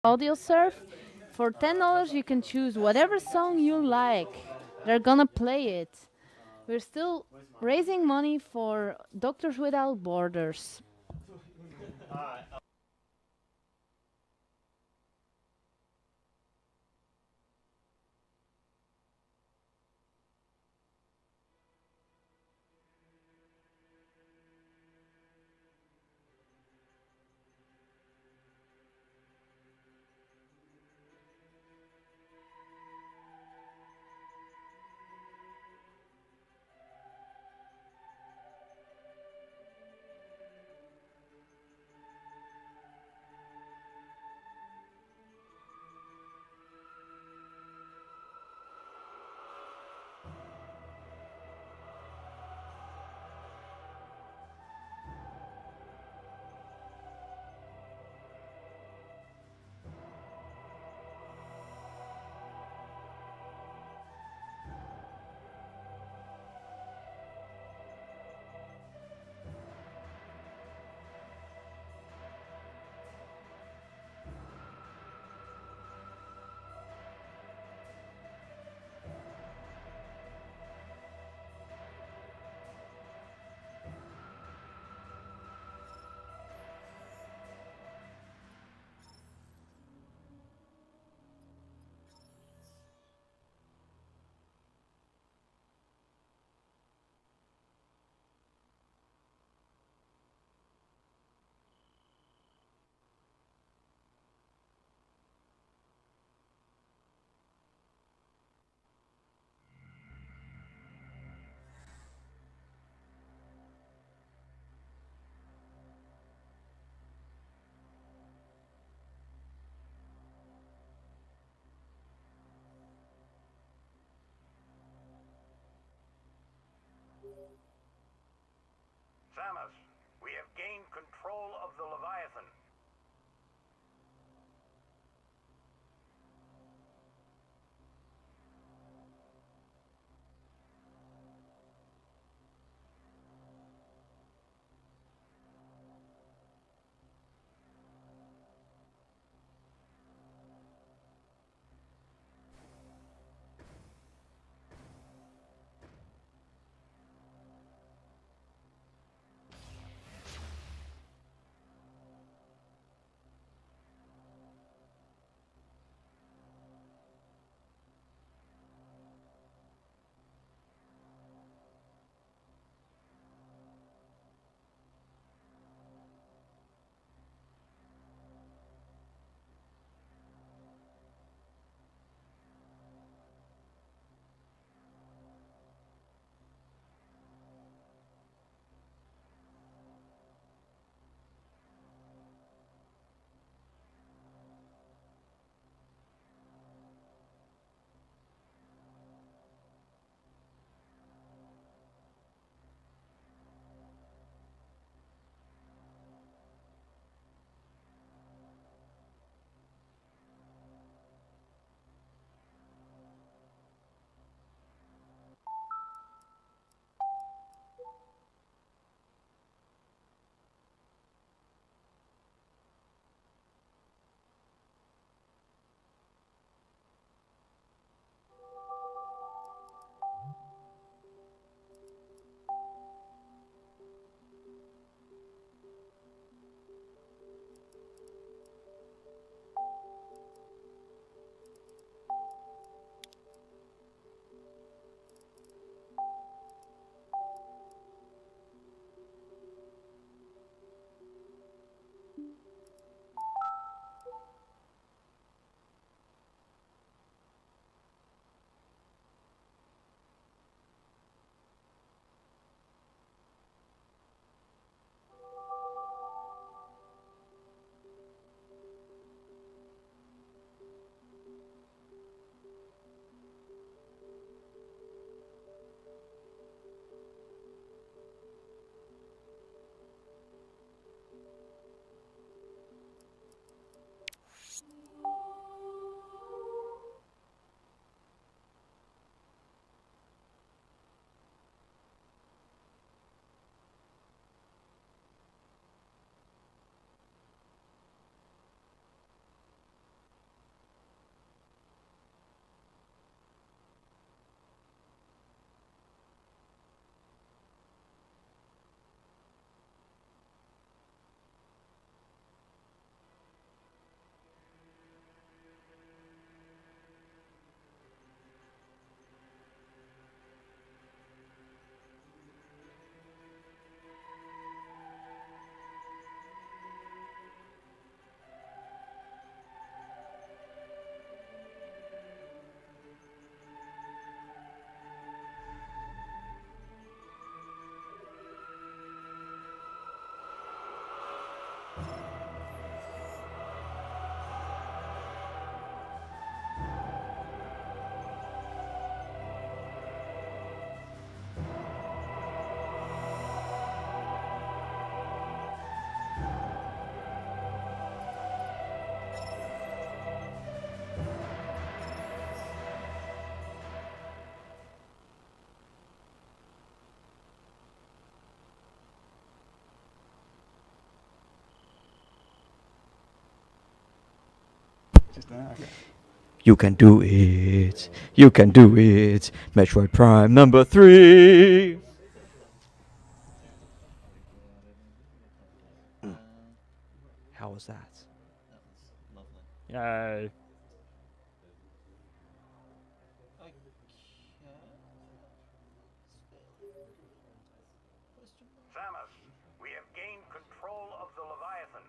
audio surf. For $10, you can choose whatever song you like. They're gonna play it. We're still raising money for Doctors Without Borders. Samus, we have gained control of the Leviathan. Just okay. You can do it. You can do it. Metroid Prime number 3. How was that? That was lovely. Yay. Okay. Question mark? Samus, we have gained control of the Leviathan.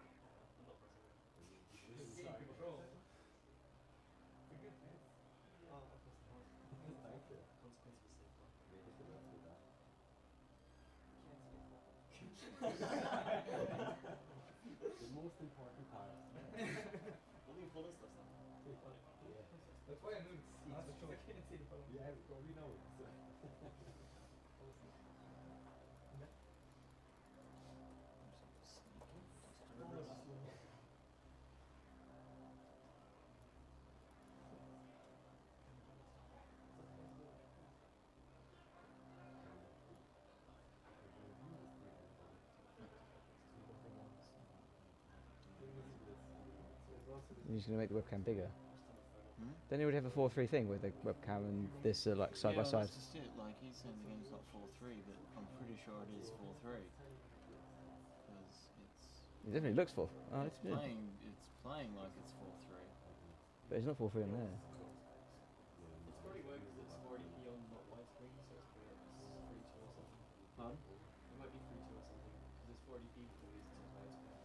You're just going to make the webcam bigger. Hmm? Then you would have a 4:3 thing with the webcam and this like side by side. That's just it. Like, he's saying the game's not 4-3, but I'm pretty sure it is 4-3. Because It definitely looks 4. Oh, it's good. it's playing like it's 4-3. But it's not 4:3 on there. It's probably works because it's 40p on not widescreen, so it's probably like 3.2 or something. Pardon? It might be 3.2 or something, because it's 40p for the reasons on widescreen.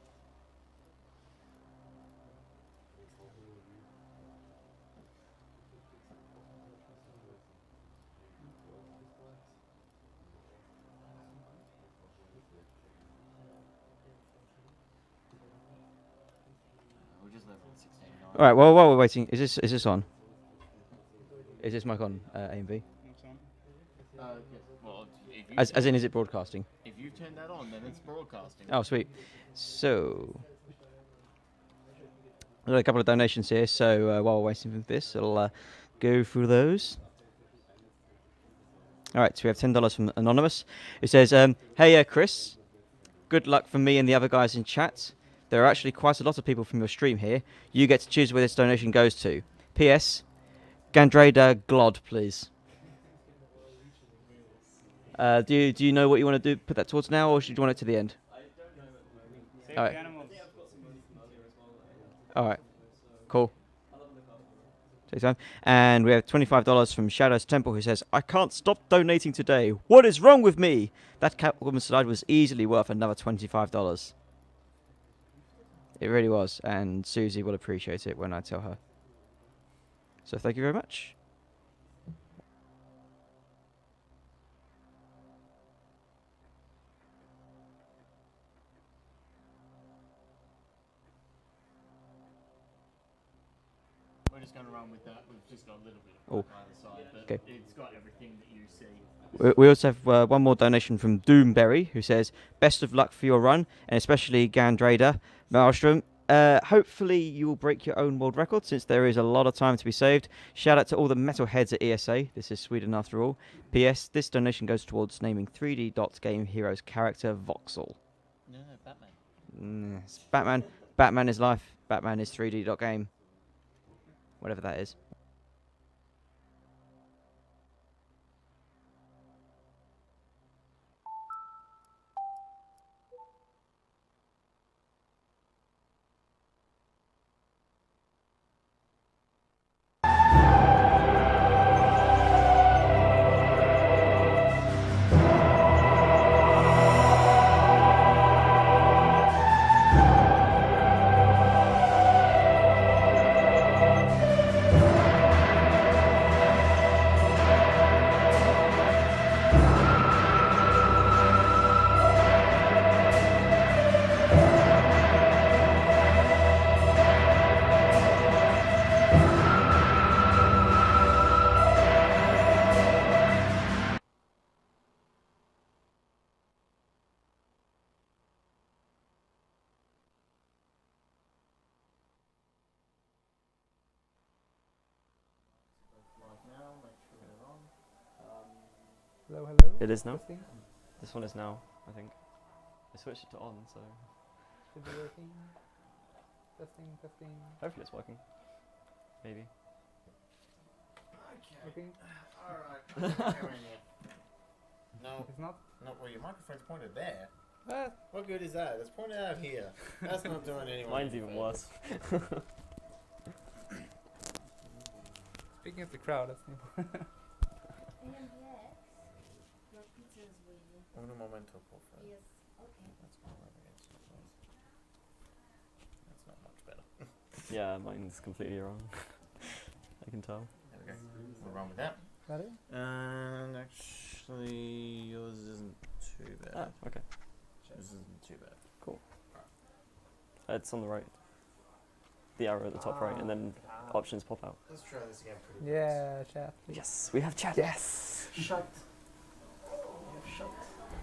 We're just level 16. All right. Well, while we're waiting, is this on? Is this mic on? AMV. Yes. Well, if you As in, is it broadcasting? if you turn that on, then it's broadcasting. Oh, sweet. So, I've got a couple of donations here. So while we're waiting for this, I'll go through those. All right. So we have $10 from Anonymous. It says, "Hey, Chris. Good luck from me and the other guys in chat. There are actually quite a lot of people from your stream here. You get to choose where this donation goes to. P.S. Gandrada Glod, please." Do you know what you want to do? Put that towards now, or should you want it to the end? I don't know at the moment. Save Alright. the animals. I think I've got some money from earlier as well. All right. Cool. I'll have a look after. Take time. And we have $25 from Shadows Temple, who says, "I can't stop donating today. What is wrong with me?" That Catwoman slide was easily worth another $25. It really was, and Susie will appreciate it when I tell her. So thank you very much. We're just going to run with that. We've just got a little bit Oh. of crap either side, but Okay. it's got everything that you see. We also have one more donation from Doomberry, who says, "Best of luck for your run, and especially Gandrada Maelstrom. Hopefully you will break your own world record, since there is a lot of time to be saved. Shout out to all the metalheads at ESA. This is Sweden after all. P.S. This donation goes towards naming 3D Dot Game Heroes character Voxel." No, Batman. It's Batman. Batman is life. Batman is 3D Dot Game. Whatever that is. Hello, hello. It is now. Testing. This one is now, I think. I switched it to on, so Should be working. Testing, testing. hopefully it's working. maybe. Okay. Alright. No, It's not. no, well, your microphone's pointed there. What? What good is that? It's pointed out here. That's not doing anyone. Mine's any even favours. worse. Speaking of the crowd, that's the Un momento, por favor. Yes, okay. That's not right against your face. That's not much better. Yeah, mine's completely wrong. I can tell. There we go. We're wrong with that. Got it? And actually, yours isn't too bad. Ah, okay. Yours isn't too bad. It's on the right. The arrow at the top right, and then options pop out. Let's try this again pretty Yeah, chat. Yes, we have chat. Yes. Shut.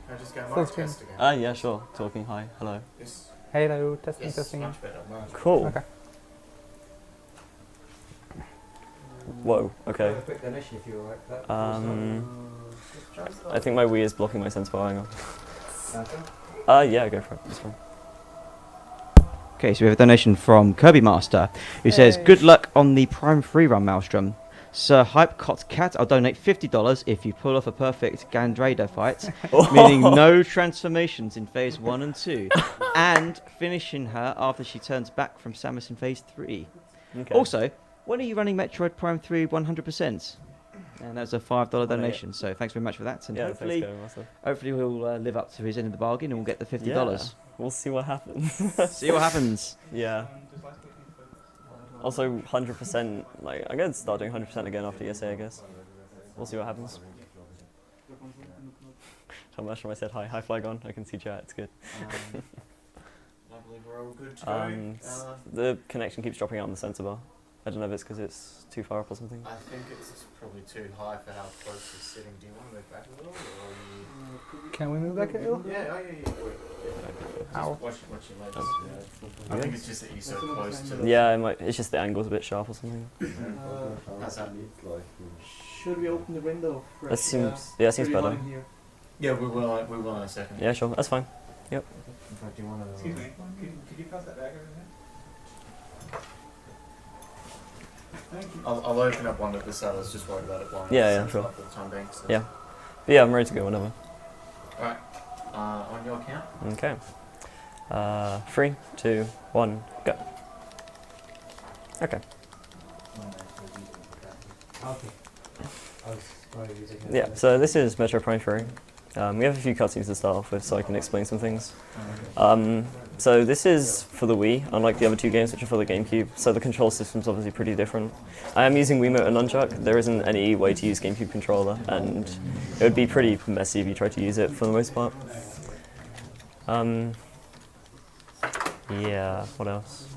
Can I just go Full mic screen. test again? Yeah, sure. Talking. Hi. Hello. Yes. Hello, testing, Yes, testing. much better. Much Cool. Okay. Whoa. Okay. A quick donation if you like that. I think my Wii is blocking my sense bar. Hang on. Yeah, go for it. It's fine. Okay, so we have a donation from Kirby Master, who says, Hey. "Good luck on the Prime 3 run, Maelstrom. Sir Hype Cot Cat, I'll donate $50 if you pull off a perfect Gandrader fight, meaning no transformations in Phase 1 and 2, and finishing her after she turns back from Samus in Phase 3. Okay. Also, when are you running Metroid Prime 3 100%? And that's a $5 donation, so thanks very much for that. And yeah, hopefully, thanks, Master. hopefully he'll live up to his end of the bargain and we'll get the $50. Yeah, we'll see what happens. See what happens. Yeah. Also, 100%. Like, I'm going to start doing 100% again after ESA, I guess. We'll see what happens. Tell Maelstrom I said hi. Hi, Flygon. I can see chat. It's good. I believe we're all good to go. The connection keeps dropping out on the sensor bar. I don't know if it's because it's too far up or something. I think it's probably too high for how close he's sitting. Do you want to move back a little? Or Can we move back a little? yeah, Ow. Just watch your legs. I think it's just that you're so close to the... Yeah, it's just the angle's a bit sharp or something. How's that? Should we open the window? That seems, yeah, it seems better. Yeah, we will in a second. Yeah, sure, that's fine. In fact, do you want to... Excuse me. Could you pass that back over there? I'll open up one at the side. I was just worried about it blowing. Yeah, sure. For the time being, so. Yeah. But yeah, I'm ready to go whenever. Alright. On your account. Okay. 3, 2, 1, go. Okay. Yeah, so this is Metro Prime 3. We have a few cutscenes to start off with so I can explain some things. So this is for the Wii, unlike the other two games which are for the GameCube, so the control system's obviously pretty different. I am using Wiimote and Nunchuck. There isn't any way to use GameCube controller, and it would be pretty messy if you tried to use it for the most part. Yeah, what else?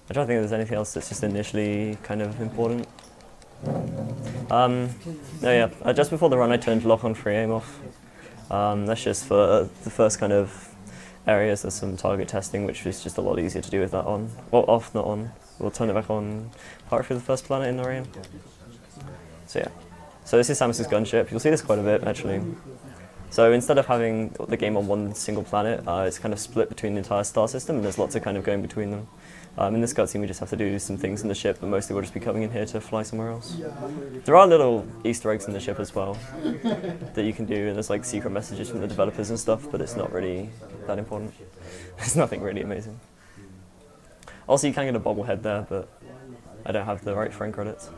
I'm trying to think if there's anything else that's just initially kind of important. No, yeah, just before the run I turned lock on free aim off. That's just for the first kind of areas. There's some target testing, which is just a lot easier to do with that on. Well, off, not on. We'll turn it back on partway through the first planet in Orion. So yeah. So this is Samus's gunship. You'll see this quite a bit, actually. So instead of having the game on one single planet, it's kind of split between the entire star system, and there's lots of kind of going between them. In this cutscene we just have to do some things in the ship, but mostly we'll just be coming in here to fly somewhere else. There are little Easter eggs in the ship as well that you can do, and there's like secret messages from the developers and stuff, but it's not really that important. It's nothing really amazing. Also you can get a bobblehead there, but I don't have the right frame credits.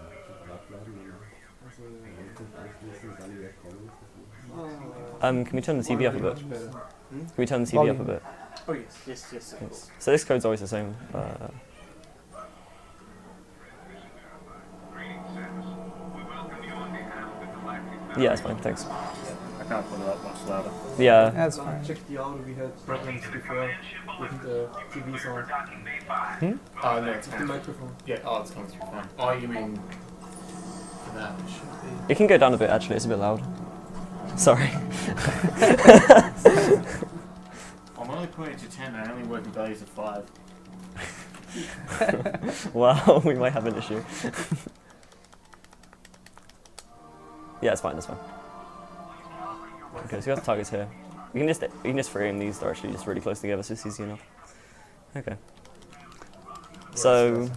Can we turn the TV up a bit? Can we turn the TV up a bit? Oh yes. Yes. So this code's always the same. Yeah, it's fine, thanks. I can't put it up much louder. Yeah. That's fine. Check the audio, we had problems before with the TV sound. Oh no, it's The coming through. microphone. Yeah, oh, it's coming through fine. Oh, you mean for that? It should be. It can go down a bit actually, it's a bit loud. Sorry. I'm only putting it to 10. I only work in values of 5. Well, we might have an issue. Yeah, it's fine, that's fine. Okay, so we have the targets here. You can just frame these, they're actually just really close together, so it's easy enough. Okay. So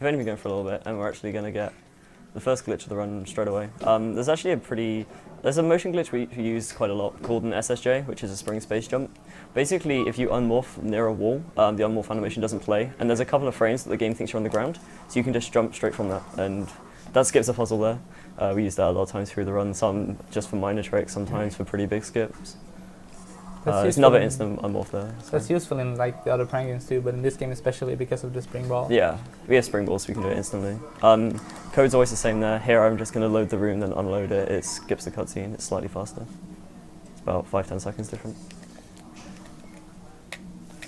we've only been going for a little bit, and we're actually going to get the first glitch of the run straight away. There's actually there's a motion glitch we use quite a lot called an SSJ, which is a spring space jump. Basically, if you unmorph near a wall, the unmorph animation doesn't play, and there's a couple of frames that the game thinks you're on the ground, so you can just jump straight from that, and that skips a puzzle there. We use that a lot of times through the run, some just for minor tricks, sometimes for pretty big skips. There's another instant unmorph there. So. That's useful in like the other prank games too, but in this game especially because of the spring ball. Yeah, we have spring balls, so we can do it instantly. Code's always the same there. Here I'm just going to load the room, then unload it. It skips the cutscene. It's slightly faster. It's about 5-10 seconds different.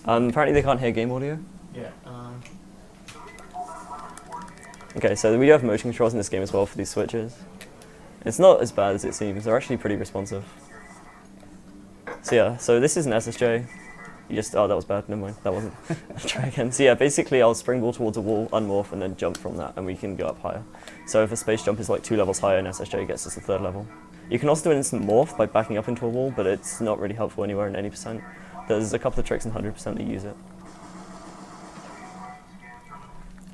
Apparently they can't hear game audio. Yeah. Okay, so we do have motion controls in this game as well for these switches. It's not as bad as it seems. They're actually pretty responsive. So yeah, so this is an SSJ. Oh, that was bad, never mind, that wasn't. Try again. So yeah, basically I'll springboard towards a wall, unmorph, and then jump from that, and we can go up higher. So if a space jump is like 2 levels higher, an SSJ gets us the 3rd level. You can also do an instant morph by backing up into a wall, but it's not really helpful anywhere in any %. There's a couple of tricks in 100% that use it.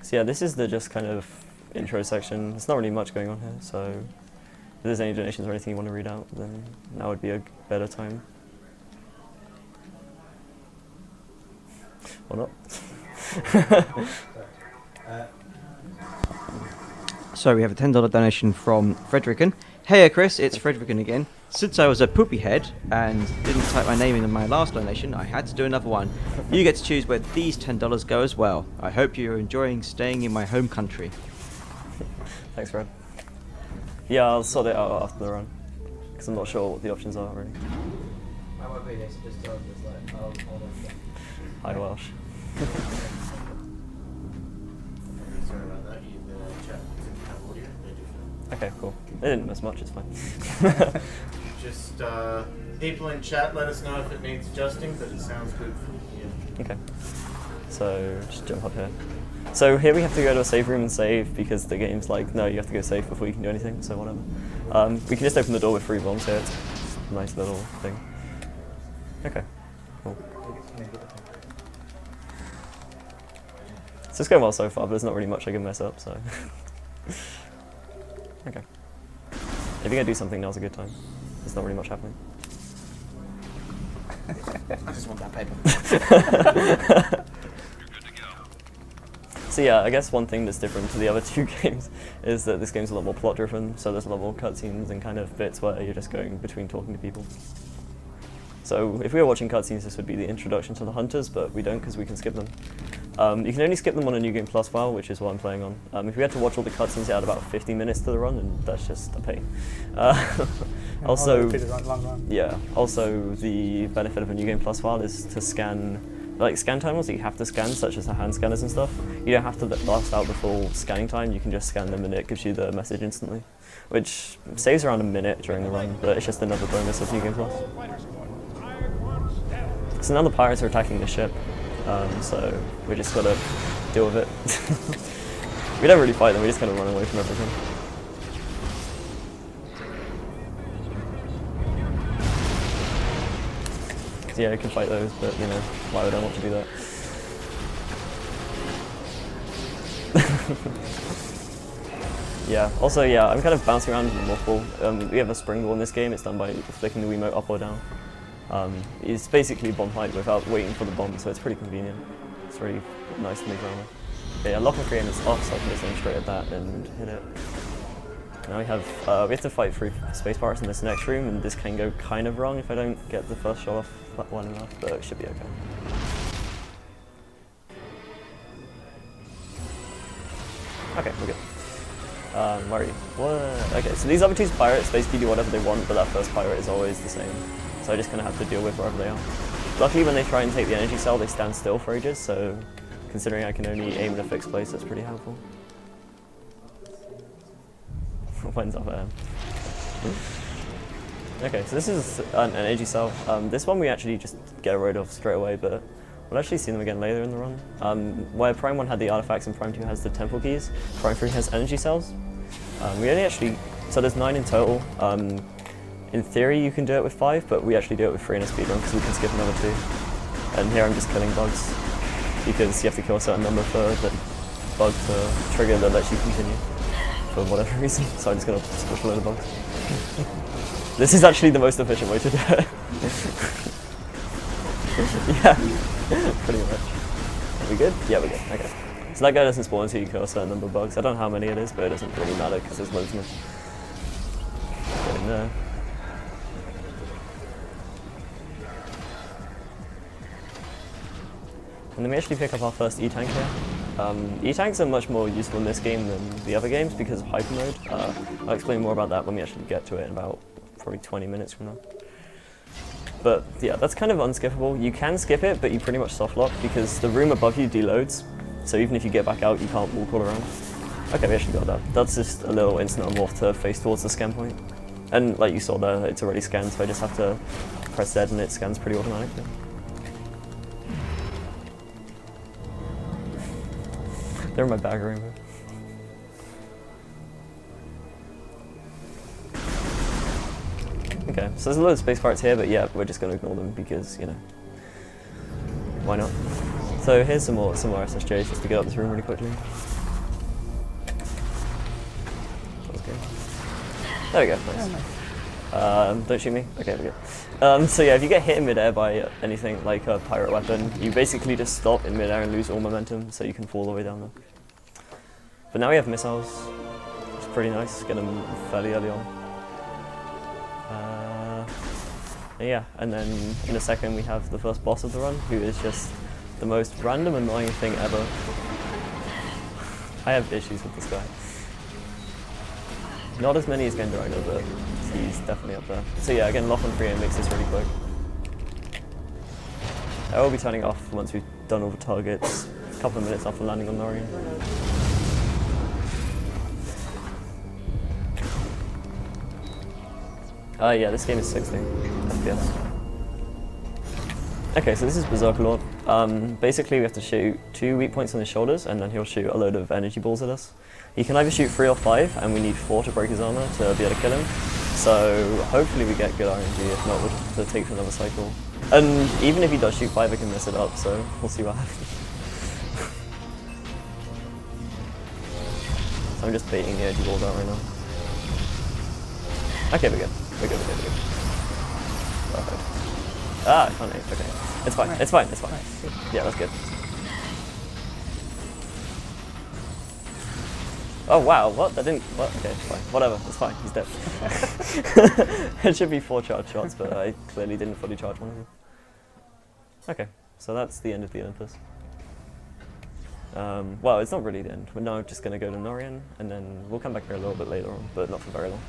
So yeah, this is the just kind of intro section. There's not really much going on here, so if there's any donations or anything you want to read out, then now would be a better time. Or not. So we have a $10 donation from Fredericken. Hey Chris, it's Fredericken again. Since I was a poopy head and didn't type my name in my last donation, I had to do another one. You get to choose where these $10 go as well. I hope you're enjoying staying in my home country. Thanks, Fred. Yeah, I'll sort it out after the run, because I'm not sure what the options are really. I won't be there, so just tell them just like, I'll hold on. Hi, Welsh. Sorry about that. The chat didn't have audio. They do. Okay, cool. They didn't miss much, it's fine. Just people in chat, let us know if it needs adjusting, but it sounds good from here. Okay. So, just jump up here. So here we have to go to a save room and save, because the game's like, no, you have to go save before you can do anything, so whatever. We can just open the door with 3 bombs here. It's a nice little thing. Okay, cool. So it's going well so far, but there's not really much I can mess up, so. Okay. If you're going to do something, now's a good time. There's not really much happening. I just want that paper. So yeah, I guess one thing that's different to the other 2 games is that this game's a lot more plot driven, so there's a lot more cutscenes and kind of bits where you're just going between talking to people. So if we were watching cutscenes, this would be the introduction to the hunters, but we don't because we can skip them. You can only skip them on a New Game Plus file, which is what I'm playing on. If we had to watch all the cutscenes, it had about 50 minutes to the run, and that's just a pain. Also, yeah. Also, the benefit of a New Game Plus file is to scan, like scan times that you have to scan, such as the hand scanners and stuff. You don't have to last out the full scanning time. You can just scan them, and it gives you the message instantly, which saves around a minute during the run. But it's just another bonus of New Game Plus. So now the pirates are attacking the ship, so we just gotta deal with it. We don't really fight them, we just kind of run away from everything. So yeah, you can fight those, but you know, why would I want to do that? Yeah, also yeah, I'm kind of bouncing around in the morph. We have a spring ball in this game, it's done by flicking the Wiimote up or down. It's basically bomb height without waiting for the bomb, so it's pretty convenient. It's really nice to move around. Okay, yeah, lock and free aim is off, so I can just aim straight at that and hit it. Now we have to fight through space pirates in this next room, and this can go kind of wrong if I don't get the first shot off well enough, but it should be okay. Okay, we're good. Where are you? What? Okay, so these other 2 pirates basically do whatever they want, but that first pirate is always the same. So I just kind of have to deal with wherever they are. Luckily, when they try and take the energy cell, they stand still for ages, so considering I can only aim in a fixed place, that's pretty helpful. When's up there? Okay, so this is an energy cell. This one we actually just get rid of straight away, but we'll actually see them again later in the run. Where Prime 1 had the artifacts and Prime 2 has the temple keys, Prime 3 has energy cells. We only actually, so there's 9 in total. In theory you can do it with 5, but we actually do it with 3 in a speedrun because we can skip another 2. And here I'm just killing bugs, because you have to kill a certain number for the bug to trigger that lets you continue for whatever reason. So I'm just gonna push a load of bugs. This is actually the most efficient way to do it. Yeah, pretty much. Are we good? Yeah, we're good. Okay. So that guy doesn't spawn until you kill a certain number of bugs. I don't know how many it is, but it doesn't really matter because there's loads of them. Get in there. And then we actually pick up our first E-Tank here. E-Tanks are much more useful in this game than the other games because of hyper mode. I'll explain more about that when we actually get to it in about probably 20 minutes from now. But yeah, that's kind of unskippable. You can skip it, but you pretty much soft lock because the room above you deloads. So even if you get back out, you can't walk all around. Okay, we actually got that. That's just a little instant unmorph to face towards the scan point. And like you saw there, it's already scanned, so I just have to press Z and it scans pretty automatically. They're in my bag, remember? Okay, so there's a load of space parts here, but yeah, we're just going to ignore them because, you know, why not? So here's some more SSJs just to get up this room really quickly. Okay. There we go, nice. Don't shoot me? Okay, we're good. So yeah, if you get hit in midair by anything like a pirate weapon, you basically just stop in midair and lose all momentum, so you can fall all the way down there. But now we have missiles, which is pretty nice, get them fairly early on. Yeah, and then in a second we have the first boss of the run, who is just the most random annoying thing ever. I have issues with this guy. Not as many as Gendarino, but he's definitely up there. So yeah, again, lock on free aim makes this really quick. I will be turning off once we've done all the targets, a couple of minutes after landing on Norian. Yeah, this game is 60 FPS. Okay, so this is Berserker Lord. Basically, we have to shoot 2 weak points on his shoulders, and then he'll shoot a load of energy balls at us. He can either shoot 3 or 5, and we need 4 to break his armor to be able to kill him. So hopefully we get good RNG, if not we'll have to take another cycle. And even if he does shoot 5, I can mess it up, so we'll see what happens. So I'm just baiting the energy balls out right now. Okay, we're good. We're good. Perfect. Ah, I can't aim. Okay. It's fine. It's fine. It's fine. Yeah, that's good. Oh wow, what? That didn't. What? Okay, it's fine. Whatever. It's fine. He's dead. It should be 4 charge shots, but I clearly didn't fully charge one of them. Okay, so that's the end of the Olympus. Well, it's not really the end. We're now just going to go to Norian, and then we'll come back here a little bit later on, but not for very long.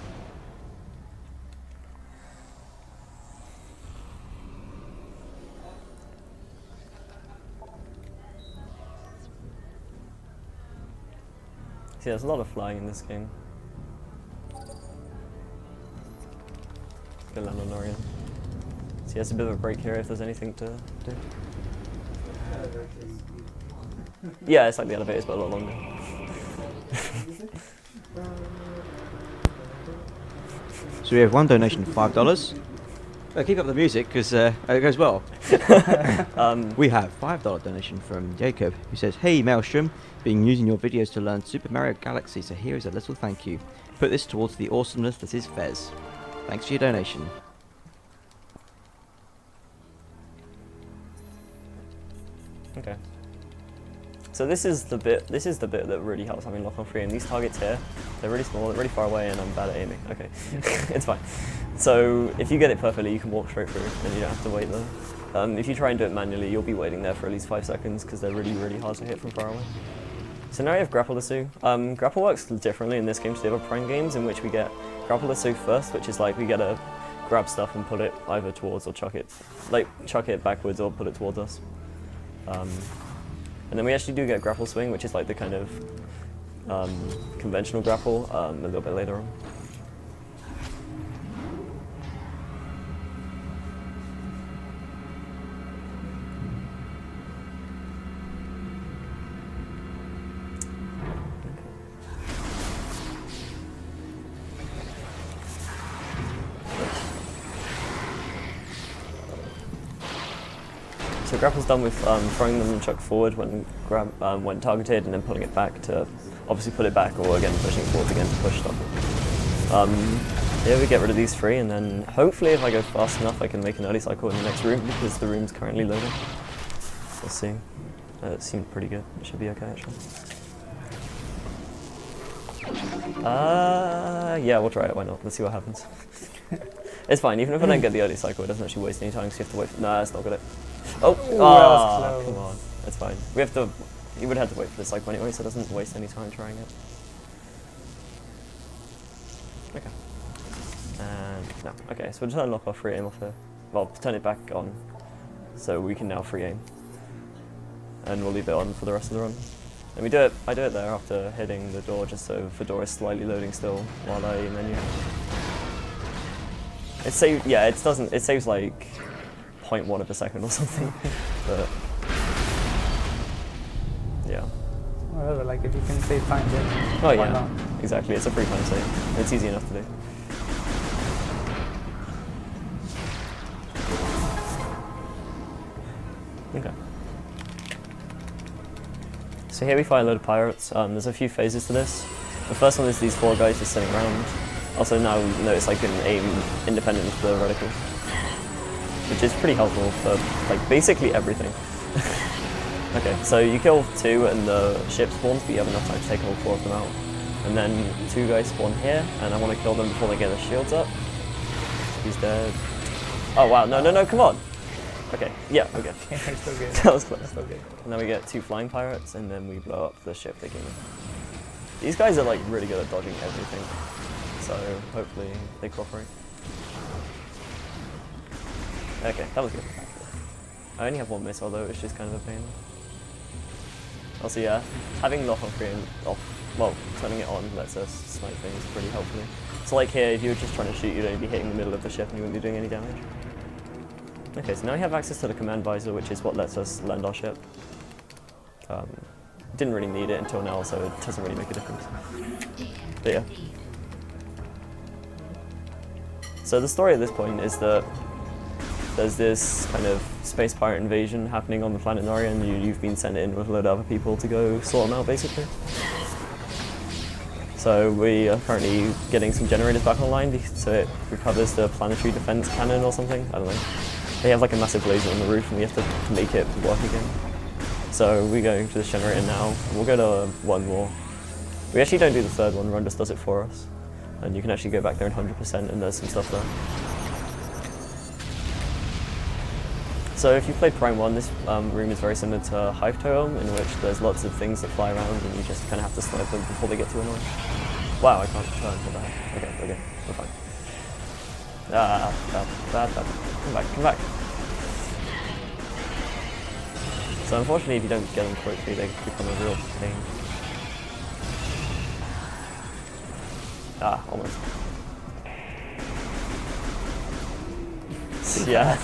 See, there's a lot of flying in this game. Go land on Norian. See, there's a bit of a break here if there's anything to do. Yeah, it's like the elevators, but a lot longer. So we have one donation of $5. Keep up the music because it goes well. We have $5 donation from Jacob, who says, "Hey Maelstrom, been using your videos to learn Super Mario Galaxy, so here is a little thank you. Put this towards the awesomeness that is Fez. Thanks for your donation." Okay. So this is the bit that really helps having lock on free aim. These targets here, they're really small, they're really far away, and I'm bad at aiming. Okay, it's fine. So if you get it perfectly, you can walk straight through, and you don't have to wait there. If you try and do it manually, you'll be waiting there for at least 5 seconds because they're really, really hard to hit from far away. So now we have Grapple Lasso. Grapple works differently in this game to the other Prime games, in which we get Grapple Lasso first, which is like we get to grab stuff and pull it either towards or chuck it backwards or put it towards us. And then we actually do get Grapple Swing, which is like the kind of conventional grapple a little bit later on. So grapple's done with throwing the nunchuck forward when targeted, and then pulling it back to obviously put it back, or again pushing forwards again to push stuff. Yeah, we get rid of these 3, and then hopefully if I go fast enough I can make an early cycle in the next room, because the room's currently loading. We'll see. It seemed pretty good. It should be okay actually. Yeah, we'll try it, why not? Let's see what happens. It's fine, even if I don't get the early cycle, it doesn't actually waste any time, so you have to wait for— nah, it's not got it. Oh! Ah, come on. It's fine. We have to— you would have to wait for the cycle anyway, so it doesn't waste any time trying it. Okay. And no. Okay, so we'll turn lock off free aim off here. Well, turn it back on, so we can now free aim. And we'll leave it on for the rest of the run. And we do it— I do it there after hitting the door, just so Fedora is slightly loading still while I menu. It saves— yeah, it doesn't— it saves like 0.1 of a second or something. But yeah. Whatever, like if you can save time, then Oh why yeah, not? exactly. It's a free time save. It's easy enough to do. Okay. So here we fight a load of pirates. There's a few phases to this. The first one is these 4 guys just sitting around. Also now notice I can aim independent of the reticle, which is pretty helpful for like basically everything. Okay, so you kill 2 and the ship spawns, but you have enough time to take all 4 of them out. And then 2 guys spawn here, and I want to kill them before they get their shields up. He's dead. Oh wow, no, no, no, come on! Okay, yeah, we're good. Yeah, it's so good. That was close. So good. And then we get 2 flying pirates, and then we blow up the ship they came in. These guys are like really good at dodging everything, so hopefully they cooperate. Okay, that was good. I only have 1 missile though, which is kind of a pain. Also yeah, having lock on free aim off, well, turning it on lets us snipe things pretty helpfully. So like here, if you were just trying to shoot, you'd only be hitting the middle of the ship and you wouldn't be doing any damage. Okay, so now we have access to the command visor, which is what lets us land our ship. Didn't really need it until now, so it doesn't really make a difference. But yeah. So the story at this point is that there's this kind of space pirate invasion happening on the planet Noria, and you've been sent in with a load of other people to go sort them out, basically. So we are currently getting some generators back online, so it recovers the planetary defense cannon or something, I don't know. They have like a massive laser on the roof and we have to make it work again. So we're going to this generator now, and we'll go to 1 more. We actually don't do the 3rd one, Run just does it for us. And you can actually go back there in 100% and there's some stuff there. So if you played Prime 1, this room is very similar to Hive Toem, in which there's lots of things that fly around and you just kind of have to snipe them before they get too annoying. Wow, I can't turn, what the heck? Okay, okay, we're fine. Bad. Come back. So unfortunately, if you don't get them quickly, they become a real pain. Almost. Yeah.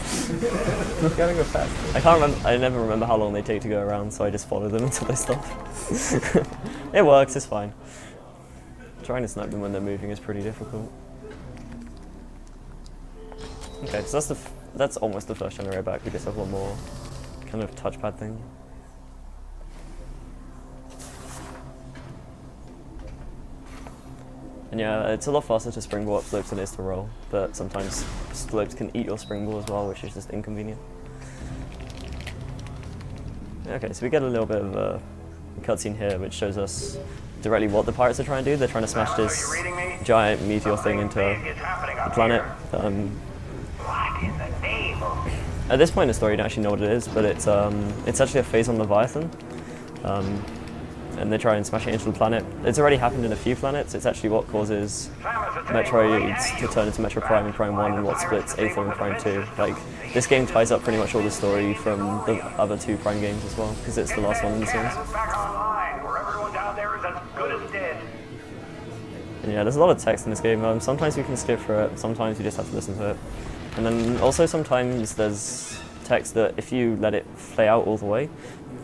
You gotta go fast. I can't remember. I never remember how long they take to go around, so I just follow them until they stop. It works. It's fine. Trying to snipe them when they're moving is pretty difficult. Okay, so that's almost the first generator back. We just have 1 more kind of touchpad thing. And yeah, it's a lot faster to springboard up slopes than it is to roll, but sometimes slopes can eat your springboard as well, which is just inconvenient. Okay, so we get a little bit of a cutscene here, which shows us directly what the pirates are trying to do. They're trying to smash this giant meteor thing into the planet. At this point in the story, you don't actually know what it is, but it's actually a phase on Leviathan. And they try and smash it into the planet. It's already happened in a few planets. It's actually what causes Metroid to turn into Metroid Prime and Prime 1, and what splits Aether and Prime 2. Like, this game ties up pretty much all the story from the other 2 Prime games as well, because it's the last one in the series. And yeah, there's a lot of text in this game. Sometimes you can skip through it, sometimes you just have to listen to it. And then also sometimes there's text that if you let it play out all the way,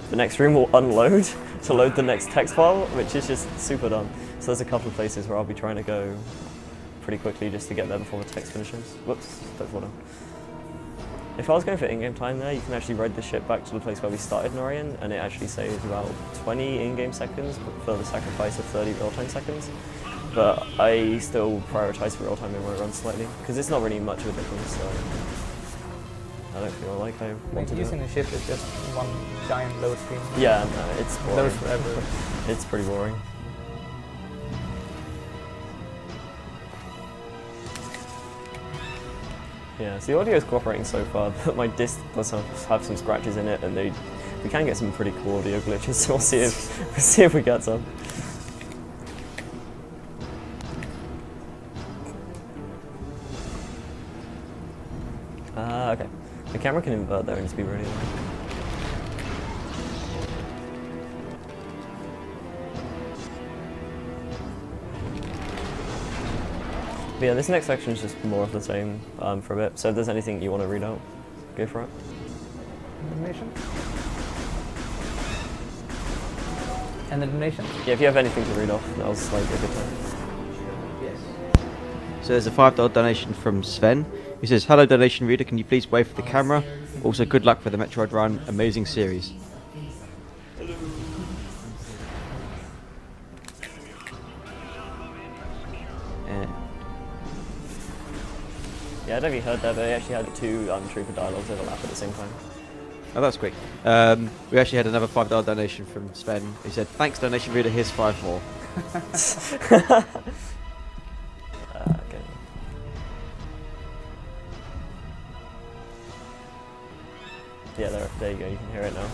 the next room will unload to load the next text file, which is just super dumb. So there's a couple of places where I'll be trying to go pretty quickly just to get there before the text finishes. Whoops, don't fall down. If I was going for in-game time there, you can actually ride the ship back to the place where we started in Orient, and it actually saves about 20 in-game seconds for the sacrifice of 30 real-time seconds. But I still prioritize real-time in my run slightly, because it's not really much of a difference, so I don't feel like I want to do Using it. the ship is just one giant load screen. Yeah, no, it's boring. Loads forever. It's pretty boring. Yeah, so the audio is cooperating so far, but my disc does have some scratches in it, and we can get some pretty cool audio glitches. So we'll see if we get some. Okay. The camera can invert there and just be really loud. But yeah, this next section is just more of the same for a bit. So if there's anything you want to read out, go for it. Donation. And the donation. Yeah, if you have anything to read off, that was like a good time. So there's a $5 donation from Sven. He says, "Hello, donation reader. Can you please wave for the camera? Also, good luck for the Metroid run. Amazing series." Yeah, I don't know if you heard that, but they actually had two trooper dialogues overlap at the same time. Oh, that's quick. We actually had another $5 donation from Sven. He said, "Thanks, donation reader. Here's 5 more." Okay. Yeah, there you go. You can hear it now.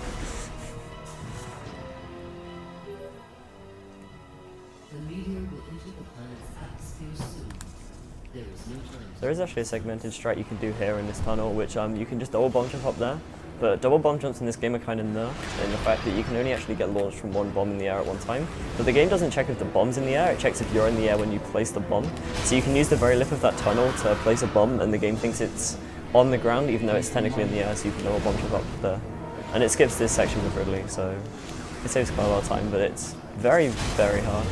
There is actually a segmented strat you can do here in this tunnel, which you can just double bomb jump up there. But double bomb jumps in this game are kind of nerfed in the fact that you can only actually get launched from one bomb in the air at one time. But the game doesn't check if the bomb's in the air, it checks if you're in the air when you place the bomb. So you can use the very lip of that tunnel to place a bomb, and the game thinks it's on the ground even though it's technically in the air, so you can double bomb jump up there. And it skips this section repeatedly, so it saves quite a lot of time, but it's very, very hard.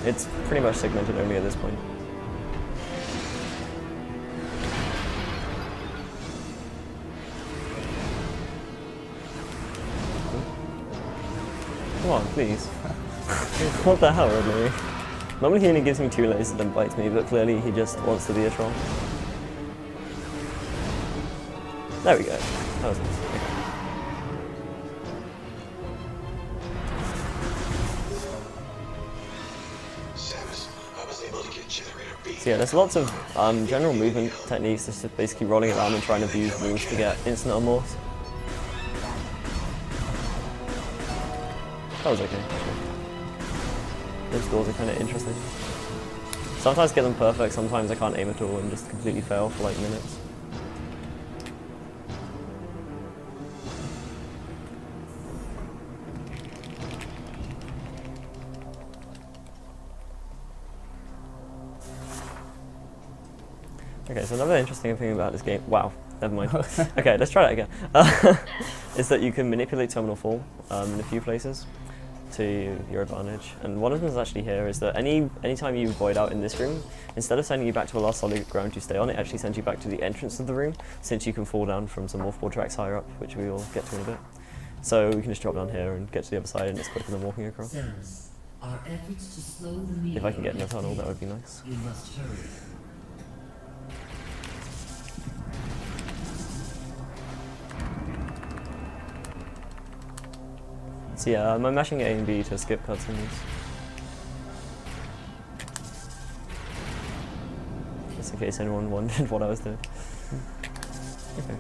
It's pretty much segmented only at this point. Come on, please. What the hell, Ridley? Normally he only gives me 2 lasers and bites me, but clearly he just wants to be a troll. There we go. That was nice. Okay. So yeah, there's lots of general movement techniques, just basically rolling around and trying to use moves to get instant unmorphs. That was okay. Those doors are kind of interesting. Sometimes I get them perfect, sometimes I can't aim at all and just completely fail for like minutes. Okay, so another interesting thing about this game, wow, never mind. Okay, let's try that again. Is that you can manipulate terminal fall in a few places to your advantage. And one of them is actually here is that anytime you void out in this room, instead of sending you back to a last solid ground you stay on, it actually sends you back to the entrance of the room, since you can fall down from some morphboard tracks higher up, which we will get to in a bit. So we can just drop down here and get to the other side, and it's quicker than walking across. If I can get in the tunnel, that would be nice. You must hurry. So yeah, I'm mashing A and B to skip cutscenes. Just in case anyone wondered what I was doing. Okay.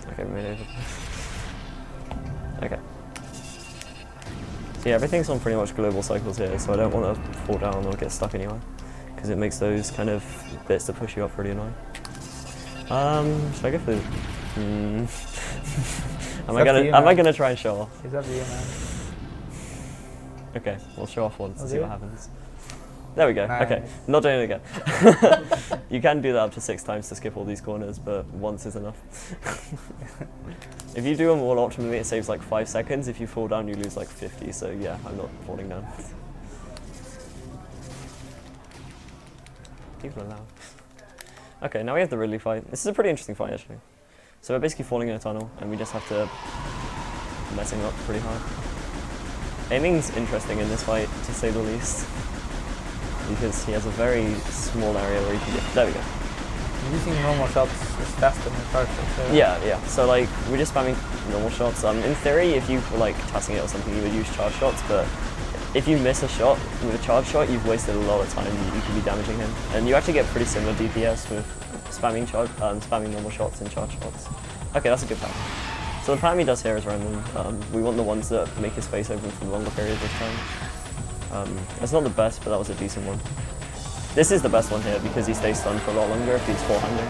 Okay, we made it. Okay. So yeah, everything's on pretty much global cycles here, so I don't want to fall down or get stuck anywhere, because it makes those kind of bits that push you up really annoying. Should I go for? Am I gonna try and show off? Is that the man? Okay, we'll show off once and see what happens. There we go. Okay, Nice. not doing it again. You can do that up to 6 times to skip all these corners, but once is enough. If you do them all optimally, it saves like 5 seconds. If you fall down, you lose like 50. So yeah, I'm not falling down. People are loud. Okay, now we have the Ridley fight. This is a pretty interesting fight actually. So we're basically falling in a tunnel, and we just have to messing up pretty hard. Aiming's interesting in this fight, to say the least, because he has a very small area where he can get. There we go. Using normal shots is faster than charge shots. So Yeah. So like we're just spamming normal shots. In theory, if you were like tassing it or something, you would use charge shots. But if you miss a shot with a charge shot, you've wasted a lot of time. You could be damaging him, and you actually get pretty similar DPS with spamming normal shots and charge shots. Okay, that's a good pattern. So the pattern he does here is random. We want the ones that make his face open for longer periods of time. It's not the best, but that was a decent one. This is the best one here because he stays stunned for a lot longer if he's forehanding.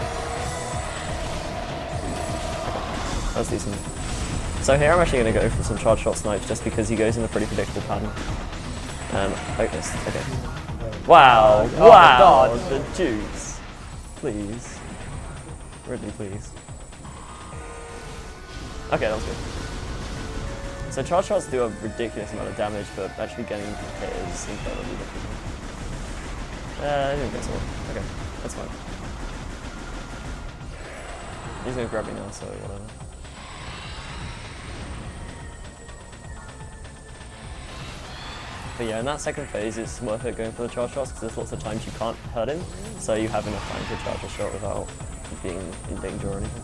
That's decent. So here I'm actually going to go for some charge shot snipes just because he goes in a pretty predictable pattern. And focus. Okay. Wow! Oh, Wow! God. The juice. Please. Ridley, please. Okay, that was good. So charge shots do a ridiculous amount of damage, but actually getting hit is incredibly difficult. I didn't get so. Okay, that's fine. He's gonna grab me now, so whatever. But yeah, in that second phase, it's worth it going for the charge shots because there's lots of times you can't hurt him, so you have enough time to charge a shot without being in danger or anything.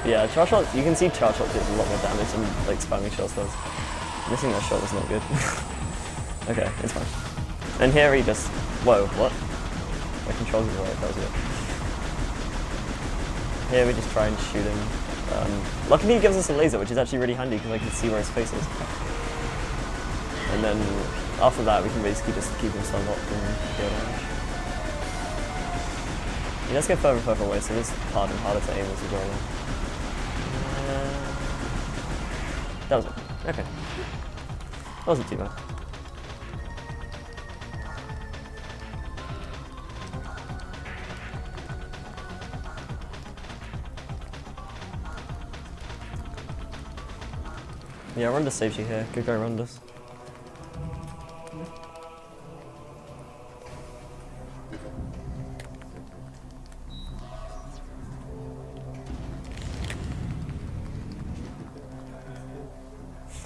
Yeah, charge shots, you can see charge shots does a lot more damage than like spamming shots does. Missing that shot was not good. Okay, it's fine. And here he just, whoa, what? My controls are right, that was good. Here we just try and shoot him. Luckily he gives us a laser, which is actually really handy because I can see where his face is. And then after that we can basically just keep him stun locked and deal damage. He does get further and further away, so it's harder and harder to aim as we go along. That was it. Okay. That wasn't too bad. Yeah, Ronda saves you here. Good go, Rondas.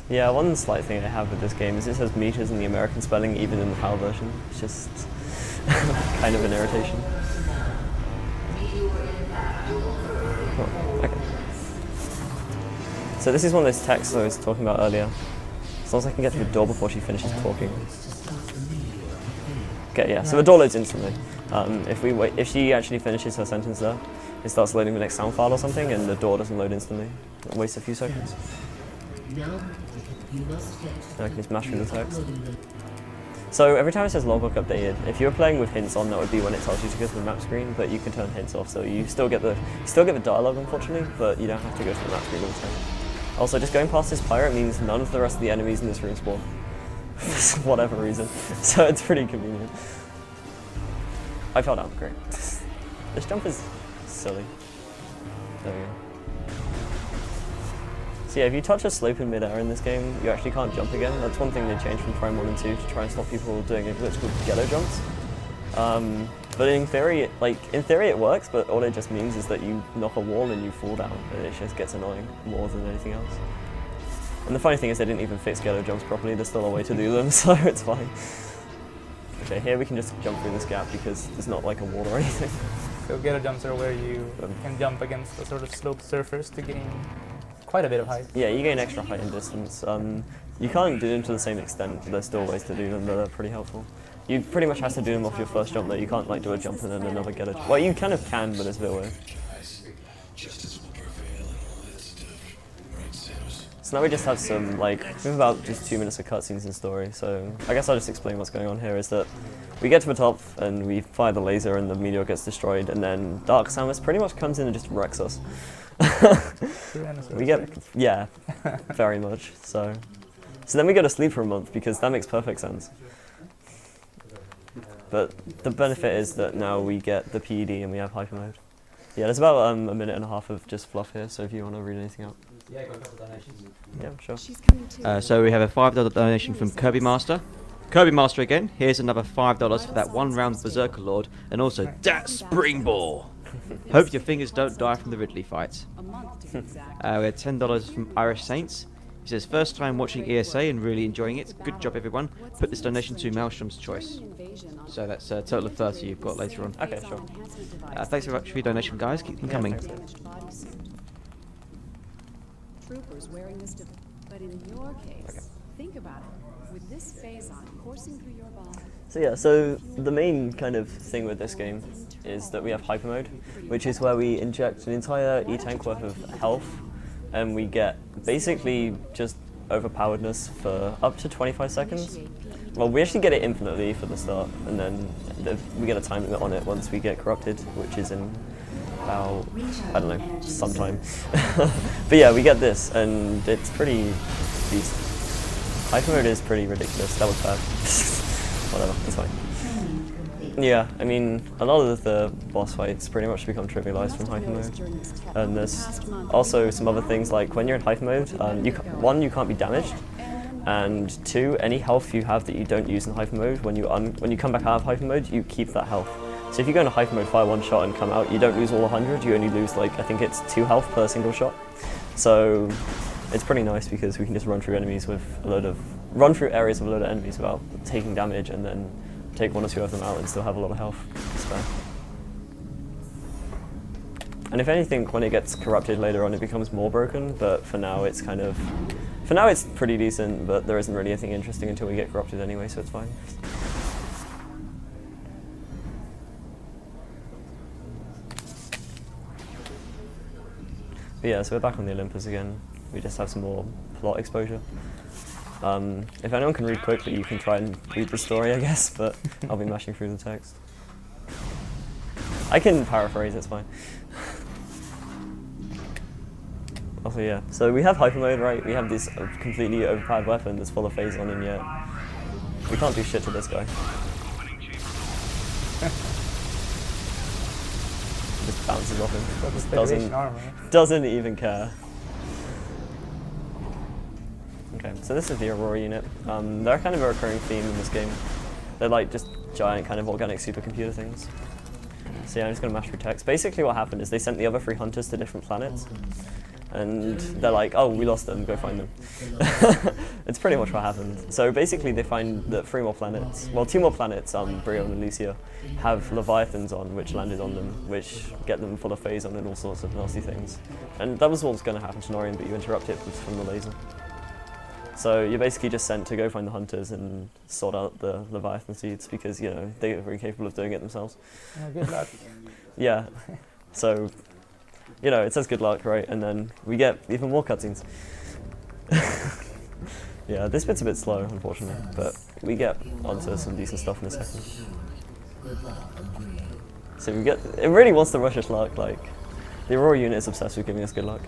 Yeah, one slight thing I have with this game is it says meters in the American spelling even in the PAL version. It's just kind of an irritation. Oh, okay. So this is one of those texts I was talking about earlier. As long as I can get to the door before she finishes talking. Okay, yeah, so the door loads instantly. If she actually finishes her sentence there, it starts loading the next sound file or something and the door doesn't load instantly. It wastes a few seconds. I can just mash through the text. So every time it says logbook updated, if you're playing with hints on, that would be when it tells you to go to the map screen, but you can turn hints off, so you still get the dialogue unfortunately, but you don't have to go to the map screen all the time. Also, just going past this pirate means none of the rest of the enemies in this room spawn. For whatever reason. So it's pretty convenient. I fell down, great. This jump is silly. There we go. So yeah, if you touch a slope in midair in this game, you actually can't jump again. That's one thing they changed from Prime 1 and 2 to try and stop people doing a glitch called ghetto jumps. But in theory, it works, but all it just means is that you knock a wall and you fall down, and it just gets annoying more than anything else. And the funny thing is they didn't even fix ghetto jumps properly, there's still a way to do them, so it's fine. Okay, here we can just jump through this gap because there's not like a wall or anything. So ghetto jumps are where you can jump against a sort of sloped surface to gain quite a bit of height. Yeah, you gain extra height and distance. You can't do them to the same extent, but there's still ways to do them that are pretty helpful. You pretty much have to do them off your first jump though, you can't like do a jump and then another ghetto jump. Well, you kind of can, but it's a bit weird. So now we just have some, we have about just 2 minutes of cutscenes and story, so I guess I'll just explain what's going on here is that we get to the top and we fire the laser and the meteor gets destroyed, and then Dark Samus pretty much comes in and just wrecks us. Tyrannosaurus We get, Rex. yeah, very much. So then we go to sleep for a month because that makes perfect sense. But the benefit is that now we get the PED and we have hyper mode. Yeah, there's about a minute and a half of just fluff here, so if you want to read anything out. Yeah, got a couple of donations. Yeah, sure. She's coming too. So we have a $5 donation from Kirby Master. Kirby Master again. Here's another $5 for that one round Berserker Lord, and also that Spring Ball. Hope your fingers don't die from the Ridley fight. A month to be exact. We had $10 from Irish Saints. He says, first time watching ESA and really enjoying it. Good job, everyone. Put this donation to Maelstrom's choice. So that's a total of 30 you've got later on. Okay, sure. Thanks very much for your donation, guys. Keep them coming. Troopers wearing this but in your case, think about it. With this phase-on coursing through your body. So yeah, so the main kind of thing with this game is that we have hyper mode, which is where we inject an entire E-tank worth of health, and we get basically just overpoweredness for up to 25 seconds. Well, we actually get it infinitely for the start, and then we get a time limit on it once we get corrupted, which is in about, I don't know, sometime. But yeah, we get this, and it's pretty decent. Hyper mode is pretty ridiculous. That was bad. Whatever, it's fine. Yeah, I mean, a lot of the boss fights pretty much become trivialized from hyper mode. And there's also some other things like when you're in hyper mode, one, you can't be damaged, and two, any health you have that you don't use in hyper mode, when you come back out of hyper mode, you keep that health. So if you go into hyper mode, fire one shot and come out, you don't lose all 100, you only lose like, I think it's 2 health per single shot. So it's pretty nice because we can just run through enemies with run through areas with a load of enemies without taking damage, and then take 1 or 2 of them out and still have a lot of health. It's fair. And if anything, when it gets corrupted later on, it becomes more broken, but for now it's it's pretty decent, but there isn't really anything interesting until we get corrupted anyway, so it's fine. But yeah, so we're back on the Olympus again. We just have some more plot exposure. If anyone can read quickly, you can try and read the story, I guess, but I'll be mashing through the text. I can paraphrase, it's fine. Also, yeah, so we have hyper mode, right? We have this completely overpowered weapon that's full of phase on, and yet we can't do shit to this guy. Just bounces off him. Federation armor. Doesn't even care. Okay, so this is the Aurora unit. They're kind of a recurring theme in this game. They're like just giant kind of organic supercomputer things. So yeah, I'm just gonna mash through text. Basically what happened is they sent the other 3 hunters to different planets. And they're like, oh, we lost them, go find them. It's pretty much what happened. So basically they find that 3 more planets, well 2 more planets, Brion and Lucia, have Leviathans on, which landed on them, which get them full of phase on and all sorts of nasty things. And that was what was going to happen to Norian, but you interrupt it from the laser. So you're basically just sent to go find the hunters and sort out the Leviathan seeds because, you know, they're very capable of doing it themselves. Oh, good luck. Yeah, so, you know, it says good luck, right? And then we get even more cutscenes. Yeah, this bit's a bit slow, unfortunately, but we get onto some decent stuff in a second. So we get, it really wants to rush us luck, like, the Aurora unit is obsessed with giving us good luck.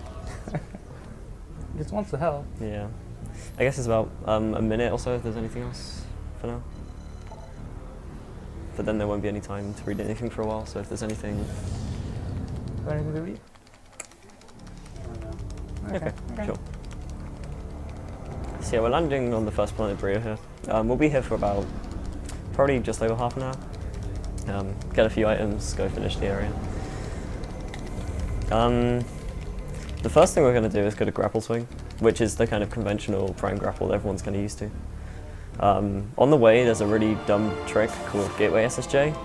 Just wants to help. Yeah. I guess it's about a minute or so if there's anything else for now. But then there won't be any time to read anything for a while, so if there's anything... Got anything to read? Okay, sure. So yeah, we're landing on the first planet Brio here. We'll be here for about probably just over half an hour. Get a few items, go finish the area. The first thing we're going to do is go to grapple swing, which is the kind of conventional prime grapple that everyone's kind of used to. On the way, there's a really dumb trick called Gateway SSJ.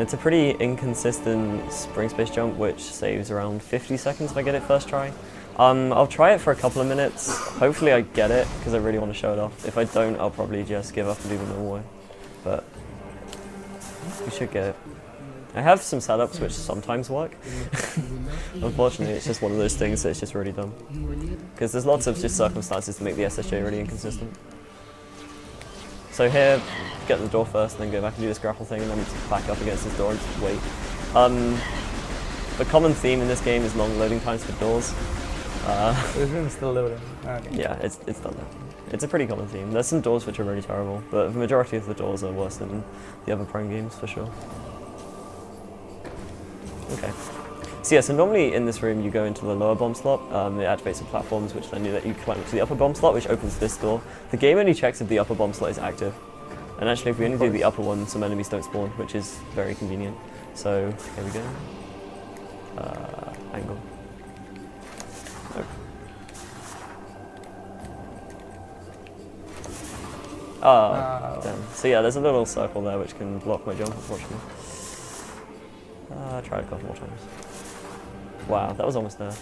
It's a pretty inconsistent spring space jump, which saves around 50 seconds if I get it first try. I'll try it for a couple of minutes. Hopefully I get it, because I really want to show it off. If I don't, I'll probably just give up and do the normal way. But we should get it. I have some setups which sometimes work. Unfortunately, it's just one of those things that's just really dumb. Because there's lots of just circumstances to make the SSJ really inconsistent. So here, get the door first, and then go back and do this grapple thing, and then back up against this door and just wait. the common theme in this game is long loading times for doors. This room's still loading. Okay. Yeah, it's done now. It's a pretty common theme. There's some doors which are really terrible, but the majority of the doors are worse than the other Prime games for sure. Okay. So yeah, so normally in this room you go into the lower bomb slot, it activates the platforms which then let you climb up to the upper bomb slot, which opens this door. The game only checks if the upper bomb slot is active. And actually if we only do the upper one, some enemies don't spawn, which is very convenient. So, here we go. Angle. Nope. Ah, damn. So yeah, there's a little circle there which can block my jump, unfortunately. Try it a couple more times. Wow, that was almost there.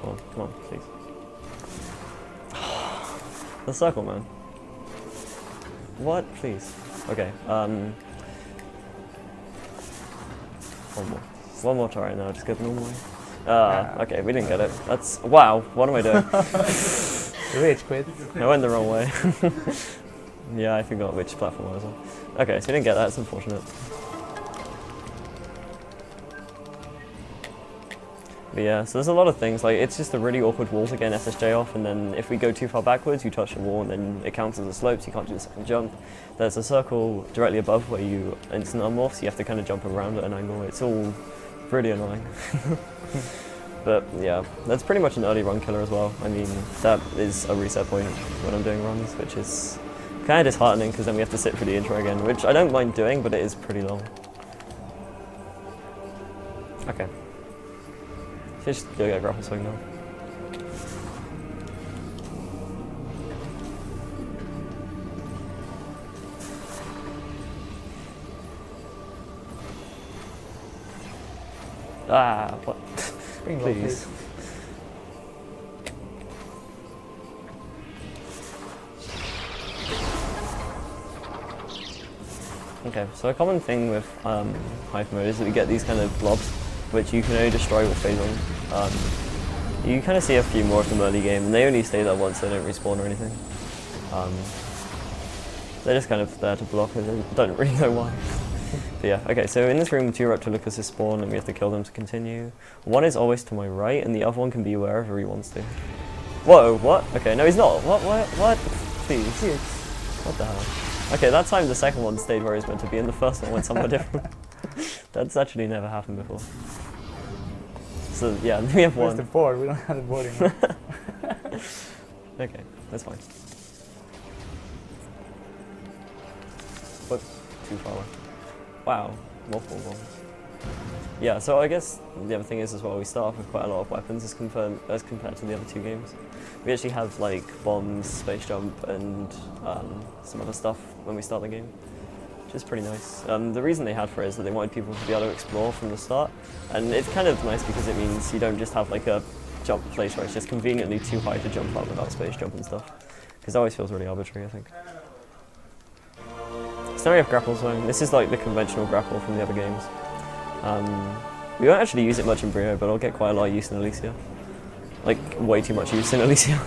Come on, please. The circle, man. What? Please. Okay, One more try now, just get the normal way. Okay, we didn't get it. That's, wow, what am I doing? Rage quit. I went the wrong way. Yeah, I forgot which platform I was on. Okay, so we didn't get that, it's unfortunate. But yeah, so there's a lot of things, like it's just a really awkward wall to get an SSJ off, and then if we go too far backwards, you touch the wall and then it counts as a slope, so you can't do the second jump. There's a circle directly above where you instant unmorph, so you have to kind of jump around at an angle. It's all pretty annoying. But yeah, that's pretty much an early run killer as well. I mean, that is a reset point when I'm doing runs, which is kind of disheartening because then we have to sit through the intro again, which I don't mind doing, but it is pretty long. Okay. Just go get grapple swing now. Ah, what? Please. Okay, so a common thing with hyper mode is that we get these kind of blobs, which you can only destroy with phasing. You kind of see a few more of them early game, and they only stay there once, they don't respawn or anything. They're just kind of there to block, and I don't really know why. But yeah, okay, so in this room, 2 Reptilicus spawn, and we have to kill them to continue. One is always to my right, and the other one can be wherever he wants to. Whoa, what? Okay, no, he's not. What? Please. What the hell? Okay, that time the second one stayed where he was meant to be, and the first one went somewhere different. That's actually never happened before. So yeah, we have Where's one. the board? We don't have the board anymore. Okay, that's fine. But too far away. Wow, multiple bombs. Yeah, so I guess the other thing is as well, we start off with quite a lot of weapons as compared to the other 2 games. We actually have like bombs, space jump, and some other stuff when we start the game, which is pretty nice. The reason they had for it is that they wanted people to be able to explore from the start, and it's kind of nice because it means you don't just have like a jump place where it's just conveniently too high to jump up without space jump and stuff, because it always feels really arbitrary, I think. So now we have grapple swing. This is like the conventional grapple from the other games. We won't actually use it much in Brio, but I'll get quite a lot of use in Elysia. Like, way too much use in Elysia.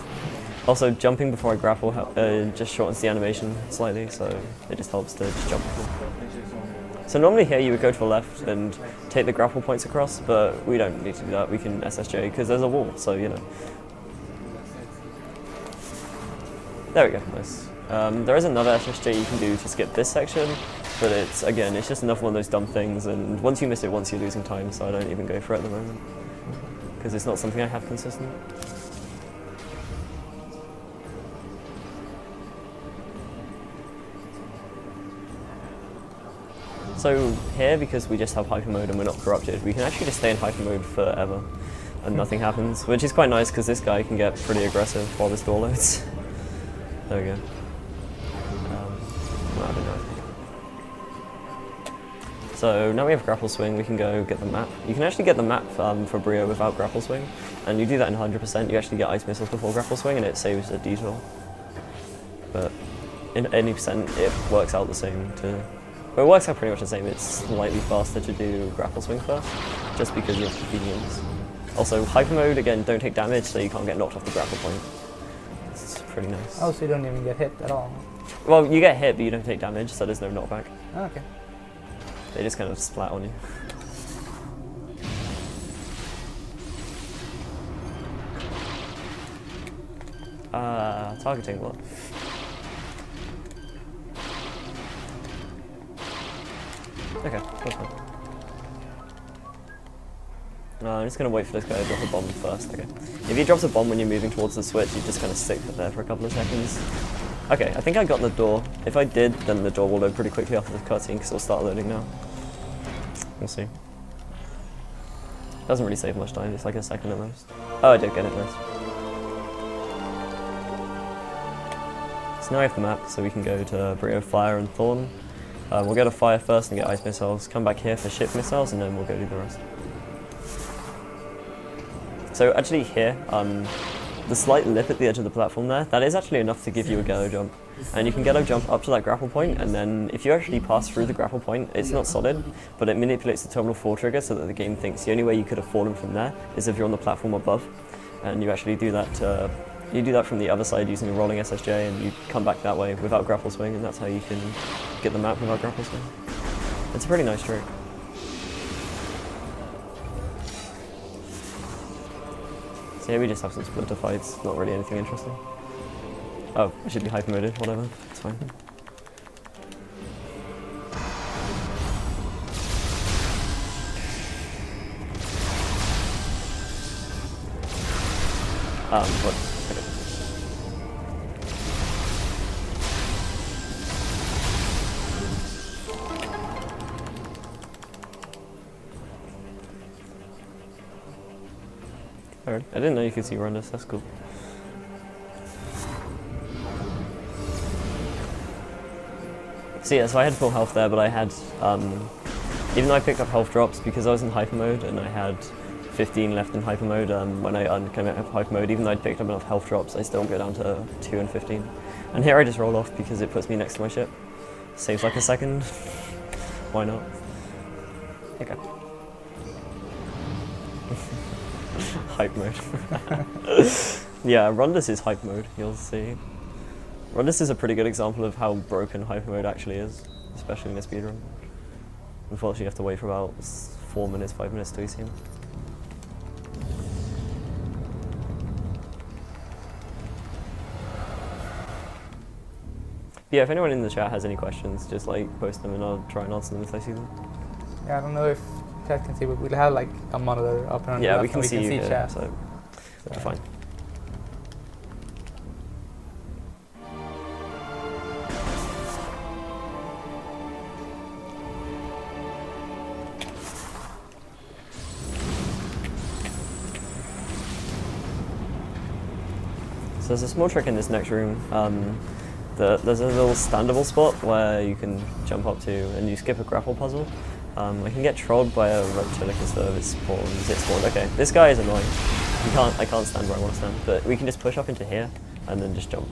Also, jumping before I grapple just shortens the animation slightly, so it just helps to just jump before. So normally here you would go to the left and take the grapple points across, but we don't need to do that. We can SSJ because there's a wall, so you know. There we go, nice. There is another SSJ you can do to skip this section, but it's just another one of those dumb things, and once you miss it once you're losing time, so I don't even go for it at the moment. Because it's not something I have consistent. So here, because we just have hyper mode and we're not corrupted, we can actually just stay in hyper mode forever and nothing happens, which is quite nice because this guy can get pretty aggressive while this door loads. There we go. Well, I don't know. So now we have grapple swing, we can go get the map. You can actually get the map for Brio without grapple swing, and you do that in 100%, you actually get ice missiles before grapple swing and it saves a detour. But in any percent it works out the same to... Well, it works out pretty much the same, it's slightly faster to do grapple swing first, just because of convenience. Also, hyper mode, again, don't take damage, so you can't get knocked off the grapple point. It's pretty nice. Oh, so you don't even get hit at all? Well, you get hit, but you don't take damage, so there's no knockback. Oh, okay. They just kind of splat on you. Targeting what? Okay, that's fine. No, I'm just gonna wait for this guy to drop a bomb first, okay. If he drops a bomb when you're moving towards the switch, you just kind of stick there for a couple of seconds. Okay, I think I got the door. If I did, then the door will load pretty quickly after the cutscene, because it'll start loading now. We'll see. Doesn't really save much time, it's like a second at most. Oh, I did get it, nice. So now we have the map, so we can go to Brio, Fire, and Thorn. We'll go to Fire first and get ice missiles, come back here for ship missiles, and then we'll go do the rest. So actually here, the slight lip at the edge of the platform there, that is actually enough to give you a gallow jump. And you can gallow jump up to that grapple point, and then if you actually pass through the grapple point, it's not solid, but it manipulates the terminal 4 trigger so that the game thinks the only way you could have fallen from there is if you're on the platform above. And you actually do that, you do that from the other side using a rolling SSJ, and you come back that way without grapple swing, and that's how you can get the map without grapple swing. It's a pretty nice trick. So here we just have some splinter fights, not really anything interesting. Oh, I should be hyper-moded, whatever, it's fine. What? Okay. Alright, I didn't know you could see around us, that's cool. So yeah, so I had full health there, but I had, even though I picked up health drops because I was in hyper mode and I had 15 left in hyper mode, when I came out of hyper mode, even though I'd picked up enough health drops, I still go down to 2 and 15. And here I just roll off because it puts me next to my ship. Saves like a second. Why not? Okay. Hype mode. Yeah, Rundus is hype mode, you'll see. Rundus is a pretty good example of how broken hyper mode actually is, especially in a speedrun. Unfortunately, you have to wait for about 4 minutes, 5 minutes to see him. Yeah, if anyone in the chat has any questions, just like post them and I'll try and answer them if I see them. Yeah, I don't know if chat can see, but we'll have like a monitor up and on Yeah, the we left can and see you here, chat. so we're fine. So there's a small trick in this next room. There's a little standable spot where you can jump up to and you skip a grapple puzzle. I can get trolled by a reptilic instead of its spawn. Okay, this guy is annoying. I can't stand where I want to stand, but we can just push up into here and then just jump.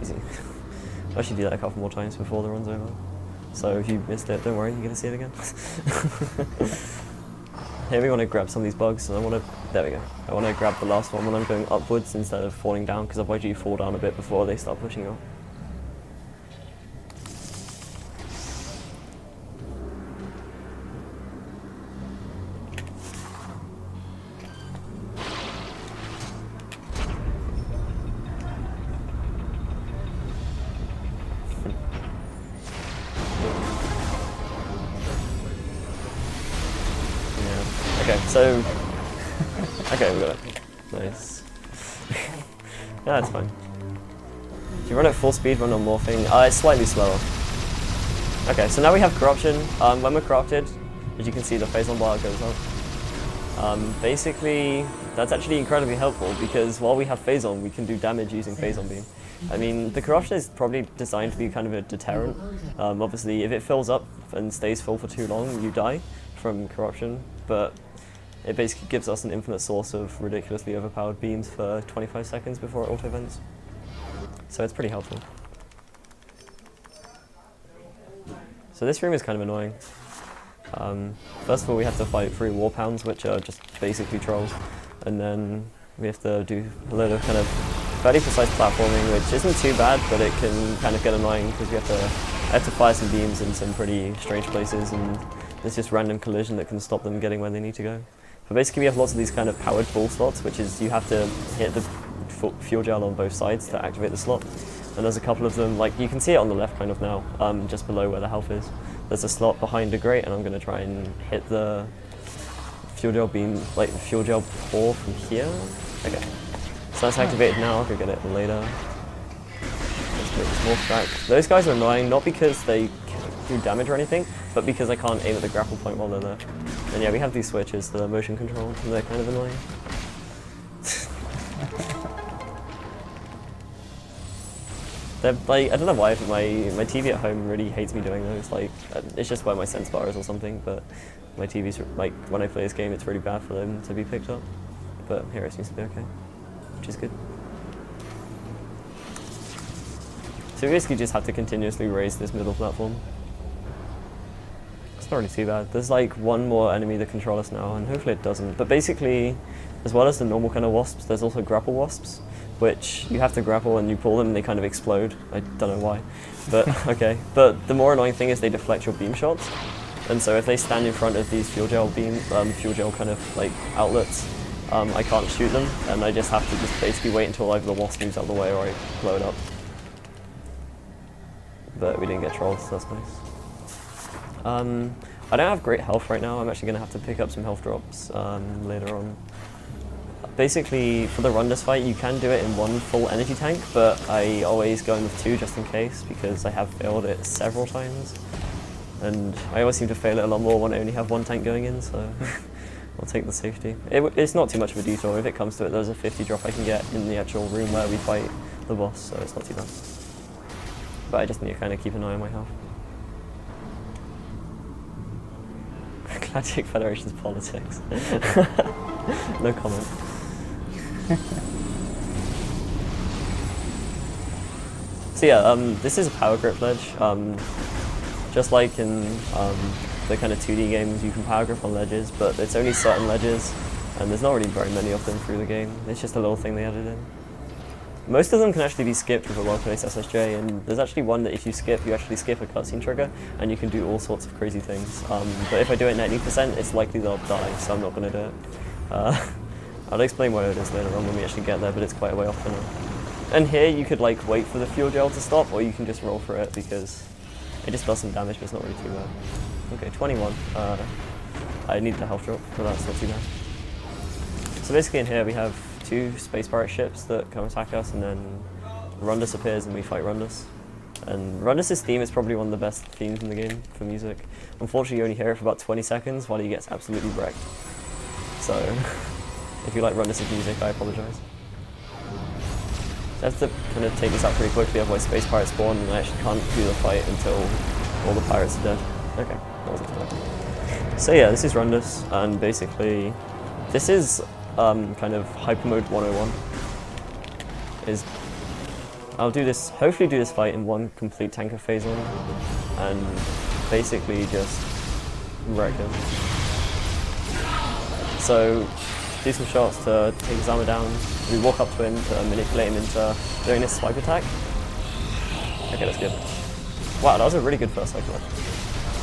Easy. I should do that a couple more times before the run's over. So if you missed it, don't worry, you're gonna see it again. Here we want to grab some of these bugs, and there we go. I want to grab the last one when I'm going upwards instead of falling down, because otherwise you fall down a bit before they start pushing you up. Okay, so... okay, we got it. Nice. Yeah, that's fine. If you run at full speed, run on morphing, it's slightly slower. Okay, so now we have corruption. When we're corrupted, as you can see, the phazon bar goes up. Basically, that's actually incredibly helpful because while we have phazon, we can do damage using phazon beam. I mean, the corruption is probably designed to be kind of a deterrent. Obviously, if it fills up and stays full for too long, you die from corruption, but it basically gives us an infinite source of ridiculously overpowered beams for 25 seconds before it auto-vents. So it's pretty helpful. So this room is kind of annoying. First of all, we have to fight 3 warpounds, which are just basically trolls, and then we have to do a load of kind of fairly precise platforming, which isn't too bad, but it can kind of get annoying because we have to fire some beams in some pretty strange places, and there's just random collision that can stop them getting where they need to go. But basically we have lots of these kind of powered ball slots, which is you have to hit the fuel gel on both sides to activate the slot. And there's a couple of them, like you can see it on the left kind of now, just below where the health is. There's a slot behind a grate, and I'm going to try and hit the fuel gel beam, like the fuel gel pour from here. Okay, so that's activated now. I'll go get it later. Let's make this more track. Those guys are annoying, not because they do damage or anything, but because I can't aim at the grapple point while they're there. And yeah, we have these switches that are motion controlled, and they're kind of annoying. They're like, I don't know why, my TV at home really hates me doing those. Like, it's just where my sense bar is or something, but my TV's, like, when I play this game, it's really bad for them to be picked up. But here it seems to be okay, which is good. So we basically just have to continuously raise this middle platform. It's not really too bad. There's like one more enemy that control us now, and hopefully it doesn't. But basically, as well as the normal kind of wasps, there's also grapple wasps, which you have to grapple and you pull them and they kind of explode. I don't know why, but okay. But the more annoying thing is they deflect your beam shots. And so if they stand in front of these fuel gel kind of like outlets, I can't shoot them, and I just have to just basically wait until either the wasp moves out of the way or I blow it up. But we didn't get trolled, so that's nice. I don't have great health right now. I'm actually going to have to pick up some health drops later on. Basically, for the Rundus fight, you can do it in one full energy tank, but I always go in with two just in case, because I have failed it several times. And I always seem to fail it a lot more when I only have one tank going in, so I'll take the safety. It's not too much of a detour. If it comes to it, there's a 50 drop I can get in the actual room where we fight the boss, so it's not too bad. But I just need to kind of keep an eye on my health. Galactic Federation's politics. No comment. So yeah, this is a power grip ledge. Just like in the kind of 2D games, you can power grip on ledges, but it's only certain ledges, and there's not really very many of them through the game. It's just a little thing they added in. Most of them can actually be skipped with a well-placed SSJ, and there's actually one that if you skip, you actually skip a cutscene trigger, and you can do all sorts of crazy things. But if I do it 90%, it's likely they'll die, so I'm not going to do it. I'll explain why it is later on when we actually get there, but it's quite a way off for now. And here you could like wait for the fuel gel to stop, or you can just roll for it because it just does some damage, but it's not really too bad. Okay, 21. I need the health drop, but that's not too bad. So basically in here we have two space pirate ships that come attack us, and then Rundus appears and we fight Rundus. And Rundus' theme is probably one of the best themes in the game for music. Unfortunately you only hear it for about 20 seconds while he gets absolutely wrecked. So if you like Rundus' music, I apologise. I have to kind of take this out pretty quickly, otherwise space pirates spawn and I actually can't do the fight until all the pirates are dead. Okay, that wasn't too bad. So yeah, this is Rundus, and basically this is kind of hyper mode 101. I'll do this, hopefully do this fight in one complete tanker phase on, and basically just wreck him. So do some shots to take his armor down. We walk up to him to manipulate him into doing this swipe attack. Okay, that's good. Wow, that was a really good first cycle.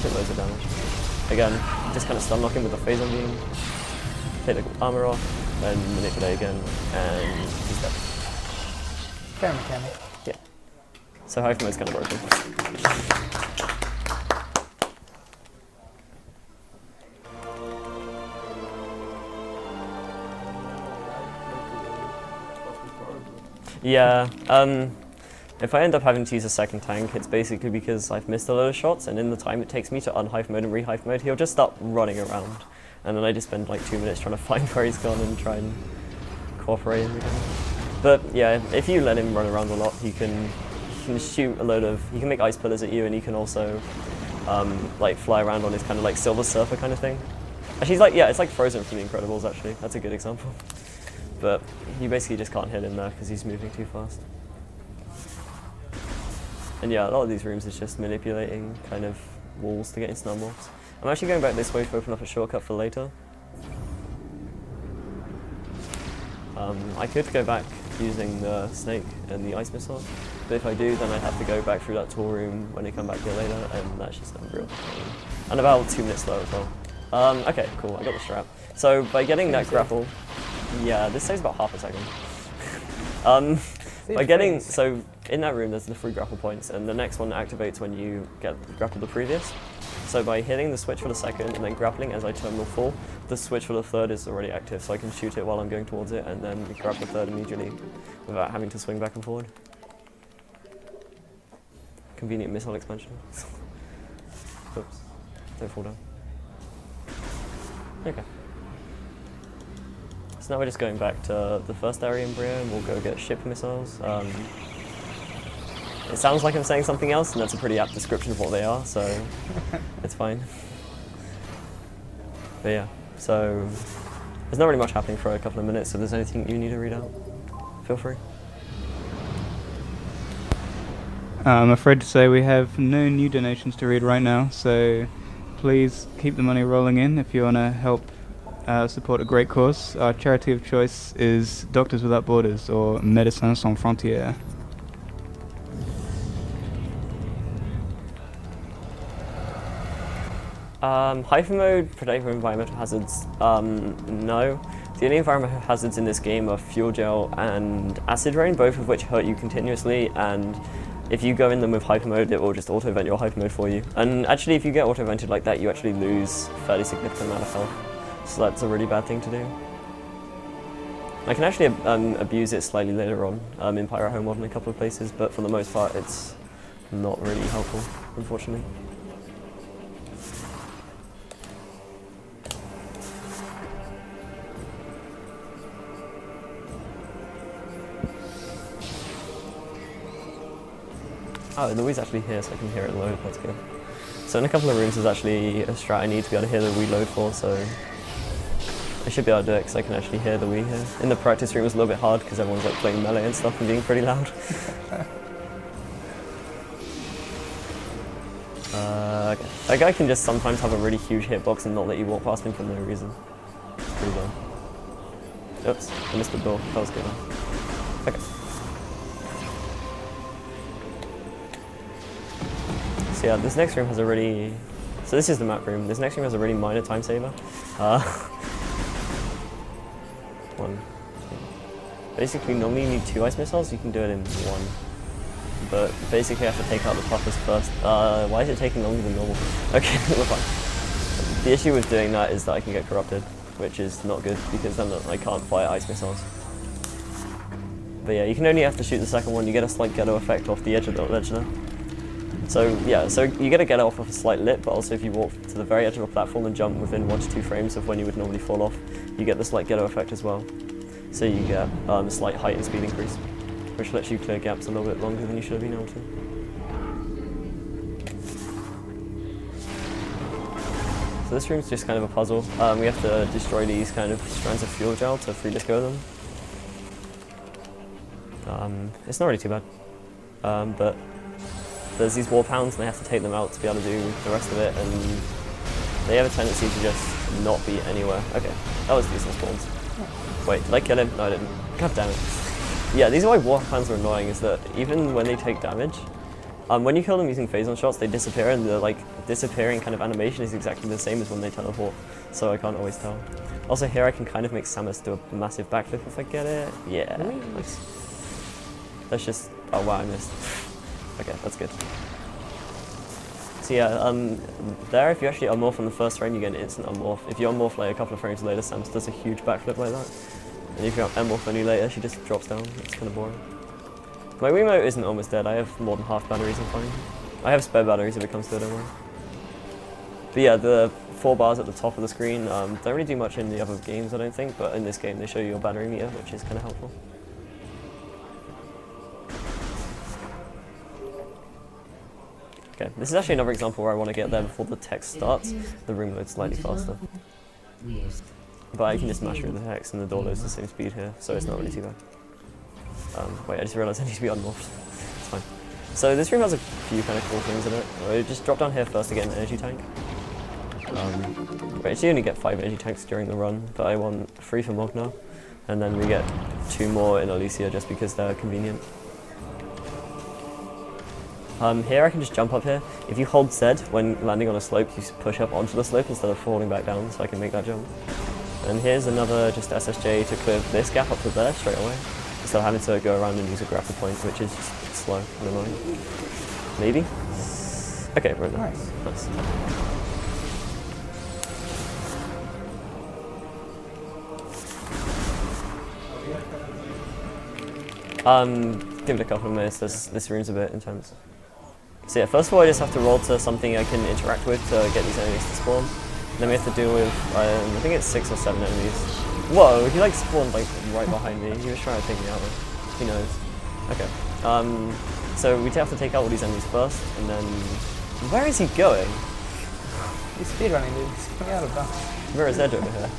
Took loads of damage. Again, just kind of stun lock him with the phasor beam. Take the armor off, then manipulate again, and he's dead. Fair mechanic. Yeah. So hyper mode's kind of broken. Yeah, if I end up having to use a second tank, it's basically because I've missed a lot of shots, and in the time it takes me to unhype mode and rehype mode, he'll just start running around. And then I just spend like 2 minutes trying to find where he's gone and try and cooperate him again. But yeah, if you let him run around a lot, he can shoot a load of, he can make ice pillars at you, and he can also like fly around on his kind of like Silver Surfer kind of thing. Actually, he's like, yeah, it's like Frozen from The Incredibles actually, that's a good example. But you basically just can't hit him there because he's moving too fast. And yeah, a lot of these rooms is just manipulating kind of walls to get into snowballs. I'm actually going back this way to open up a shortcut for later. I could go back using the snake and the ice missile, but if I do, then I'd have to go back through that tool room when I come back here later, and that's just unreal. And about 2 minutes slow as well. Okay, cool, I got the strap. So by getting that grapple, yeah, this saves about half a second. By getting, so in that room there's the 3 grapple points, and the next one activates when you get grappled the previous. So by hitting the switch for the second and then grappling as I terminal fall, the switch for the third is already active, so I can shoot it while I'm going towards it and then grab the third immediately without having to swing back and forward. Convenient missile expansion. Oops, don't fall down. Okay. So now we're just going back to the first area in Brio and we'll go get ship missiles. It sounds like I'm saying something else, and that's a pretty apt description of what they are, so it's fine. But yeah, so there's not really much happening for a couple of minutes, so if there's anything you need to read out, feel free. I'm afraid to say we have no new donations to read right now, so please keep the money rolling in if you want to help support a great cause. Our charity of choice is Doctors Without Borders, or Médecins Sans Frontières. Hyper mode, predictable environmental hazards, no. The only environmental hazards in this game are fuel gel and acid rain, both of which hurt you continuously, and if you go in them with hyper mode, it will just auto-vent your hyper mode for you. And actually, if you get auto-vented like that, you actually lose a fairly significant amount of health, so that's a really bad thing to do. I can actually abuse it slightly later on in Pyro Home Mod in a couple of places, but for the most part, it's not really helpful, unfortunately. Oh, the Wii's actually here, so I can hear it load, that's good. So in a couple of rooms there's actually a strat I need to be able to hear the Wii load for, so I should be able to do it because I can actually hear the Wii here. In the practice room it was a little bit hard because everyone's like playing Melee and stuff and being pretty loud. Okay. That guy can just sometimes have a really huge hitbox and not let you walk past him for no reason. Pretty bad. Oops, I missed the door, that was good. Okay. So yeah, this next room has a really... So this is the map room. This next room has a really minor time saver. One, two. Basically, normally you need 2 ice missiles, you can do it in 1. But basically I have to take out the puffers first. Why is it taking longer than normal? Okay, we're fine. The issue with doing that is that I can get corrupted, which is not good because then I can't fire ice missiles. But yeah, you can only have to shoot the second one. You get a slight ghetto effect off the edge of the ledge there. So yeah, so you get a get off of a slight lip, but also if you walk to the very edge of a platform and jump within 1 to 2 frames of when you would normally fall off, you get the slight ghetto effect as well. So you get a slight height and speed increase, which lets you clear gaps a little bit longer than you should have been able to. So this room's just kind of a puzzle. We have to destroy these kind of strands of fuel gel to free disco them. It's not really too bad, but there's these warp hounds and they have to take them out to be able to do the rest of it, and they have a tendency to just not be anywhere. Okay, that was decent spawns. Wait, did I kill him? No, I didn't. God damn it. Yeah, these are why warp hounds are annoying, is that even when they take damage, when you kill them using phase-on shots, they disappear, and the disappearing kind of animation is exactly the same as when they teleport, so I can't always tell. Also here I can kind of make Samus do a massive backflip if I get it. Yeah, nice. That's just, oh wow, I missed. Okay, that's good. So yeah, there if you actually unmorph on the first frame, you get an instant unmorph. If you unmorph like a couple of frames later, Samus does a huge backflip like that. And if you unmorph any later, she just drops down. It's kind of boring. My Wiimote isn't almost dead. I have more than half batteries, I'm fine. I have spare batteries if it comes to it, don't worry. But yeah, the 4 bars at the top of the screen don't really do much in the other games, I don't think, but in this game they show you your battery meter, which is kind of helpful. Okay, this is actually another example where I want to get there before the text starts. The room loads slightly faster. But I can just mash through the text and the door loads the same speed here, so it's not really too bad. Wait, I just realised I need to be unmorphed. It's fine. So this room has a few kind of cool things in it. I just drop down here first to get an energy tank. We actually only get 5 energy tanks during the run, but I want 3 for Mogna, and then we get 2 more in Alicia just because they're convenient. Here I can just jump up here. If you hold Z when landing on a slope, you push up onto the slope instead of falling back down, so I can make that jump. And here's another just SSJ to clear this gap up to there straight away. instead of having to go around and use a grapple point, which is just slow and annoying. Maybe? Okay, we're in there. Nice. Give it a couple of minutes, this room's a bit intense. So yeah, first of all I just have to roll to something I can interact with to get these enemies to spawn. Then we have to deal with, I think it's 6 or 7 enemies. Whoa, he like spawned like right behind me. He was trying to take me out. Who knows? Okay. So we have to take out all these enemies first, and then... Where is he going? He's speedrunning, dude. He's coming out of bounds. Where is Edge over here?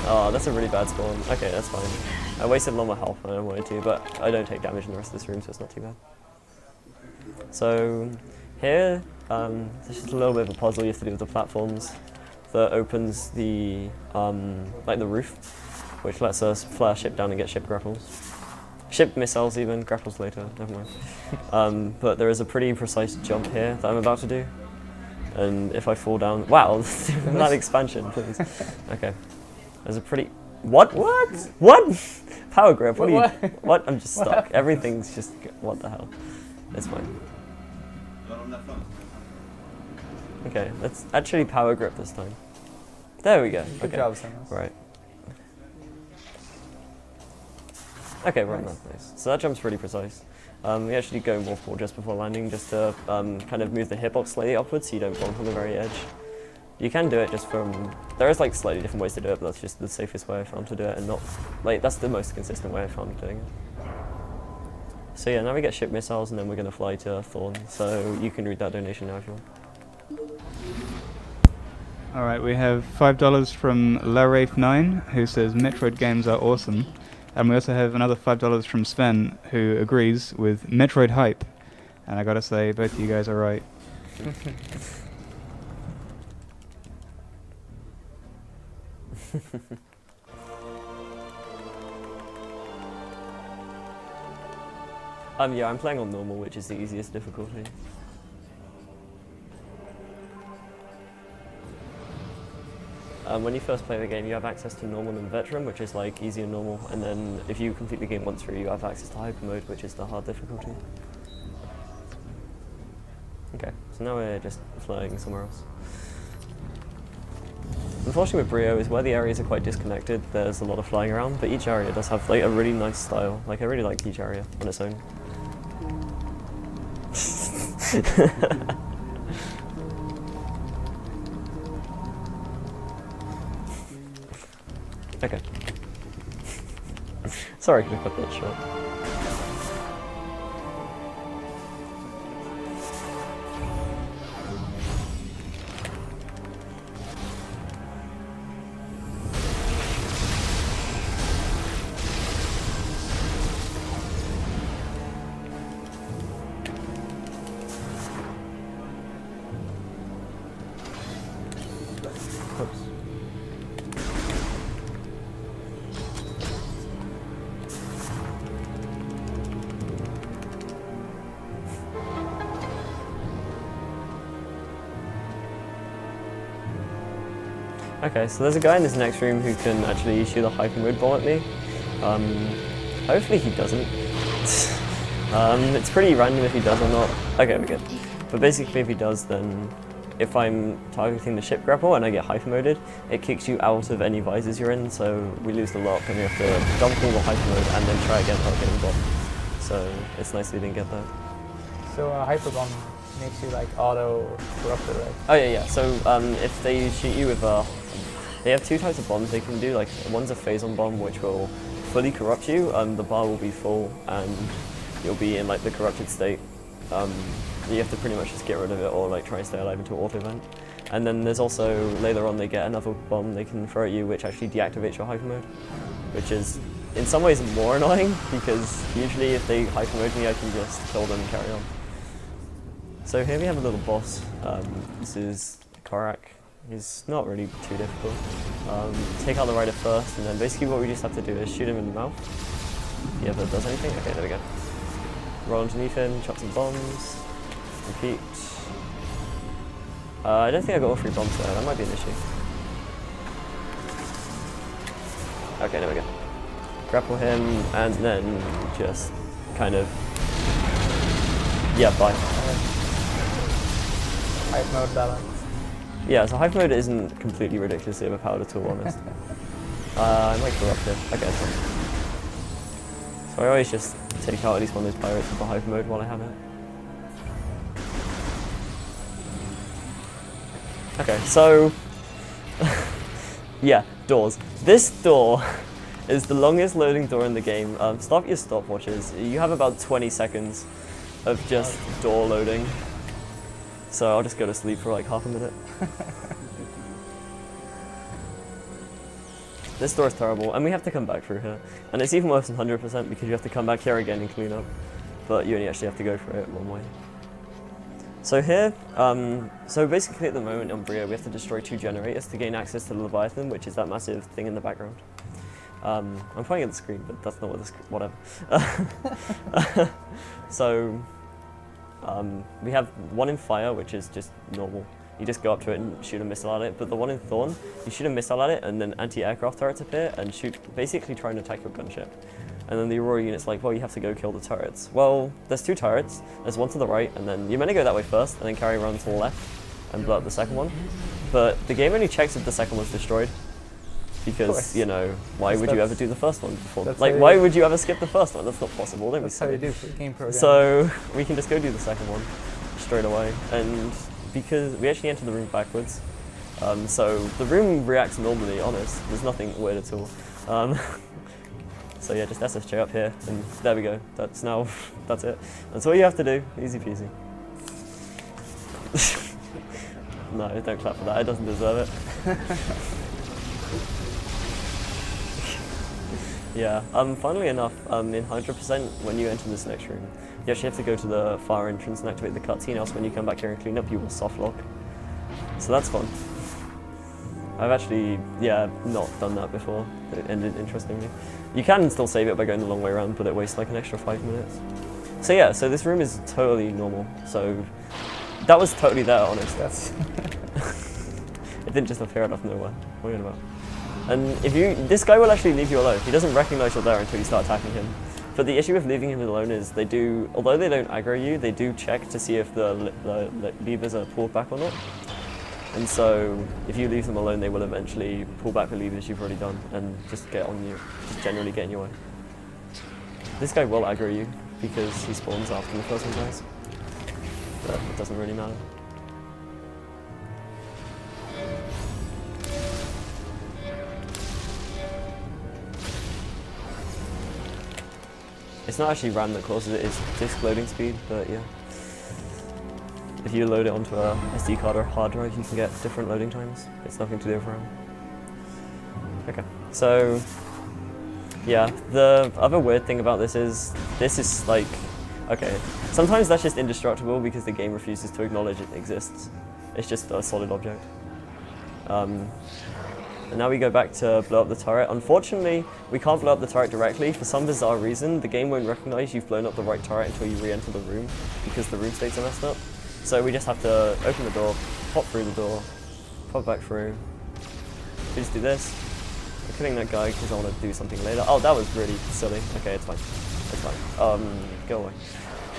Oh, that's a really bad spawn. Okay, that's fine. I wasted a lot more health than I wanted to, but I don't take damage in the rest of this room, so it's not too bad. So here, there's just a little bit of a puzzle you have to do with the platforms that opens the like the roof, which lets us fly our ship down and get ship grapples. Ship missiles even, grapples later, never mind. But there is a pretty precise jump here that I'm about to do. And if I fall down, wow, that expansion, please. Okay, there's a pretty, what? Power grip, what are you, what? I'm just stuck, everything's just, what the hell? It's fine. Okay, let's actually power grip this time. There we go, Good job, Samus. Right. Okay, we're on that place. So that jump's pretty precise. We actually go more forward just before landing, just to kind of move the hitbox slightly upwards so you don't bonk on the very edge. You can do it just from, there is like slightly different ways to do it, but that's just the safest way I found to do it, and not, like, that's the most consistent way I found doing it. So yeah, now we get ship missiles and then we're going to fly to Thorn, so you can read that donation now if you want. Alright, we have $5 from Larafe9, who says Metroid games are awesome. And we also have another $5 from Sven, who agrees with Metroid hype. And I gotta say, both of you guys are right. Yeah, I'm playing on normal, which is the easiest difficulty. When you first play the game, you have access to normal and veteran, which is like easy and normal, and then if you complete the game once through, you have access to hyper mode, which is the hard difficulty. Okay, so now we're just flying somewhere else. Unfortunately with Brio is where the areas are quite disconnected, there's a lot of flying around, but each area does have like a really nice style. Like I really like each area on its own. Okay. Sorry, I could have cut that short. Oops. Okay, so there's a guy in this next room who can actually shoot a hyper mode bomb at me. Hopefully he doesn't. It's pretty random if he does or not. Okay, we're good. But basically if he does, then if I'm targeting the ship grapple and I get hyper moded, it kicks you out of any visors you're in, so we lose the lock and we have to dump all the hyper mode and then try again without getting bomb. So it's nice we didn't get that. So hyper bomb makes you like auto corrupted, right? Oh yeah. So if they shoot you with they have two types of bombs they can do. Like one's a phazon bomb, which will fully corrupt you. The bar will be full, and you'll be in like the corrupted state. You have to pretty much just get rid of it, or like try and stay alive until auto event. And then there's also later on they get another bomb they can throw at you, which actually deactivates your hyper mode, which is in some ways more annoying because usually if they hyper mode me, I can just kill them and carry on. So here we have a little boss. This is Korak. He's not really too difficult. Take out the rider first, and then basically what we just have to do is shoot him in the mouth. If he ever does anything. Okay, there we go. Roll underneath him, chop some bombs, repeat. I don't think I got all 3 bombs there, that might be an issue. Okay, there we go. grapple him, and then just kind of, yeah, bye. Hype mode balance. Yeah, so hive mode isn't completely ridiculously overpowered at all, honest. I might go up here. Okay, that's fine. So I always just take out at least one of those pirates with the hive mode while I have it. Okay, so yeah, doors. This door is the longest loading door in the game. Stop your stopwatches. You have about 20 seconds of just door loading. So I'll just go to sleep for like half a minute. This door is terrible, and we have to come back through here. And it's even worse than 100% because you have to come back here again and clean up. But you only actually have to go for it one way. So here, so basically at the moment on Bria, we have to destroy 2 generators to gain access to the Leviathan, which is that massive thing in the background. I'm pointing at the screen, but that's not what the whatever. So, we have one in fire, which is just normal. You just go up to it and shoot a missile at it. But the one in Thorn, you shoot a missile at it, and then anti-aircraft turrets appear and shoot, basically try and attack your gunship. And then the Aurora unit's like, well, you have to go kill the turrets. Well, there's 2 turrets. There's one to the right, and then you're meant to go that way first, and then carry around to the left and blow up the second one. But the game only checks if the second one's destroyed. Because, you know, why would you ever do the first one before? Like, why would you ever skip the first one? That's not possible. That's how you do for game programming. So we can just go do the second one straight away. And because we actually enter the room backwards, so the room reacts normally, honest. There's nothing weird at all. So yeah, just SSJ up here, and there we go. That's now, that's it. That's all you have to do. Easy peasy. No, don't clap for that. It doesn't deserve it. Yeah, funnily enough, in 100%, when you enter this next room, you actually have to go to the fire entrance and activate the cutscene, else when you come back here and clean up, you will soft lock. So that's fun. I've actually, yeah, not done that before. It ended interestingly. You can still save it by going the long way around, but it wastes like an extra 5 minutes. So yeah, so this room is totally normal. So that was totally there, honest. That's It didn't just appear out of nowhere. What are you on about? And if you, this guy will actually leave you alone. He doesn't recognize you're there until you start attacking him. But the issue with leaving him alone is they do, although they don't aggro you, they do check to see if the levers are pulled back or not. And so if you leave them alone, they will eventually pull back the levers you've already done and just get on you, just generally get in your way. This guy will aggro you because he spawns after the first one dies. But it doesn't really matter. It's not actually RAM that causes it, it's disk loading speed, but yeah. If you load it onto a SD card or a hard drive, you can get different loading times. It's nothing to do with RAM. Okay, so yeah, the other weird thing about this is like, okay, sometimes that's just indestructible because the game refuses to acknowledge it exists. It's just a solid object. And now we go back to blow up the turret. Unfortunately, we can't blow up the turret directly. For some bizarre reason, the game won't recognize you've blown up the right turret until you re-enter the room because the room states are messed up. So we just have to open the door, pop through the door, pop back through. We just do this. I'm killing that guy because I want to do something later. Oh, that was really silly. Okay, it's fine. It's fine. Go away.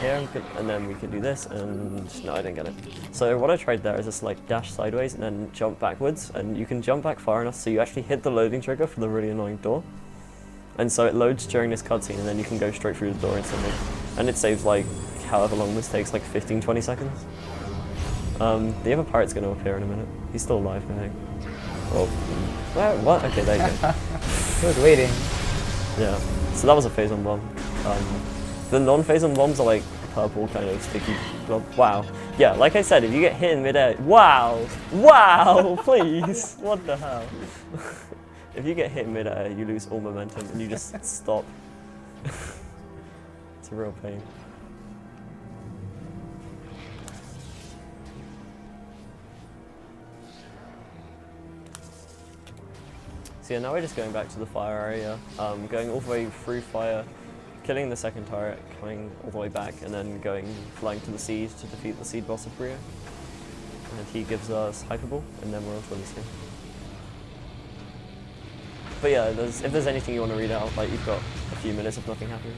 Here, and then we can do this, and no, I didn't get it. So what I tried there is just like dash sideways and then jump backwards, and you can jump back far enough so you actually hit the loading trigger for the really annoying door. And so it loads during this cutscene, and then you can go straight through the door instantly. And it saves like however long this takes, like 15-20 seconds. The other pirate's going to appear in a minute. He's still alive, I think. Oh, what? Okay, there you go. He was waiting. Yeah, so that was a phase-on bomb. The non-phase-on bombs are like purple kind of sticky blob. Wow. Yeah, like I said, if you get hit in midair, wow! Wow, please! What the hell? If you get hit in midair, you lose all momentum and you just stop. It's a real pain. So yeah, now we're just going back to the fire area, going all the way through fire, killing the second turret, coming all the way back, and then flying to the seed to defeat the seed boss of Bria. And he gives us Hyperball, and then we're on to Odyssey. But yeah, if there's anything you want to read out, like you've got a few minutes if nothing happened.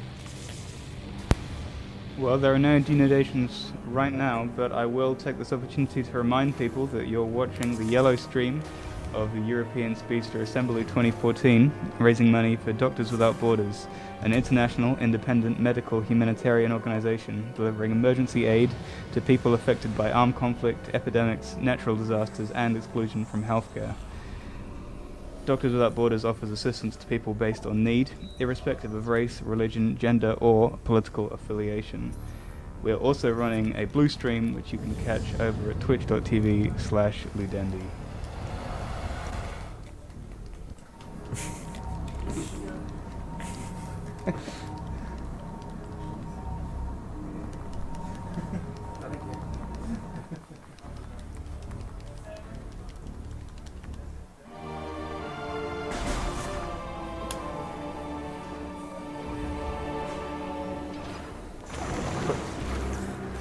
Well, there are no denudations right now, but I will take this opportunity to remind people that you're watching the yellow stream of the European Speedster Assembly 2014, raising money for Doctors Without Borders, an international independent medical humanitarian organization delivering emergency aid to people affected by armed conflict, epidemics, natural disasters, and exclusion from healthcare. Doctors Without Borders offers assistance to people based on need, irrespective of race, religion, gender, or political affiliation. We are also running a blue stream, which you can catch over at twitch.tv/Ludendi.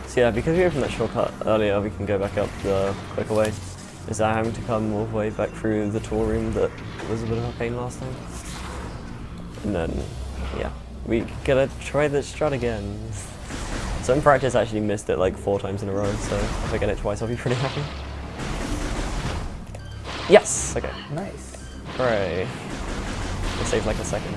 So yeah, because we opened that shortcut earlier, we can go back up the quicker way. Is that having to come all the way back through the tour room that was a bit of a pain last time? And then, yeah, we gotta try the strat again. So in practice I actually missed it like 4 times in a row, so if I get it twice I'll be pretty happy. Yes! Okay. Nice. Hooray. It saved like a second.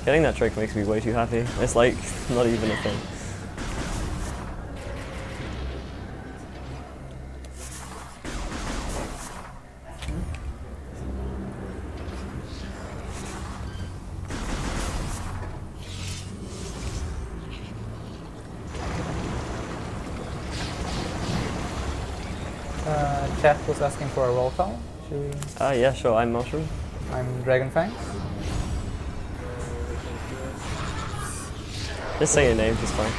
Getting that trick makes me way too happy. It's like not even a thing. Chat was asking for a roll call. Should we? Yeah, sure, I'm Mushroom. I'm Dragonfang. Just say your name, just fine.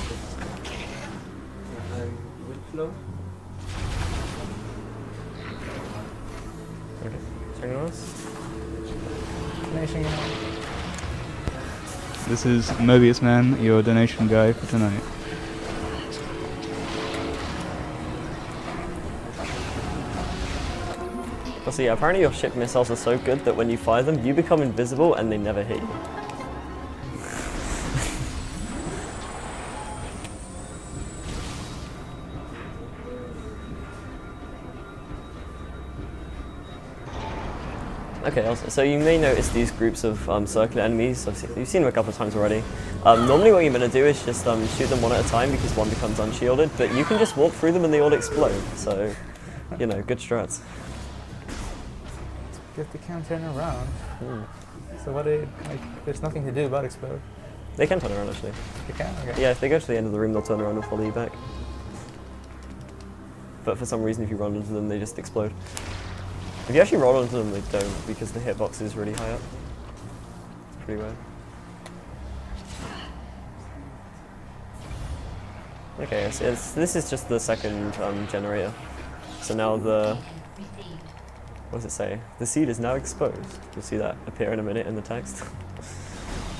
Okay, is there anyone else? Nation. This is Mobius Man, your donation guy for tonight. Well, so yeah, apparently your ship missiles are so good that when you fire them, you become invisible and they never hit you. Okay, so you may notice these groups of circular enemies. You've seen them a couple of times already. Normally what you're going to do is just shoot them one at a time because one becomes unshielded, but you can just walk through them and they all explode, so, you know, good strats. Because they can't turn around. So what there's nothing to do but explode. They can turn around actually. They can? Okay. Yeah, if they go to the end of the room they'll turn around and follow you back. But for some reason if you run into them they just explode. If you actually roll into them, they don't, because the hitbox is really high up. It's pretty weird. Okay, so this is just the second generator. So now what does it say? The seed is now exposed. You'll see that appear in a minute in the text.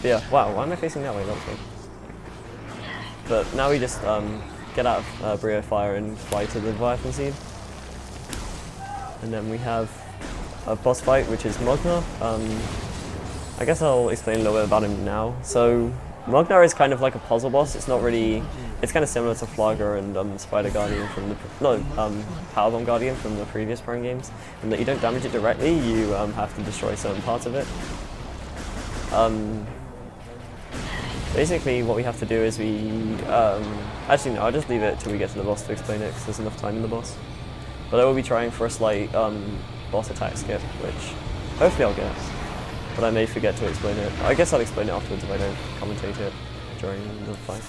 But yeah, wow, why am I facing that way? That's weird. But now we just get out of Brio Fire and fly to the Leviathan seed. And then we have a boss fight, which is Mognar. I guess I'll explain a little bit about him now. So Mognar is kind of like a puzzle boss. It's not really, it's kind of similar to Flogger and Spider Guardian from the, Powerbomb Guardian from the previous Prime games. And that you don't damage it directly, you have to destroy certain parts of it. Basically what we have to do is actually no, I'll just leave it till we get to the boss to explain it because there's enough time in the boss. But I will be trying for a slight boss attack skip, which hopefully I'll get. But I may forget to explain it. I guess I'll explain it afterwards if I don't commentate it during the fight.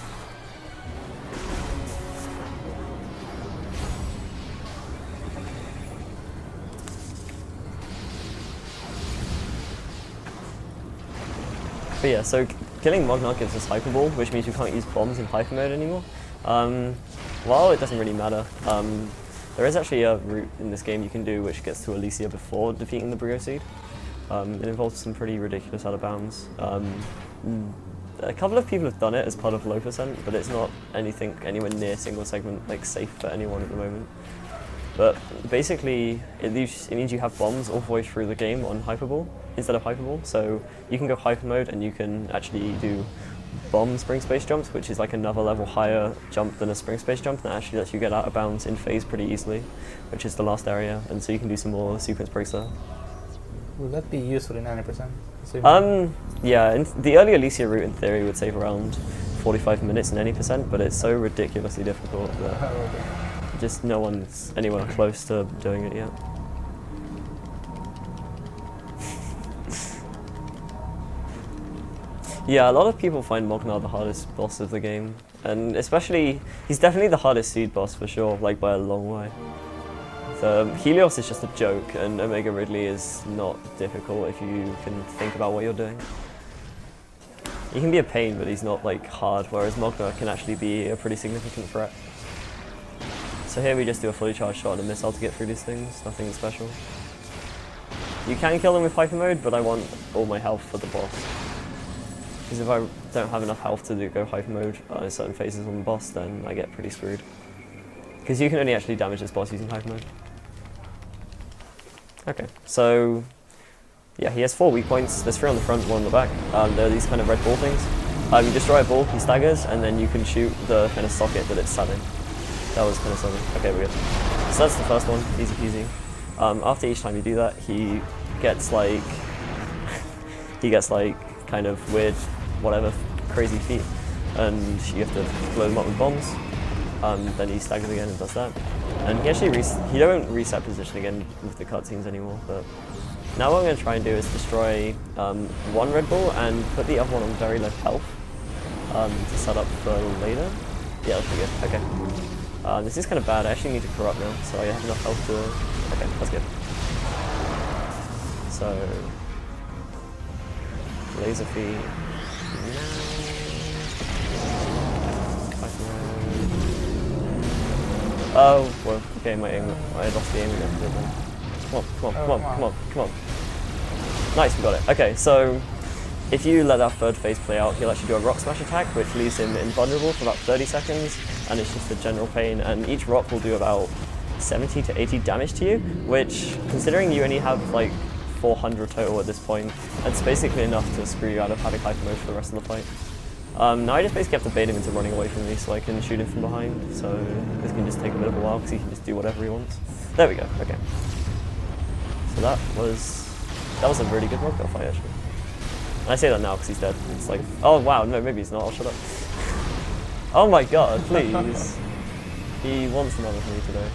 But yeah, so killing Mognar gives us Hyper Ball, which means we can't use bombs in Hyper Mode anymore. Well, it doesn't really matter. There is actually a route in this game you can do which gets to Elysia before defeating the Brio Seed. It involves some pretty ridiculous out of bounds. a couple of people have done it as part of low percent, but it's not anything anywhere near single segment like safe for anyone at the moment. But basically, it means you have bombs all the way through the game on Hyperball instead of Hyperball. So you can go hyper mode and you can actually do bomb spring space jumps, which is like another level higher jump than a spring space jump, that actually lets you get out of bounds in phase pretty easily, which is the last area. And so you can do some more sequence breaks there. Will that be useful in 90%? Yeah, the early Alicia route in theory would save around 45 minutes in any percent, but it's so ridiculously difficult that just no one's anywhere close to doing it yet. Yeah, a lot of people find Mognar the hardest boss of the game, and especially, he's definitely the hardest seed boss for sure, like by a long way. Helios is just a joke, and Omega Ridley is not difficult if you can think about what you're doing. He can be a pain, but he's not like hard, whereas Mognar can actually be a pretty significant threat. So here we just do a fully charged shot and a missile to get through these things, nothing special. You can kill them with hyper mode, but I want all my health for the boss. Because if I don't have enough health to go hyper mode in certain phases on the boss, then I get pretty screwed. Because you can only actually damage this boss using hyper mode. Okay, so yeah, he has 4 weak points. There's 3 on the front, 1 on the back. There are these kind of red ball things. You destroy a ball, he staggers, and then you can shoot the kind of socket that it's sat in. That was kind of something. Okay, we're good. So that's the first one, easy peasy. After each time you do that, he gets like kind of weird, whatever, crazy feet, and you have to blow them up with bombs. Then he staggers again and does that. And he actually he don't reset position again with the cutscenes anymore, but now what I'm going to try and do is destroy 1 Red Bull and put the other one on very low health to set up for later. Yeah, that's pretty good. Okay. This is kind of bad. I actually need to corrupt now, so I have enough health to... Okay, that's good. So... Laser feed. Oh, well, okay, I lost the aim again. Come on, come on, come on, come on, come on. Nice, we got it. Okay, so if you let that third phase play out, he'll actually do a rock smash attack, which leaves him invulnerable for about 30 seconds, and it's just a general pain, and each rock will do about 70 to 80 damage to you, which, considering you only have like 400 total at this point, that's basically enough to screw you out of having hyper mode for the rest of the fight. Now I just basically have to bait him into running away from me so I can shoot him from behind, so this can just take a bit of a while because he can just do whatever he wants. There we go, okay. So that was a really good Mognar fight actually. And I say that now because he's dead. It's like, oh wow, no, maybe he's not, I'll shut up. Oh my god, please. He wants another from me today.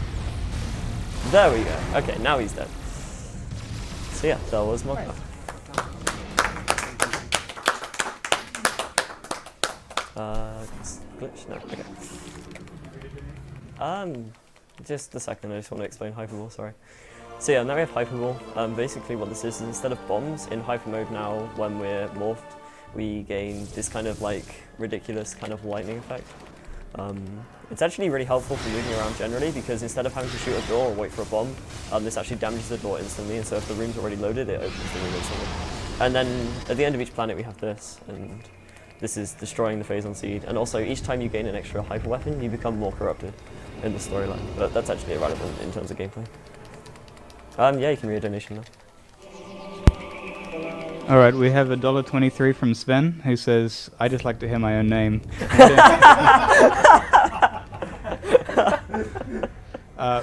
There we go, okay, now he's dead. So yeah, that was Mognar. Glitch? No, okay. Just a second, I just want to explain Hyperball, sorry. So yeah, now we have Hyperball. Basically what this is instead of bombs, in Hyper mode now, when we're morphed, we gain this kind of like ridiculous kind of lightning effect. It's actually really helpful for moving around generally because instead of having to shoot a door or wait for a bomb, this actually damages the door instantly, and so if the room's already loaded, it opens the room instantly. And then at the end of each planet we have this, and this is destroying the phase on seed, and also each time you gain an extra hyper weapon, you become more corrupted in the storyline, but that's actually irrelevant in terms of gameplay. Yeah, you can read a donation now. Alright, we have $1.23 from Sven, who says, I just like to hear my own name.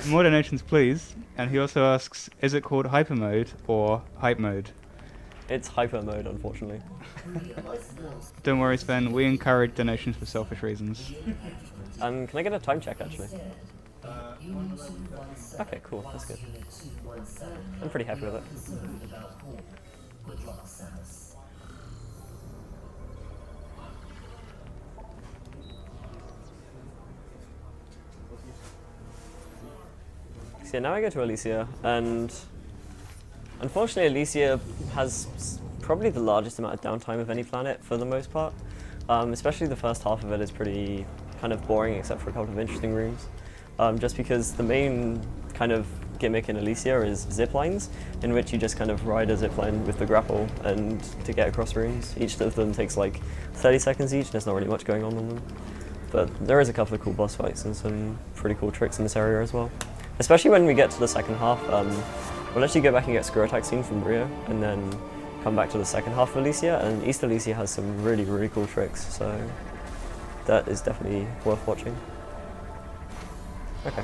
More donations, please. And he also asks, is it called hyper mode or hype mode? It's hyper mode, unfortunately. Don't worry, Sven, we encourage donations for selfish reasons. Can I get a time check, actually? Okay, cool, that's good. I'm pretty happy with it. So yeah, now I go to Alicia, and unfortunately Alicia has probably the largest amount of downtime of any planet for the most part. Especially the first half of it is pretty kind of boring except for a couple of interesting rooms. Just because the main kind of gimmick in Alicia is zip lines, in which you just kind of ride a zip line with the grapple and to get across rooms. Each of them takes like 30 seconds each, there's not really much going on them. But there is a couple of cool boss fights and some pretty cool tricks in this area as well. Especially when we get to the second half, we'll actually go back and get Screw Attack Scene from Rio, and then come back to the second half of Alicia, and East Alicia has some really, really cool tricks, so that is definitely worth watching. Okay,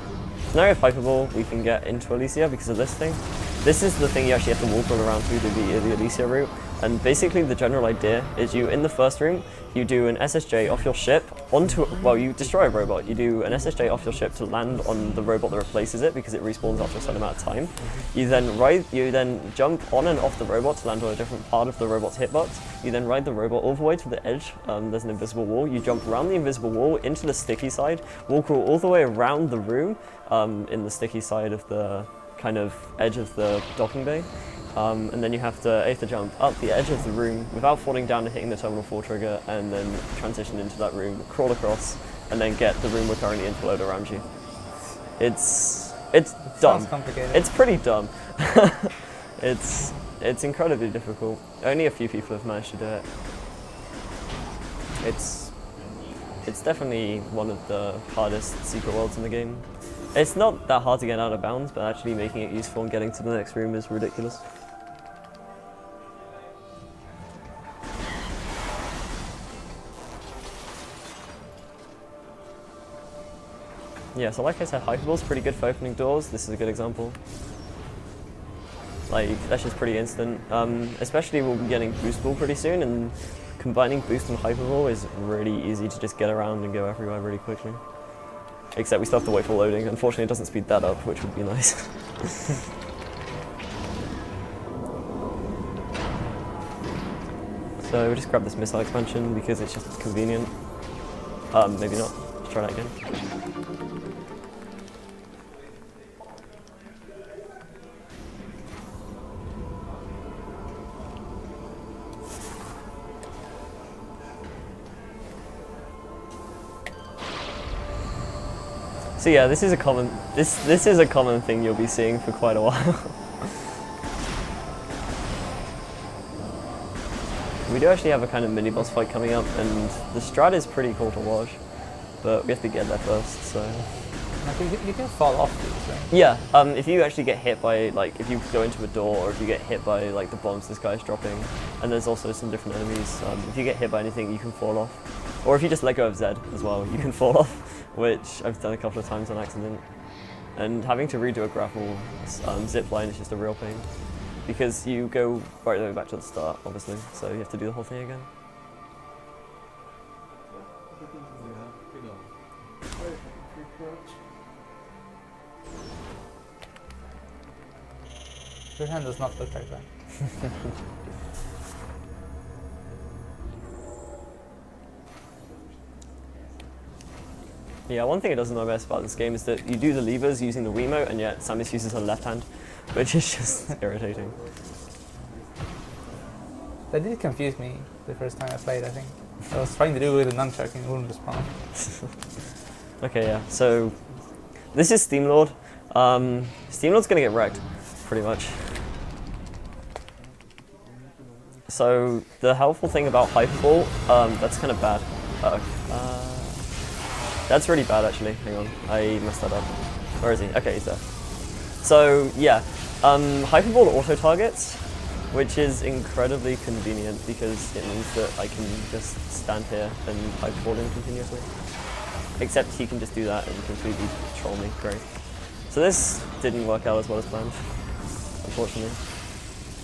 so now we have Hyperball, we can get into Alicia because of this thing. This is the thing you actually have to walk all around to do the Alicia route, and basically the general idea is you, in the first room, you do an SSJ off your ship onto, well, you destroy a robot, you do an SSJ off your ship to land on the robot that replaces it because it respawns after a certain amount of time. You then jump on and off the robot to land on a different part of the robot's hitbox. You then ride the robot all the way to the edge, there's an invisible wall, you jump around the invisible wall into the sticky side, walk all the way around the room in the sticky side of the kind of edge of the docking bay. And then you have to jump up the edge of the room without falling down and hitting the Terminal 4 trigger, and then transition into that room, crawl across, and then get the room we're currently in to load around you. It's dumb. Sounds complicated. It's pretty dumb. It's incredibly difficult. Only a few people have managed to do it. It's definitely one of the hardest secret worlds in the game. It's not that hard to get out of bounds, but actually making it useful and getting to the next room is ridiculous. Yeah, so like I said, Hyperball's pretty good for opening doors. This is a good example. Like, that's just pretty instant. Especially we'll be getting Boost Ball pretty soon, and combining Boost and Hyperball is really easy to just get around and go everywhere really quickly. Except we still have to wait for loading. Unfortunately, it doesn't speed that up, which would be nice. So we just grab this missile expansion because it's just convenient. Maybe not. Let's try that again. So yeah, this is a common thing you'll be seeing for quite a while. We do actually have a kind of mini boss fight coming up, and the strat is pretty cool to watch, but we have to get there first. So Like you can fall off these, right? yeah, if you actually get hit by, like, if you go into a door, or if you get hit by like the bombs this guy's dropping, and there's also some different enemies. If you get hit by anything, you can fall off, or if you just let go of Z as well, you can fall off. Which I've done a couple of times on accident. And having to redo a grapple zip line is just a real pain. Because you go right the way back to the start, obviously, so you have to do the whole thing again. Your hand does not look like that. Yeah, one thing it doesn't know best about this game is that you do the levers using the Wiimote, and yet Samus uses her left hand, which is just irritating. That did confuse me the first time I played, I think. I was trying to do it with a nunchuck and it wouldn't respond. Okay, yeah, so this is Steamlord. Steamlord's gonna get wrecked, pretty much. So the helpful thing about Hyperball, that's kind of bad. That's really bad, actually. Hang on, I messed that up. Where is he? Okay, he's there. So yeah, Hyperball auto targets, which is incredibly convenient because it means that I can just stand here and Hyperball him continuously. Except he can just do that and completely troll me. Great. So this didn't work out as well as planned, unfortunately.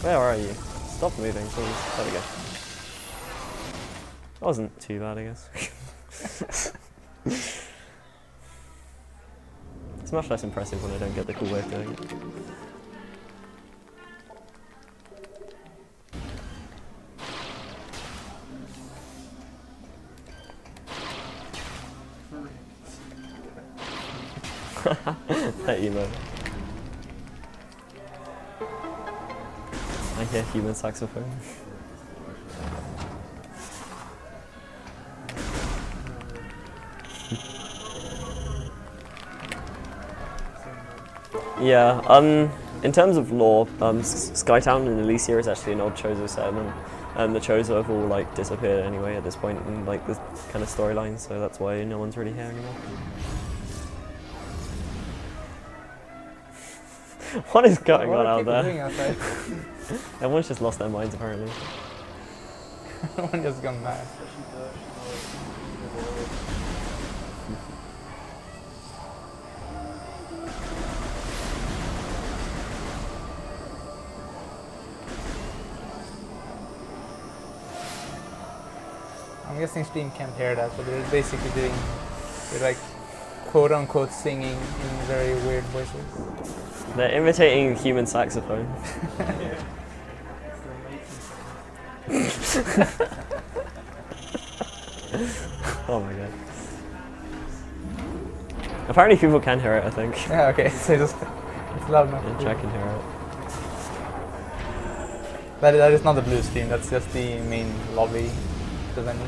Where are you? Stop moving, please. There we go. That wasn't too bad, I guess. It's much less impressive when I don't get the cool way of doing it. That emo. I hear human saxophone. Yeah. In terms of lore, Skytown in Elysia is actually an old Chozo settlement, and the Chozo have all like disappeared anyway at this point in like this kind of storyline. So that's why no one's really here anymore. What is going on out there? Everyone's just lost their minds apparently. Everyone just gone mad. I'm guessing Steam can't hear that, but they're basically they're like quote unquote singing in very weird voices. They're imitating human saxophone. Oh my god. Apparently people can hear it, I think. Yeah, okay, so it's loud enough. Yeah, Jack can hear it. That is not the blue screen, that's just the main lobby, the venue.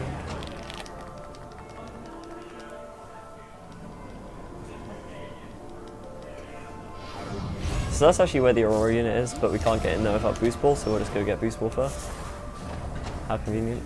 So that's actually where the Aurora unit is, but we can't get in there without boost ball, so we'll just go get boost ball first. How convenient.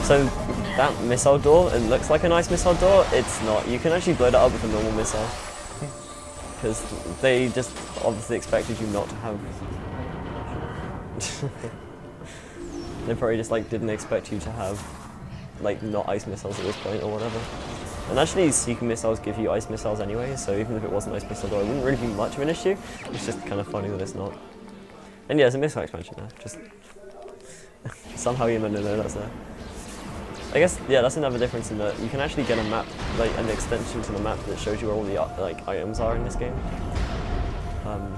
So that missile door, it looks like a nice missile door, it's not. You can actually blow that up with a normal missile. Because they just obviously expected you not to have... They probably just like didn't expect you to have like not ice missiles at this point or whatever. And actually seeking missiles give you ice missiles anyway, so even if it wasn't ice missile door, it wouldn't really be much of an issue. It's just kind of funny that it's not. And yeah, there's a missile expansion there, just... Somehow you're meant to know that's there. I guess, yeah, that's another difference in that you can actually get a map, like an extension to the map that shows you where all the like items are in this game.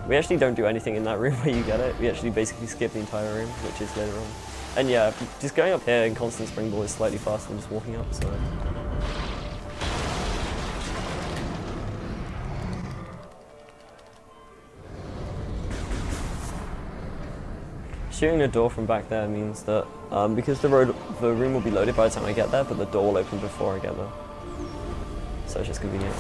We actually don't do anything in that room where you get it. We actually basically skip the entire room, which is later on. And yeah, just going up here in constant springboard is slightly faster than just walking up, so... Shooting the door from back there means that, because the room will be loaded by the time I get there, but the door will open before I get there. So it's just convenient.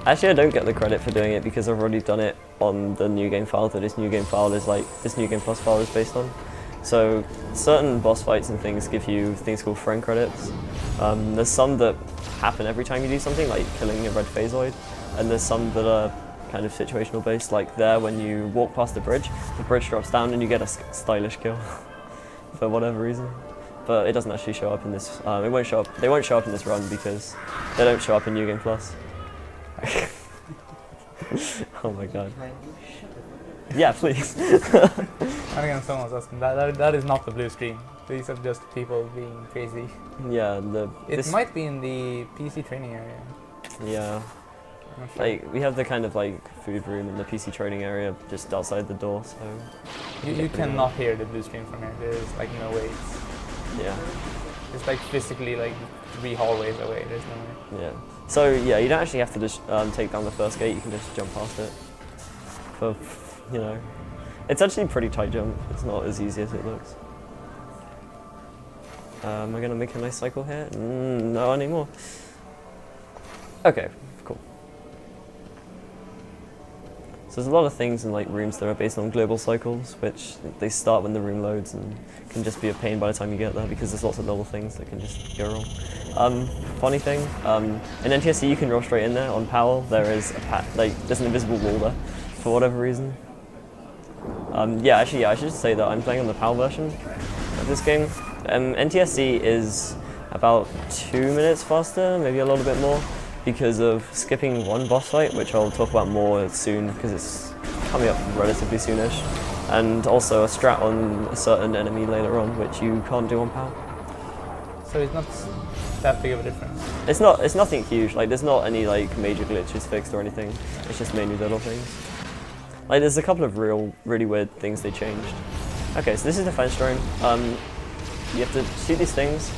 Actually, I don't get the credit for doing it because I've already done it on the new game file that this new game file is like, this new game plus file is based on. So certain boss fights and things give you things called friend credits. There's some that happen every time you do something, like killing a red phasoid, and there's some that are kind of situational based, like there when you walk past the bridge drops down and you get a stylish kill for whatever reason. But it doesn't actually show up in this, they won't show up in this run because they don't show up in New Game Plus. Oh my god. Yeah, please. And again, someone's asking, that is not the blue screen. These are just people being crazy. Yeah, it might be in the PC training area. Yeah. Sure. Like, we have the kind of like food room in the PC training area just outside the door, so... You cannot hear the blue screen from here. There's like no way. Yeah. It's like physically like 3 hallways away, there's no way. Yeah. So yeah, you don't actually have to just take down the first gate, you can just jump past it. For, you know, it's actually a pretty tight jump, it's not as easy as it looks. Am I going to make a nice cycle here? No anymore. Okay, cool. So there's a lot of things in like rooms that are based on global cycles, which they start when the room loads and can just be a pain by the time you get there because there's lots of little things that can just go wrong. Funny thing, in NTSC you can roll straight in there. On Powell there is there's an invisible wall there for whatever reason. Yeah, actually, yeah, I should just say that I'm playing on the PAL version of this game, NTSC is about 2 minutes faster, maybe a little bit more, because of skipping one boss fight, which I'll talk about more soon because it's coming up relatively soonish, and also a strat on a certain enemy later on, which you can't do on PAL. So it's not that big of a difference. It's nothing huge. Like there's not any like major glitches fixed or anything. It's just mainly little things. Like there's a couple of really weird things they changed. Okay, so this is defense drone. You have to shoot these things,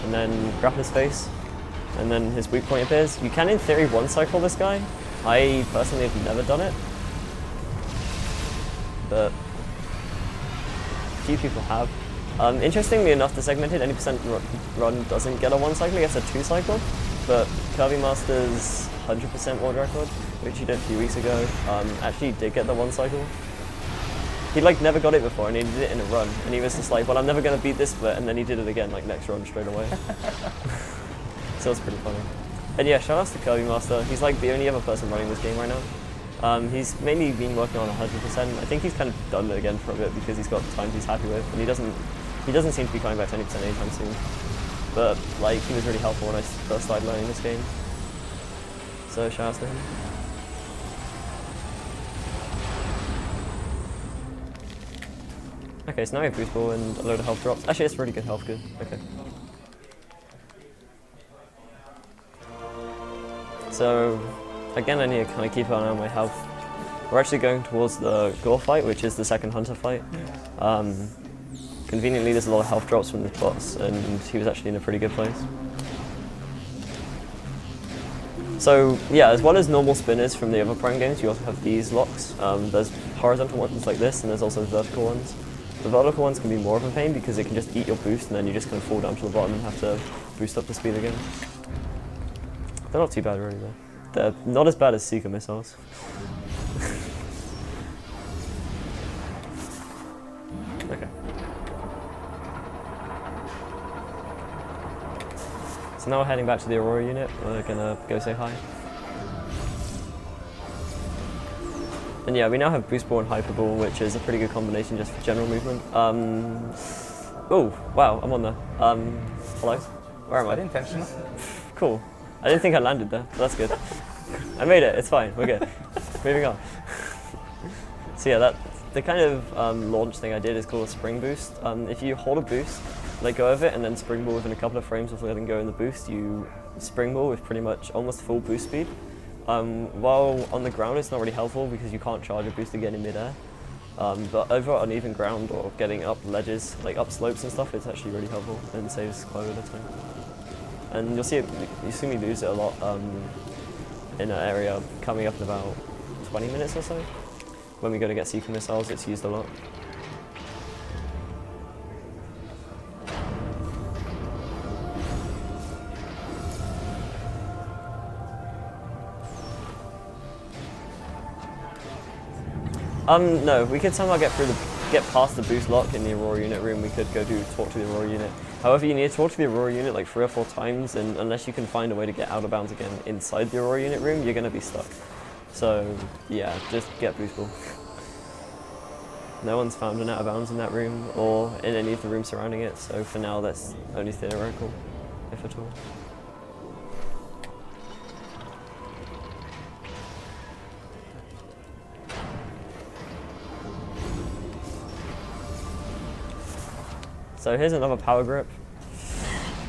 and then grab his face, and then his weak point appears. You can, in theory, one-cycle this guy. I personally have never done it, but few people have. Interestingly enough, the segmented 80% run doesn't get a one-cycle, it gets a two-cycle, but Kirby Master's 100% world record, which he did a few weeks ago, actually did get the one-cycle. He like never got it before, and he did it in a run, and he was just like, well, I'm never going to beat this split, and then he did it again, like next run straight away. So it's pretty funny. And yeah, shout outs to Kirby Master. He's like the only other person running this game right now. He's mainly been working on 100%. I think he's kind of done it again for a bit because he's got times he's happy with, and he doesn't seem to be coming back to 90% anytime soon. But like, he was really helpful when I first started learning this game. So shout outs to him. Okay, so now we have boost ball and a load of health drops. Actually, it's really good health, good. Okay. So, again, I need to kind of keep an eye on my health. We're actually going towards the Gore fight, which is the second Hunter fight. Conveniently, there's a lot of health drops from the boss, and he was actually in a pretty good place. So, yeah, as well as normal spinners from the other Prime games, you also have these locks. There's horizontal ones like this, and there's also vertical ones. The vertical ones can be more of a pain because it can just eat your boost, and then you just kind of fall down to the bottom and have to boost up to speed again. They're not too bad really though. They're not as bad as Seeker missiles. Okay. So now we're heading back to the Aurora unit. We're gonna go say hi. And yeah, we now have Boost Ball and Hyper Ball, which is a pretty good combination just for general movement. Oh, wow, I'm on there. Hello? Where am I? Unintentional. Cool. I didn't think I landed there, but that's good. I made it, it's fine, we're good. Moving on. So yeah, the kind of launch thing I did is called a spring boost. If you hold a boost, let go of it, and then spring ball within a couple of frames of letting go in the boost, you spring ball with pretty much almost full boost speed. While on the ground it's not really helpful because you can't charge a boost again in midair. But over uneven ground or getting up ledges, like up slopes and stuff, it's actually really helpful and saves quite a bit of time. And you'll see me lose it a lot in an area coming up in about 20 minutes or so. When we go to get Seeker missiles, it's used a lot. No, we could somehow get past the boost lock in the Aurora unit room. We could go talk to the Aurora unit. However, you need to talk to the Aurora unit like 3 or 4 times, and unless you can find a way to get out of bounds again inside the Aurora unit room, you're going to be stuck. So yeah, just get boost ball. No one's found an out of bounds in that room or in any of the rooms surrounding it, so for now that's only theoretical, if at all. So here's another power grip.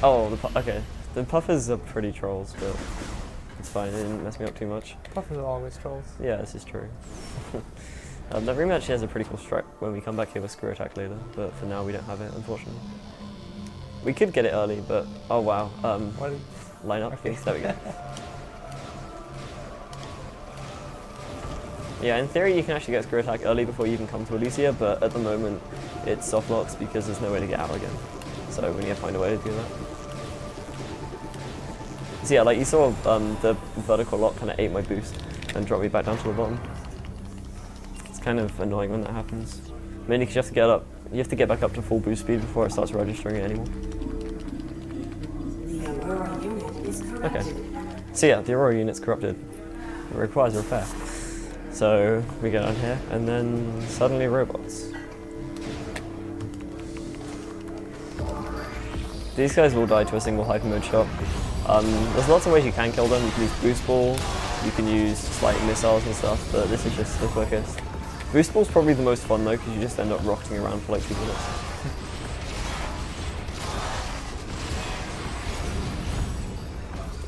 Oh, okay. The puffers are pretty trolls, but it's fine. It didn't mess me up too much. Puffers are always trolls. Yeah, this is true. That room actually has a pretty cool strike when we come back here with Screw Attack later, but for now we don't have it, unfortunately. We could get it early, but oh wow. Line up, please. There we go. Yeah, in theory you can actually get Screw Attack early before you even come to Elysia, but at the moment it soft locks because there's no way to get out again. So we need to find a way to do that. So yeah, like you saw, the vertical lock kind of ate my boost and dropped me back down to the bottom. It's kind of annoying when that happens. Mainly because you have to get back up to full boost speed before it starts registering it anymore. The Aurora unit is corrupted. Okay. So yeah, the Aurora unit's corrupted. It requires repair. So we go down here, and then suddenly robots. these guys will die to a single hyper mode shot. There's lots of ways you can kill them. You can use boost ball, you can use like missiles and stuff, but this is just the quickest. Boost ball's probably the most fun though, because you just end up rocketing around for like 2 minutes.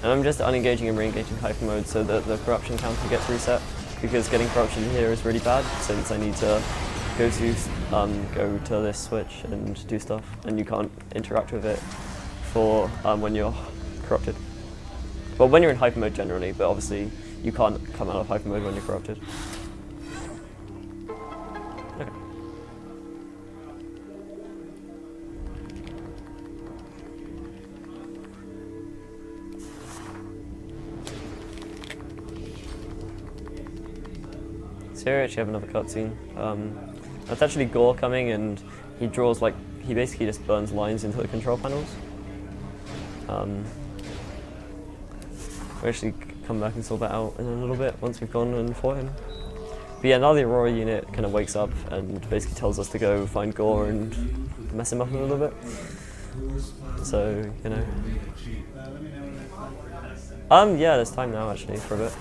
And I'm just unengaging and re-engaging hyper mode so that the corruption counter gets reset, because getting corruption here is really bad since I need to go to this switch and do stuff, and you can't interact with it for when you're corrupted. Well, when you're in hyper mode generally, but obviously you can't come out of hyper mode when you're corrupted. Okay. So here we actually have another cutscene. That's actually Gore coming, and he draws like, he basically just burns lines into the control panels. We'll actually come back and sort that out in a little bit once we've gone and fought him. But yeah, now the Aurora unit kind of wakes up and basically tells us to go find Gore and mess him up a little bit. So, you know. Yeah, there's time now actually for a bit.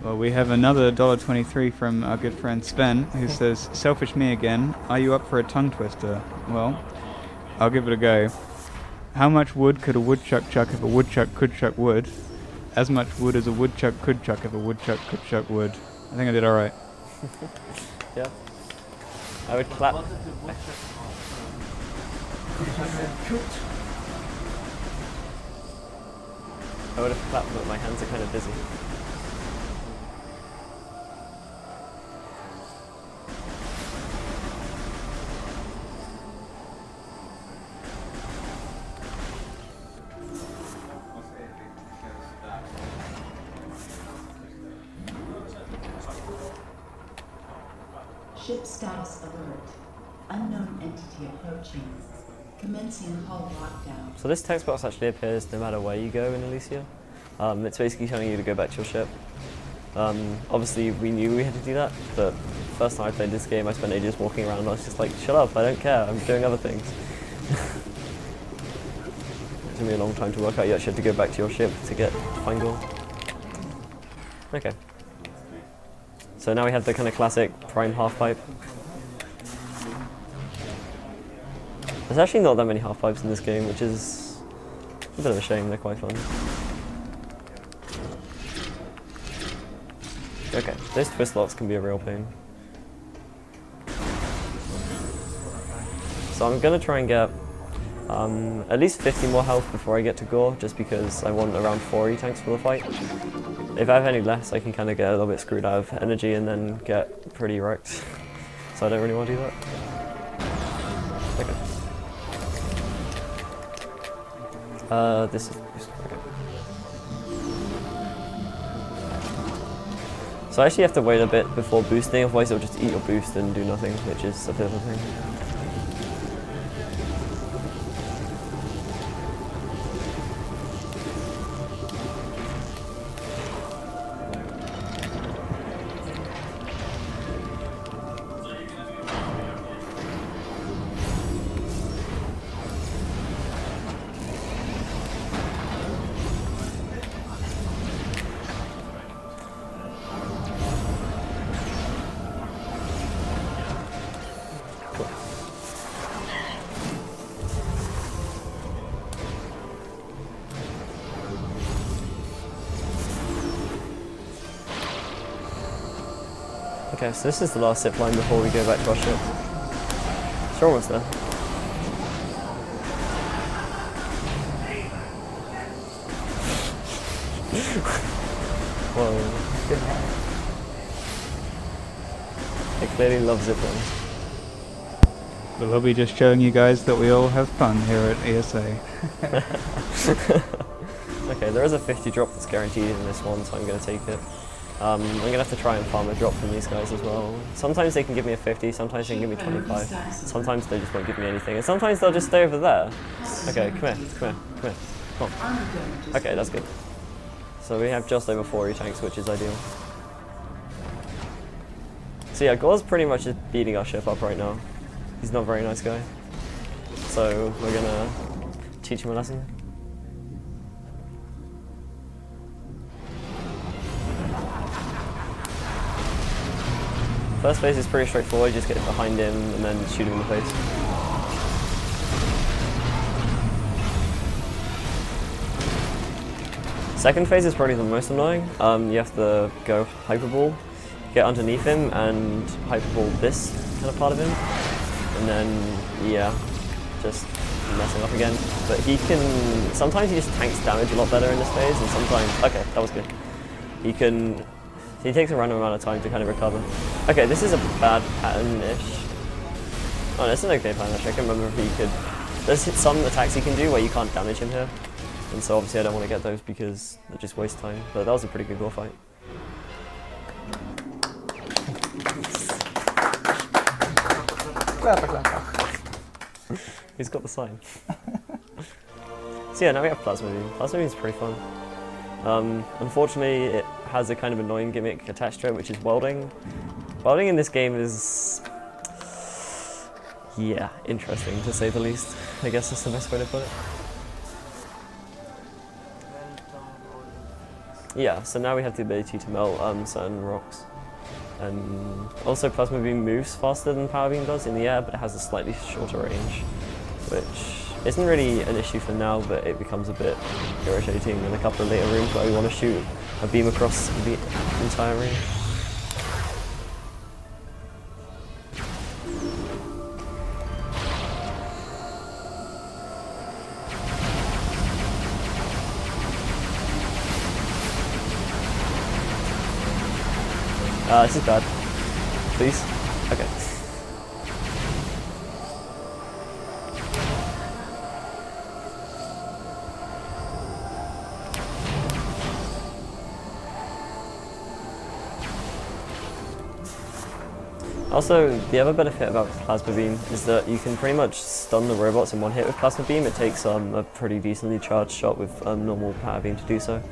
Well, we have another $1.23 from our good friend Sven, who says, "Selfish me again. Are you up for a tongue twister?" Well, I'll give it a go. How much wood could a woodchuck chuck if a woodchuck could chuck wood? As much wood as a woodchuck could chuck if a woodchuck could chuck wood. I think I did alright. Yeah. I would clap. I would have clapped, but my hands are kind of busy. Ship status alert. Unknown entity approaching. Commencing hull lockdown. So this text box actually appears no matter where you go in Elysia. It's basically telling you to go back to your ship. Obviously we knew we had to do that, but first time I played this game I spent ages walking around and I was just like, shut up, I don't care, I'm doing other things. It took me a long time to work out you actually had to go back to your ship to find gold. Okay. So now we have the kind of classic prime half pipe. There's actually not that many half pipes in this game, which is a bit of a shame, they're quite fun. Okay, those twist locks can be a real pain. So I'm gonna try and get at least 50 more health before I get to Gore, just because I want around 4 E-tanks for the fight. If I have any less, I can kind of get a little bit screwed out of energy and then get pretty wrecked. So I don't really want to do that. Okay. This is okay. So I actually have to wait a bit before boosting, otherwise it'll just eat your boost and do nothing, which is a bit of a thing. Okay, so this is the last zip line before we go back to our ship. It's almost there. Whoa. I clearly love zip lines. The lobby just showing you guys that we all have fun here at ESA. Okay, there is a 50 drop that's guaranteed in this one, so I'm going to take it. I'm going to have to try and farm a drop from these guys as well. Sometimes they can give me a 50, sometimes they can give me 25, sometimes they just won't give me anything, and sometimes they'll just stay over there. Okay, come here. Come on. Okay, that's good. So we have just over 4 E-tanks, which is ideal. So yeah, Gore's pretty much just beating our ship up right now. He's not a very nice guy. So we're gonna teach him a lesson. First phase is pretty straightforward, just get behind him and then shoot him in the face. Second phase is probably the most annoying. You have to go hyperball, get underneath him and hyperball this kind of part of him. And then, yeah, just messing up again. But he can, sometimes he just tanks damage a lot better in this phase and sometimes, okay, that was good. He takes a random amount of time to kind of recover. Okay, this is a bad pattern-ish. Oh, no, it's an okay pattern-ish. I can remember if he could... There's some attacks he can do where you can't damage him here. And so obviously I don't want to get those because they just waste time. But that was a pretty good Gore fight. He's got the sign. So yeah, now we have Plasma Beam. Plasma Beam is pretty fun. Unfortunately, it has a kind of annoying gimmick attached to it, which is welding. Welding in this game is, yeah, interesting to say the least. I guess that's the best way to put it. Yeah, so now we have the ability to melt certain rocks. And also Plasma Beam moves faster than Power Beam does in the air, but it has a slightly shorter range, which isn't really an issue for now, but it becomes a bit irritating in a couple of later rooms where we want to shoot a beam across the entire room. This is bad. Please? Okay. Also, the other benefit about Plasma Beam is that you can pretty much stun the robots in one hit with Plasma Beam. It takes a pretty decently charged shot with normal Power Beam to do so.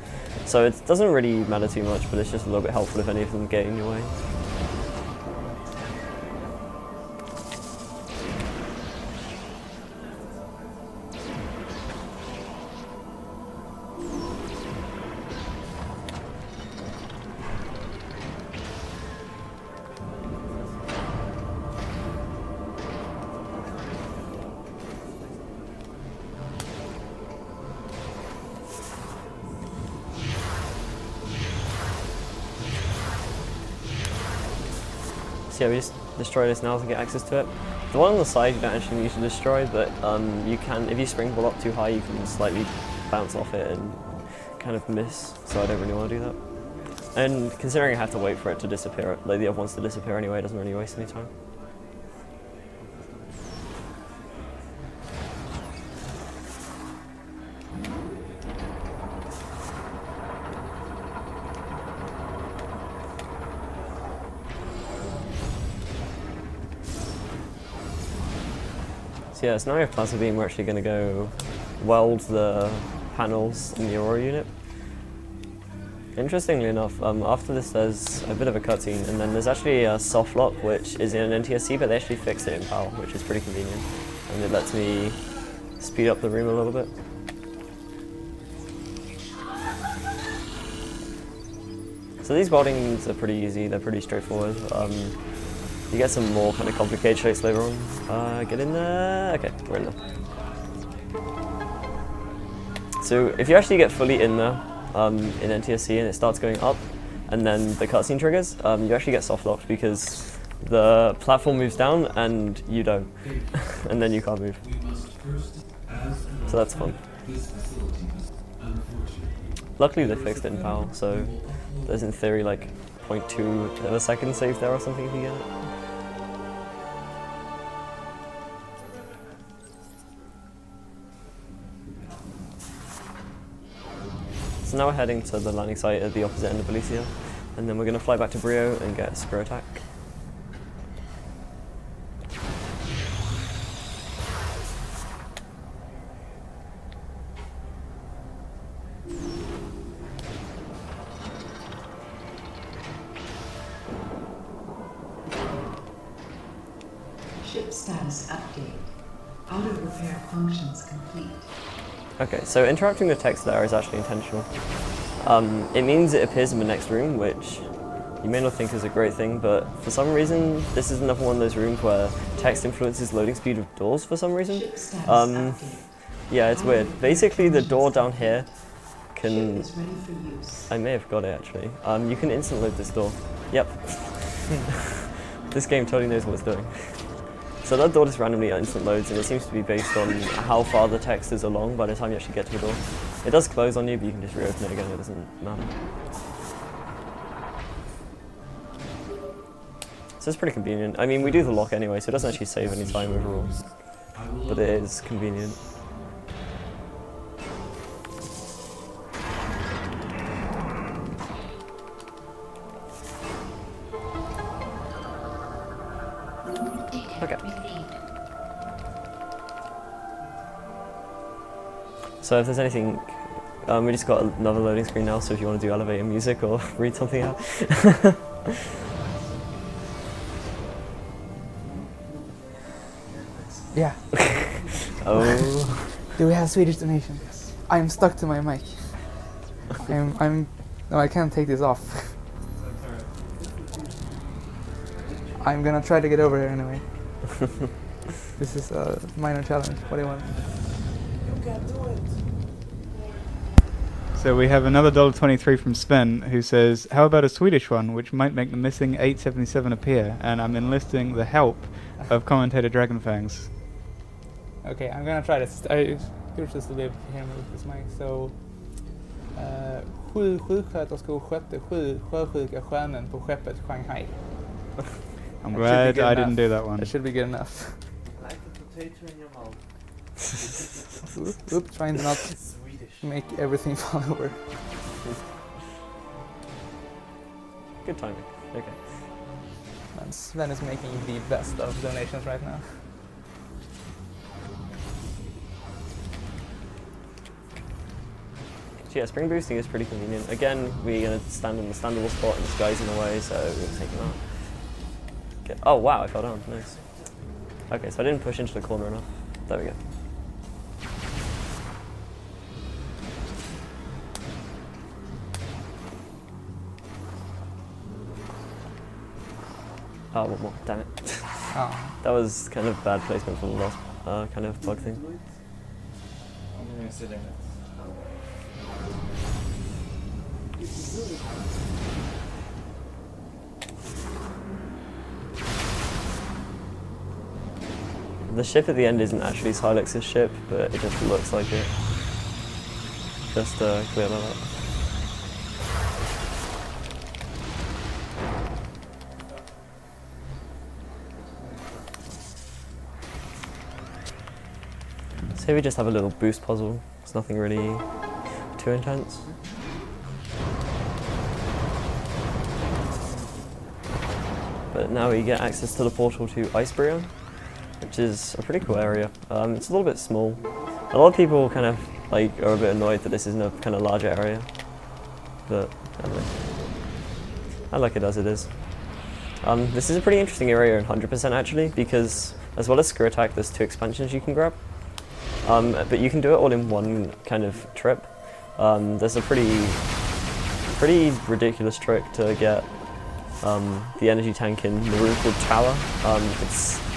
So it doesn't really matter too much, but it's just a little bit helpful if any of them get in your way. So yeah, we just destroy this now to get access to it. The one on the side you don't actually need to destroy, but you can, if you springboard up too high, you can slightly bounce off it and kind of miss, so I don't really want to do that. And considering I have to wait for it to disappear, like the other ones to disappear anyway, it doesn't really waste any time. So yeah, so now we have Plasma Beam, we're actually going to go weld the panels in the Aurora unit. Interestingly enough, after this there's a bit of a cutscene, and then there's actually a soft lock which is in an NTSC, but they actually fixed it in PAL, which is pretty convenient. And it lets me speed up the room a little bit. So these weldings are pretty easy, they're pretty straightforward. You get some more kind of complicated shapes later on. Get in there. Okay, we're in there. So if you actually get fully in there in NTSC and it starts going up, and then the cutscene triggers, you actually get soft locked because the platform moves down and you don't, and then you can't move. So that's fun. Luckily they fixed it in PAL, so there's in theory like 0.2 of a second save there or something if you get it. So now we're heading to the landing site at the opposite end of Belicia, and then we're going to fly back to Brio and get a Screw Attack. status update. Auto repair functions complete. Okay, so interrupting the text there is actually intentional. It means it appears in the next room, which you may not think is a great thing, but for some reason, this is another one of those rooms where text influences loading speed of doors for some reason. Ship status update. Yeah, it's weird. Basically, the door down here can... Ship is ready for use. I may have got it actually. You can instant load this door. Yep. This game totally knows what it's doing. So that door just randomly instant loads, and it seems to be based on how far the text is along by the time you actually get to the door. It does close on you, but you can just reopen it again, it doesn't matter. So it's pretty convenient. I mean, we do the lock anyway, so it doesn't actually save any time overall. But it is convenient. Okay. So if there's anything, we just got another loading screen now, so if you want to do elevator music or read something out. Yeah. Oh. Do we have Swedish donations? I'm stuck to my mic. No, I can't take this off. I'm gonna try to get over here anyway. This is a minor challenge. What do you want? So we have another $1.23 from Sven, who says, how about a Swedish one, which might make the missing 877 appear? And I'm enlisting the help of commentator Dragonfangs. Okay, I'm gonna try this. You're just to be able to hear me with this mic. So, 7 sjuksköterskor skötte 7 sjösjuka sjömän på skeppet Shanghai. I'm glad I didn't do that one. That should be good enough. Like a potato in your mouth. Oops, trying to not make everything fall over. Good timing. Okay. And Sven is making the best of donations right now. So yeah, spring boosting is pretty convenient. Again, we're going to stand on the standable spot and this guy's in the way, so we're going to take him out. Okay. Oh wow, I fell down. Nice. Okay, so I didn't push into the corner enough. There we go. Oh, one more. Damn it. Oh. That was kind of bad placement for the last kind of bug thing. I'm going to sit in it. The ship at the end isn't actually Silex's ship, but it just looks like it. Just clear that up. So here we just have a little boost puzzle. It's nothing really too intense. But now we get access to the portal to Icebreaker, which is a pretty cool area. It's a little bit small. A lot of people kind of like are a bit annoyed that this isn't a kind of larger area, but I like it as it is. This is a pretty interesting area in 100% actually, because as well as Screw Attack, there's 2 expansions you can grab. But you can do it all in one kind of trip. There's a pretty ridiculous trick to get the energy tank in the room called Tower.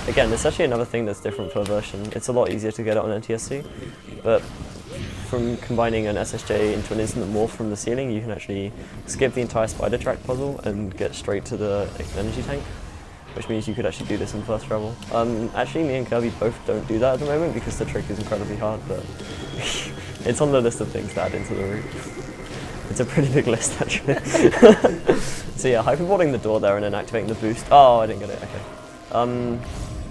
It's actually another thing that's different per version. It's a lot easier to get it on NTSC, but from combining an SSJ into an instant morph from the ceiling, you can actually skip the entire spider track puzzle and get straight to the energy tank, which means you could actually do this in first travel. Actually, me and Kirby both don't do that at the moment because the trick is incredibly hard, but it's on the list of things to add into the route. It's a pretty big list, actually. So yeah, hyperboarding the door there and then activating the boost. Oh, I didn't get it, okay.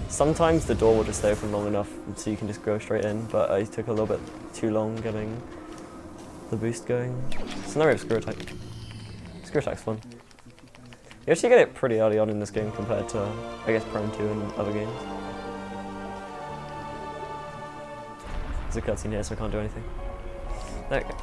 Sometimes the door will just stay open long enough so you can just go straight in, but I took a little bit too long getting the boost going. So now we have Screw Attack. Screw Attack's fun. You actually get it pretty early on in this game compared to, I guess, Prime 2 and other games. There's a cutscene here, so I can't do anything. There we go.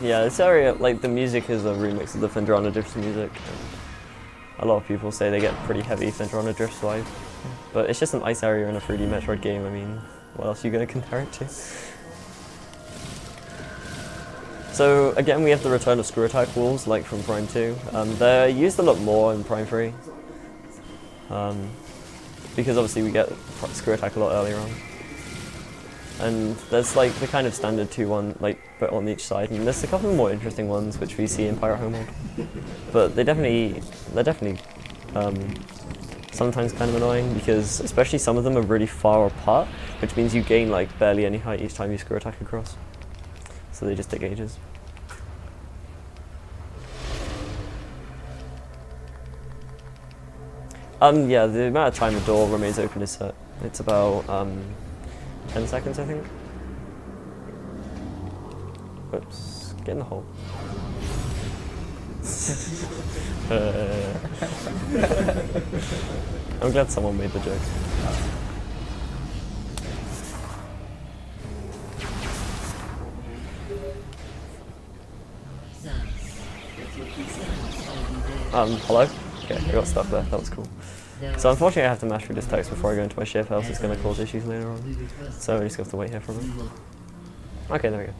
Yeah, this area, like the music is a remix of the Fendrana Drift music. And a lot of people say they get pretty heavy Fendrana Drift vibe. But it's just an ice area in a 3D Metroid game. I mean, what else are you going to compare it to? So again, we have the return of screw attack walls, like from Prime 2. They're used a lot more in Prime 3. Because obviously we get screw attack a lot earlier on. And there's like the kind of standard 2-1 like but on each side, and there's a couple of more interesting ones which we see in Pirate Homeworld. But they're definitely sometimes kind of annoying, because especially some of them are really far apart, which means you gain like barely any height each time you screw attack across. So they just take ages. Yeah, the amount of time the door remains open is set. It's about 10 seconds, I think. Oops, get in the hole. I'm glad someone made the joke. Hello? Okay, I got stuck there, that was cool. So unfortunately I have to mash through this text before I go into my ship, else it's going to cause issues later on. So I just have to wait here for a bit. Okay, there we go.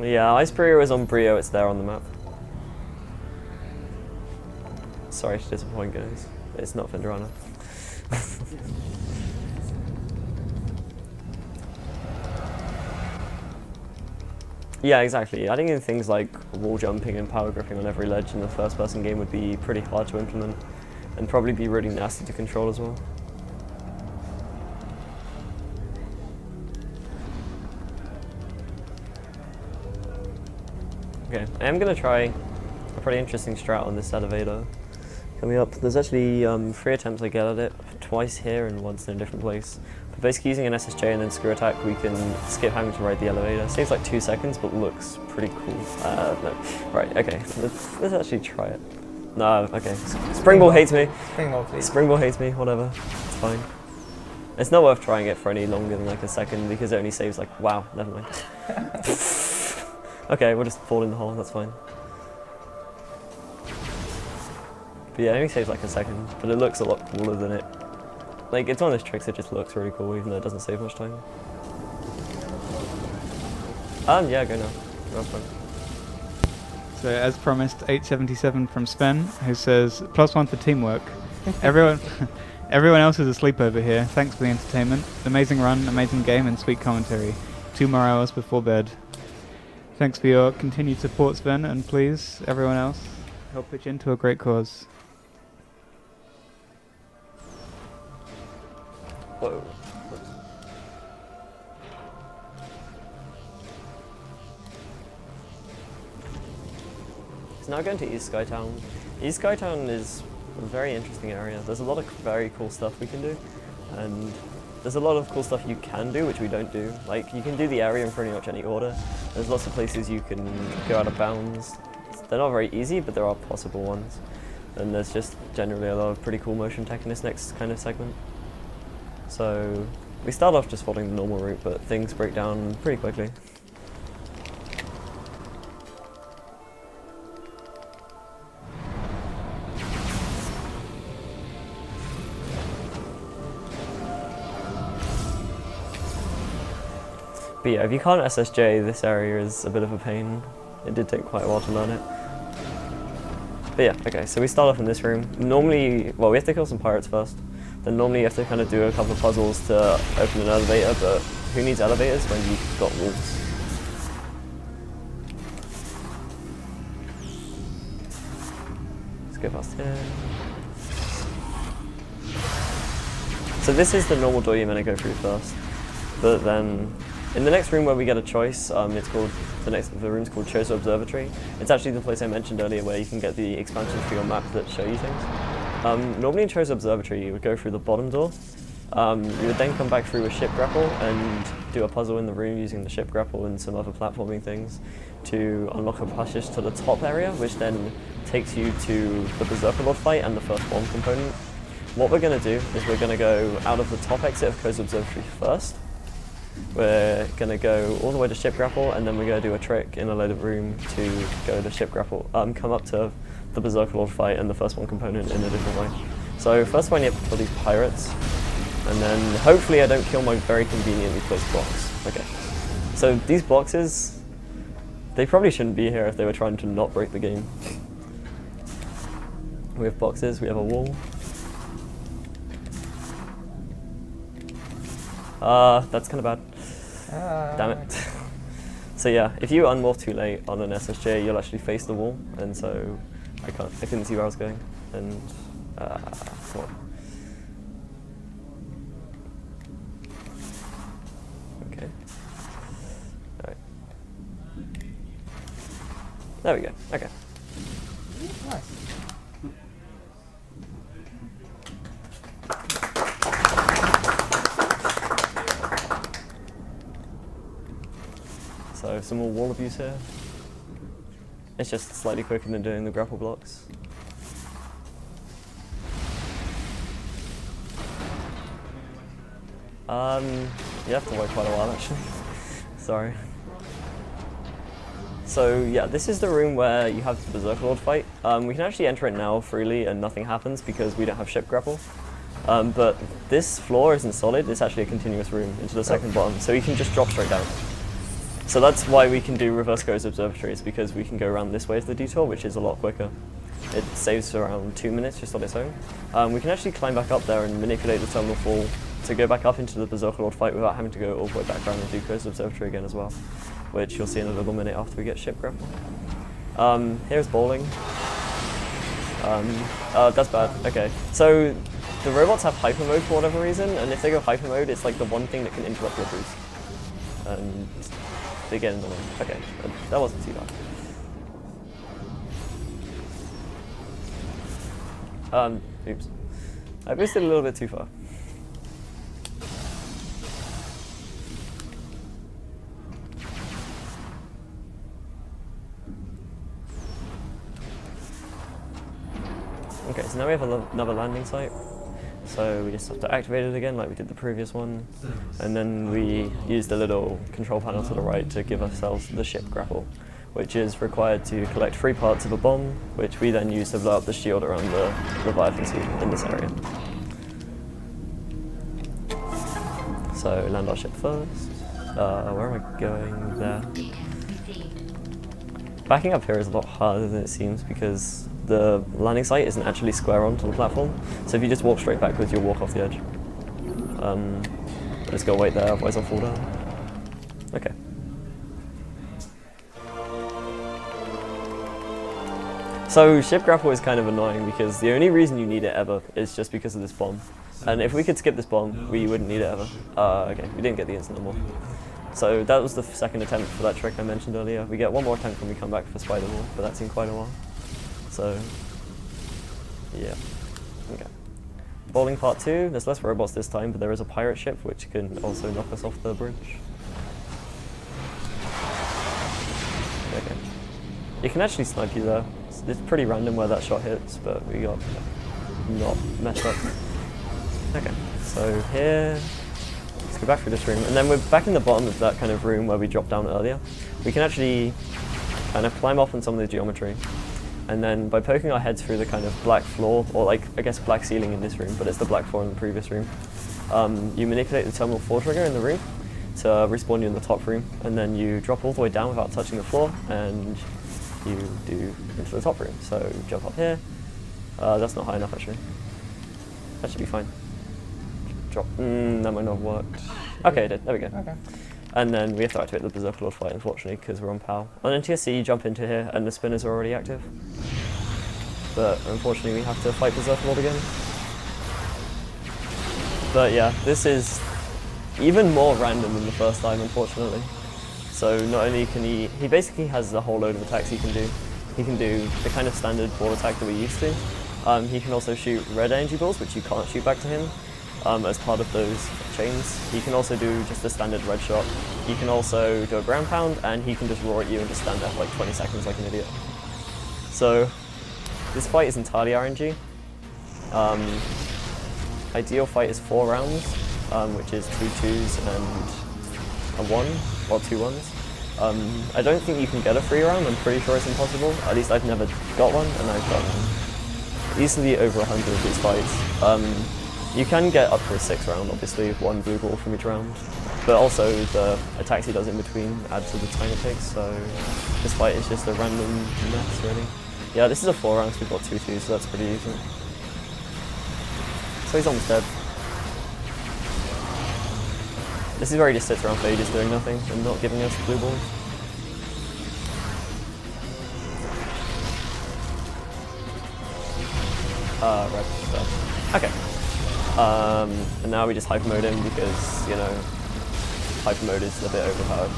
Yeah, Ice Brio is on Brio, it's there on the map. Sorry to disappoint, guys. It's not Fendrana. Yeah, exactly. Adding in things like wall jumping and power gripping on every ledge in the first-person game would be pretty hard to implement, and probably be really nasty to control as well. Okay, I am going to try a pretty interesting strat on this elevator coming up. There's actually 3 attempts I get at it, twice here and once in a different place. But basically using an SSJ and then screw attack, we can skip having to ride the elevator. Saves like 2 seconds, but looks pretty cool. No. Right, okay, let's actually try it. No, okay. Springball hates me. Springball, please. Springball hates me, whatever. It's fine. It's not worth trying it for any longer than like a second, because it only saves like, wow, never mind. Okay, we'll just fall in the hole, that's fine. But yeah, it only saves like a second, but it looks a lot cooler than it. Like, it's one of those tricks that just looks really cool, even though it doesn't save much time. Yeah, go now. That's fine. So, as promised, 877 from Sven, who says, +1 for teamwork. Everyone else is asleep over here. Thanks for the entertainment. Amazing run, amazing game, and sweet commentary. 2 more hours before bed. Thanks for your continued support, Sven, and please, everyone else, help pitch into a great cause. Whoa. So now going to East Skytown. East Skytown is a very interesting area. There's a lot of very cool stuff we can do, and there's a lot of cool stuff you can do which we don't do. Like, you can do the area in pretty much any order. There's lots of places you can go out of bounds. They're not very easy, but there are possible ones. And there's just generally a lot of pretty cool motion tech in this next kind of segment. So we start off just following the normal route, but things break down pretty quickly. But yeah, if you can't SSJ, this area is a bit of a pain. It did take quite a while to learn it. But yeah, okay, so we start off in this room. Normally, well, we have to kill some pirates first. Then normally you have to kind of do a couple of puzzles to open an elevator, but who needs elevators when you've got walls? Let's go past here. So this is the normal door you're meant to go through first. But then, in the next room where we get a choice, it's called, the room's called Chozo Observatory. It's actually the place I mentioned earlier where you can get the expansions for your map that show you things. Normally in Chozo Observatory you would go through the bottom door, You would then come back through a ship grapple and do a puzzle in the room using the ship grapple and some other platforming things to unlock a passage to the top area, which then takes you to the Berserker Lord fight and the first bomb component. What we're going to do is we're going to go out of the top exit of Coast Observatory first. We're going to go all the way to ship grapple, and then we're going to do a trick in a loaded room to go to ship grapple, come up to the Berserker Lord fight and the first bomb component in a different way. So first of all I need to kill these pirates, and then hopefully I don't kill my very conveniently placed blocks. Okay. So these boxes, they probably shouldn't be here if they were trying to not break the game. We have boxes, we have a wall. That's kind of bad. Damn it. So yeah, if you unmorph too late on an SSJ, you'll actually face the wall, and so I couldn't see where I was going, and come on. Okay. Alright. There we go, okay. Nice. So some more wall abuse here. It's just slightly quicker than doing the grapple blocks. You have to wait quite a while actually. Sorry. So yeah, this is the room where you have the Berserker Lord fight. We can actually enter it now freely and nothing happens because we don't have ship grapple. But this floor isn't solid, it's actually a continuous room into the second bottom, so you can just drop straight down. So that's why we can do reverse Coast Observatories, because we can go around this way as the detour, which is a lot quicker. It saves around 2 minutes just on its own. We can actually climb back up there and manipulate the terminal fall to go back up into the Berserker Lord fight without having to go all the way back around and do Coast Observatory again as well, which you'll see in a little minute after we get ship grapple. Here's bowling. That's bad. Okay, so the robots have hyper mode for whatever reason, and if they go hyper mode, it's like the one thing that can interrupt your boost. And they get in the way. Okay, that wasn't too bad. Oops. I boosted a little bit too far. Okay, so now we have another landing site. So we just have to activate it again like we did the previous one. And then we use the little control panel to the right to give ourselves the ship grapple, which is required to collect 3 parts of a bomb, which we then use to blow up the shield around the Leviathan seed in this area. So land our ship first. Where am I going? There. Backing up here is a lot harder than it seems because the landing site isn't actually square onto the platform, so if you just walk straight backwards, you'll walk off the edge. Just go wait there, otherwise I'll fall down. Okay. So ship grapple is kind of annoying because the only reason you need it ever is just because of this bomb. And if we could skip this bomb, we wouldn't need it ever. Okay, we didn't get the instant more. So that was the second attempt for that trick I mentioned earlier. We get one more attempt when we come back for Spider Wall, but that's in quite a while. So, yeah. Okay. Bowling part 2, there's less robots this time, but there is a pirate ship which can also knock us off the bridge. Okay. You can actually snipe you there. It's pretty random where that shot hits, but we got not messed up. Okay, so here, let's go back through this room, and then we're back in the bottom of that kind of room where we dropped down earlier. We can actually kind of climb up on some of the geometry. And then by poking our heads through the kind of black floor, or like, I guess black ceiling in this room, but it's the black floor in the previous room, you manipulate the terminal 4 trigger in the room to respawn you in the top room, and then you drop all the way down without touching the floor, and you do into the top room. So jump up here. That's not high enough actually. That should be fine. Drop. That might not have worked. Okay, it did. There we go. Okay. And then we have to activate the Berserker Lord fight, unfortunately, because we're on PAL. On NTSC, you jump into here, and the spinners are already active. But unfortunately, we have to fight Berserker Lord again. But yeah, this is even more random than the first time, unfortunately. So not only can he basically has a whole load of attacks he can do. He can do the kind of standard ball attack that we're used to. He can also shoot red energy balls, which you can't shoot back to him. as part of those chains. He can also do just a standard red shot. He can also do a ground pound, and he can just roar at you and just stand there for like 20 seconds like an idiot. So this fight is entirely RNG. Ideal fight is 4 rounds, which is 2 2s and a 1, or 2 1s. I don't think you can get a free round. I'm pretty sure it's impossible. At least I've never got one, and I've gotten easily over 100 of these fights. You can get up for a 6 round, obviously, with 1 blue ball from each round. But also the attacks he does in between add to the time it takes, so this fight is just a random mess, really. Yeah, this is a 4 round, so we've got 2 2s, so that's pretty easy. So he's almost dead. This is where he just sits around for ages doing nothing and not giving us blue balls. Red stuff. Okay. And now we just hyper mode him because, you know, hyper mode is a bit overpowered.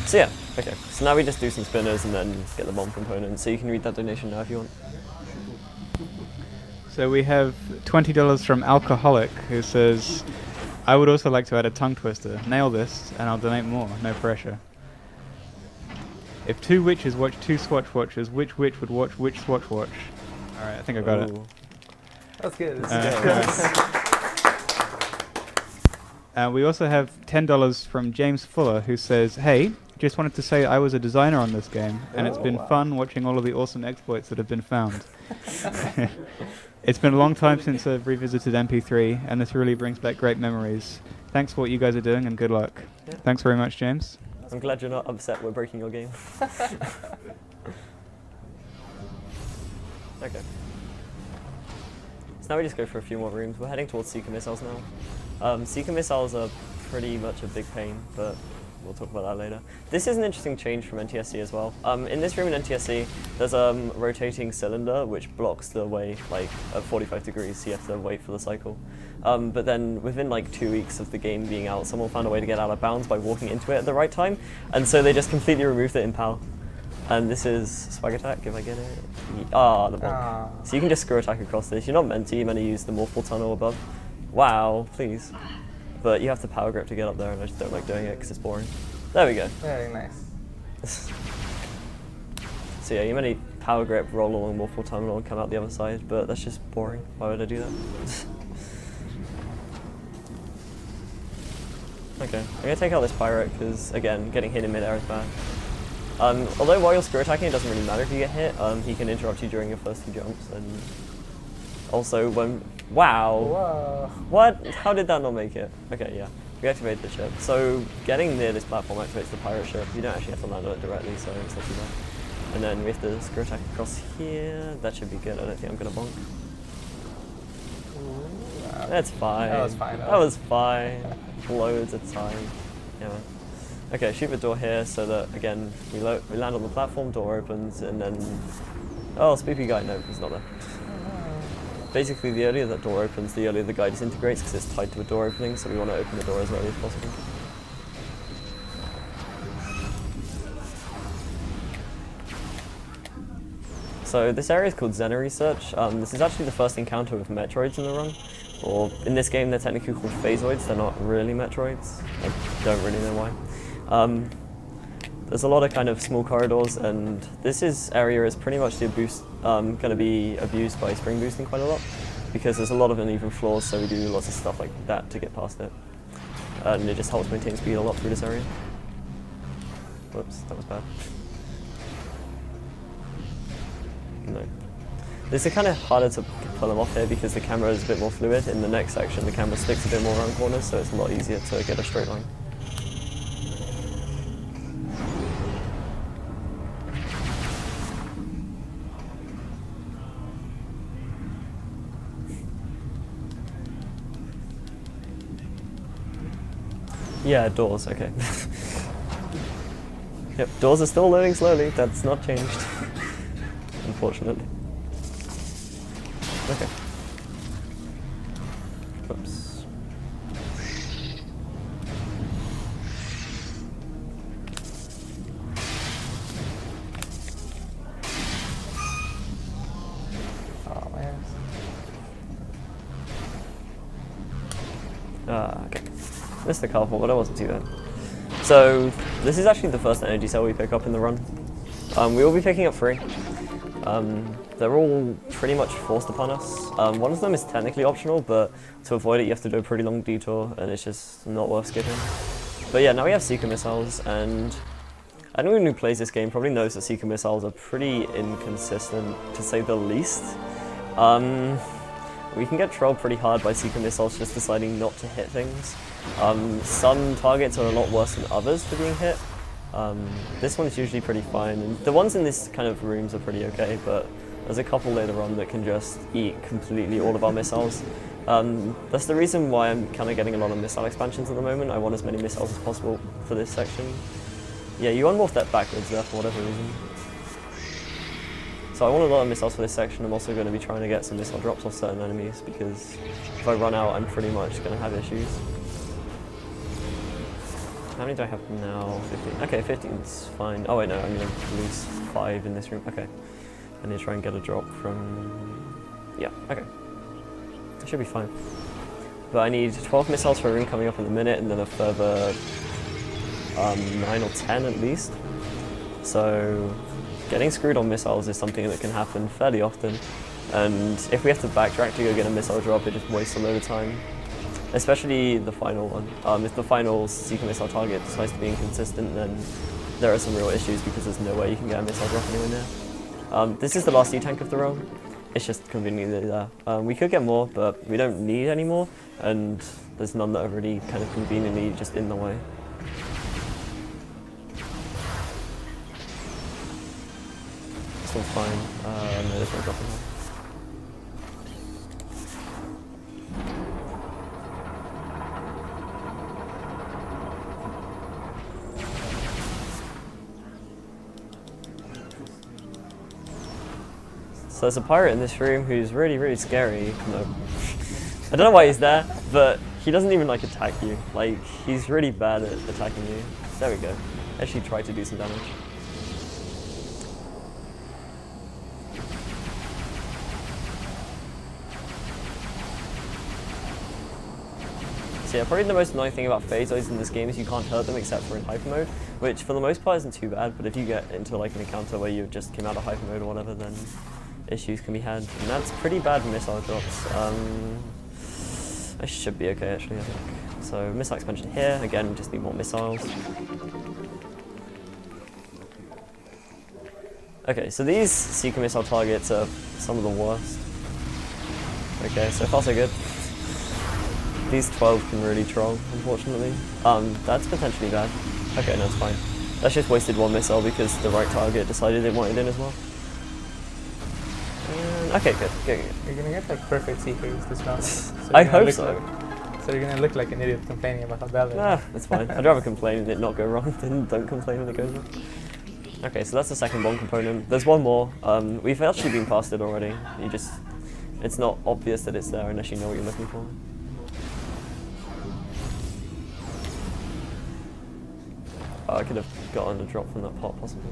So yeah, okay. So now we just do some spinners and then get the bomb component. So you can read that donation now if you want. So we have $20 from Alcoholic, who says, I would also like to add a tongue twister. Nail this and I'll donate more, no pressure. If 2 witches watch 2 Swatch watchers, which witch would watch which Swatch watch? Alright, I think I got it. That's good. That's We also have $10 from James Fuller, who says, hey, just wanted to say I was a designer on this game, and it's been fun watching all of the awesome exploits that have been found. It's been a long time since I've revisited MP3, and this really brings back great memories. Thanks for what you guys are doing, and good luck. Yeah. Thanks very much, James. I'm glad you're not upset we're breaking your game. Okay. So now we just go for a few more rooms. We're heading towards Seeker Missiles now. Seeker Missiles are pretty much a big pain, but we'll talk about that later. This is an interesting change from NTSC as well. In this room in NTSC, there's a rotating cylinder which blocks the way like at 45 degrees, so you have to wait for the cycle. But then within like 2 weeks of the game being out, someone found a way to get out of bounds by walking into it at the right time, and so they just completely removed it in PAL. And this is swag attack, if I get it. The block. So you can just screw attack across this. You're not meant to, you're meant to use the morphal tunnel above. Wow, please. But you have to power grip to get up there, and I just don't like doing it because it's boring. There we go. Very nice. So yeah, you meant to power grip, roll along morphal tunnel, and come out the other side, but that's just boring. Why would I do that? Okay, I'm going to take out this pirate because, again, getting hit in mid-air is bad. Although while you're screw attacking, it doesn't really matter if you get hit. He can interrupt you during your first 2 jumps, and also when... Wow! Whoa. What? How did that not make it? Okay, yeah. We activate the ship. So getting near this platform activates the pirate ship. You don't actually have to land on it directly, so it's not too bad. And then we have to screw attack across here. That should be good. I don't think I'm going to bonk. That's fine. That was fine. That was fine. Loads of time. Yeah, man. Okay, shoot the door here so that, again, we land on the platform, door opens, and then... Oh, spoopy guy. No, he's not there. Basically, the earlier that door opens, the earlier the guy disintegrates because it's tied to a door opening, so we want to open the door as early as possible. So this area is called Xena Research. This is actually the first encounter with Metroids in the run. Or in this game, they're technically called phasoids. They're not really Metroids. I don't really know why. There's a lot of kind of small corridors, and this area is pretty much going to be abused by spring boosting quite a lot, because there's a lot of uneven floors, so we do lots of stuff like that to get past it. And it just helps maintain speed a lot through this area. Whoops, that was bad. No. This is kind of harder to pull them off here because the camera is a bit more fluid. In the next section, the camera sticks a bit more around corners, so it's a lot easier to get a straight line. Yeah, doors, okay. Yep, doors are still loading slowly. That's not changed, unfortunately. Okay. Oops. Oh man. Okay. Missed a couple, but I wasn't too bad. So, this is actually the first energy cell we pick up in the run. We will be picking up 3. They're all pretty much forced upon us. One of them is technically optional, but to avoid it you have to do a pretty long detour, and it's just not worth skipping. But yeah, now we have Seeker missiles, and anyone who plays this game probably knows that Seeker missiles are pretty inconsistent, to say the least. We can get trolled pretty hard by Seeker missiles just deciding not to hit things. Some targets are a lot worse than others for being hit. This one's usually pretty fine, and the ones in this kind of rooms are pretty okay, but there's a couple later on that can just eat completely all of our missiles. That's the reason why I'm kind of getting a lot of missile expansions at the moment. I want as many missiles as possible for this section. Yeah, you unmorph that backwards there for whatever reason. So I want a lot of missiles for this section. I'm also going to be trying to get some missile drops off certain enemies, because if I run out I'm pretty much going to have issues. How many do I have now? 15. Okay, 15's fine. Oh wait, no, I'm going to lose 5 in this room. Okay. I need to try and get a drop from... Yeah, okay. That should be fine. But I need 12 missiles for a room coming up in a minute, and then a further 9 or 10 at least. So getting screwed on missiles is something that can happen fairly often. And if we have to backtrack to go get a missile drop, it just wastes a load of time. Especially the final one. If the final Seeker missile target decides to be inconsistent, then there are some real issues, because there's no way you can get a missile drop anywhere near. This is the last E-tank of the roam. It's just conveniently there. We could get more, but we don't need any more, and there's none that are really kind of conveniently just in the way. This one's fine. No, there's no drop in there. So there's a pirate in this room who's really, really scary. No. I don't know why he's there, but he doesn't even like attack you. Like, he's really bad at attacking you. There we go. Actually tried to do some damage. So yeah, probably the most annoying thing about phasoids in this game is you can't hurt them except for in hyper mode, which for the most part isn't too bad, but if you get into like an encounter where you just came out of hyper mode or whatever, then issues can be had, and that's pretty bad missile drops. I should be okay actually, I think. So missile expansion here, again, just need more missiles. Okay, so these Seeker missile targets are some of the worst. Okay, so far so good. These 12 can really troll, unfortunately. That's potentially bad. Okay, no, it's fine. That's just wasted 1 missile because the right target decided it wanted in as well. Okay, good. You're gonna get like perfect Seekers this round. So I hope so. So you're gonna look like an idiot complaining about how bad they are. That's fine. I'd rather complain and it not go wrong than don't complain when it goes wrong. Okay, so that's the second bomb component. There's one more. We've actually been past it already. It's not obvious that it's there unless you know what you're looking for. Oh, I could have gotten a drop from that pot, possibly.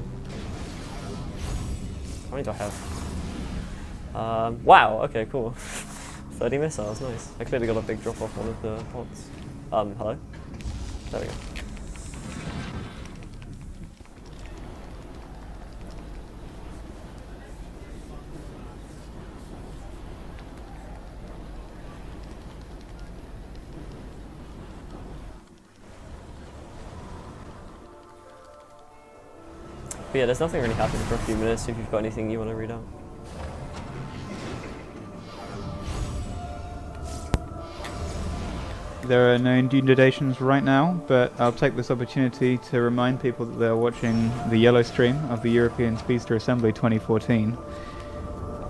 How many do I have? Wow, okay, cool. 30 missiles, nice. I clearly got a big drop off one of the pots. Hello? There we go. But yeah, there's nothing really happening for a few minutes if you've got anything you want to read out. There are no Dune donations right now, but I'll take this opportunity to remind people that they're watching the yellow stream of the European Speedster Assembly 2014.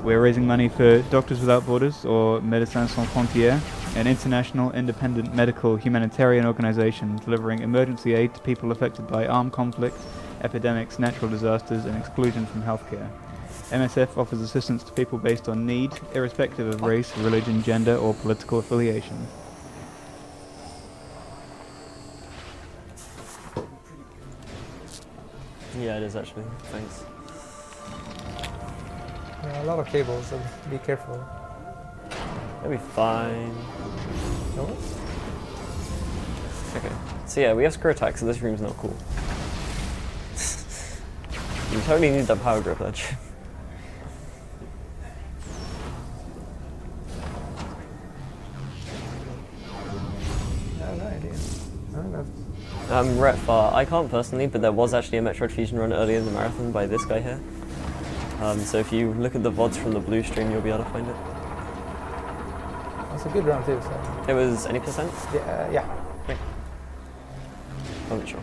We're raising money for Doctors Without Borders, or Médecins Sans Frontières, an international independent medical humanitarian organization delivering emergency aid to people affected by armed conflict, epidemics, natural disasters, and exclusion from healthcare. MSF offers assistance to people based on need, irrespective of race, religion, gender, or political affiliation. Yeah, it is actually. Thanks. There are a lot of cables, so be careful. It'll be fine. No? So yeah, we have screw attack, so this room's not cool. You totally need that power grip edge. I have no idea. I don't know. Retfar, I can't personally, but there was actually a Metroid Fusion run earlier in the marathon by this guy here. So if you look at the VODs from the blue stream, you'll be able to find it. It's a good run too, so. It was any percent? Yeah. Okay. I'm not sure.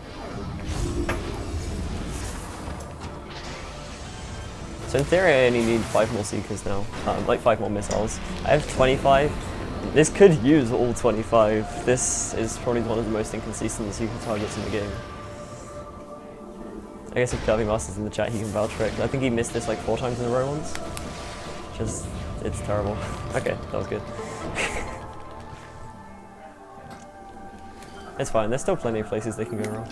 So in theory, I only need 5 more Seekers now, like 5 more missiles. I have 25. This could use all 25. This is probably one of the most inconsistent Seeker targets in the game. I guess if Kirby Master's in the chat, he can vouch for it. I think he missed this like 4 times in a row once. Just, it's terrible. Okay, that was good. It's fine, there's still plenty of places they can go wrong.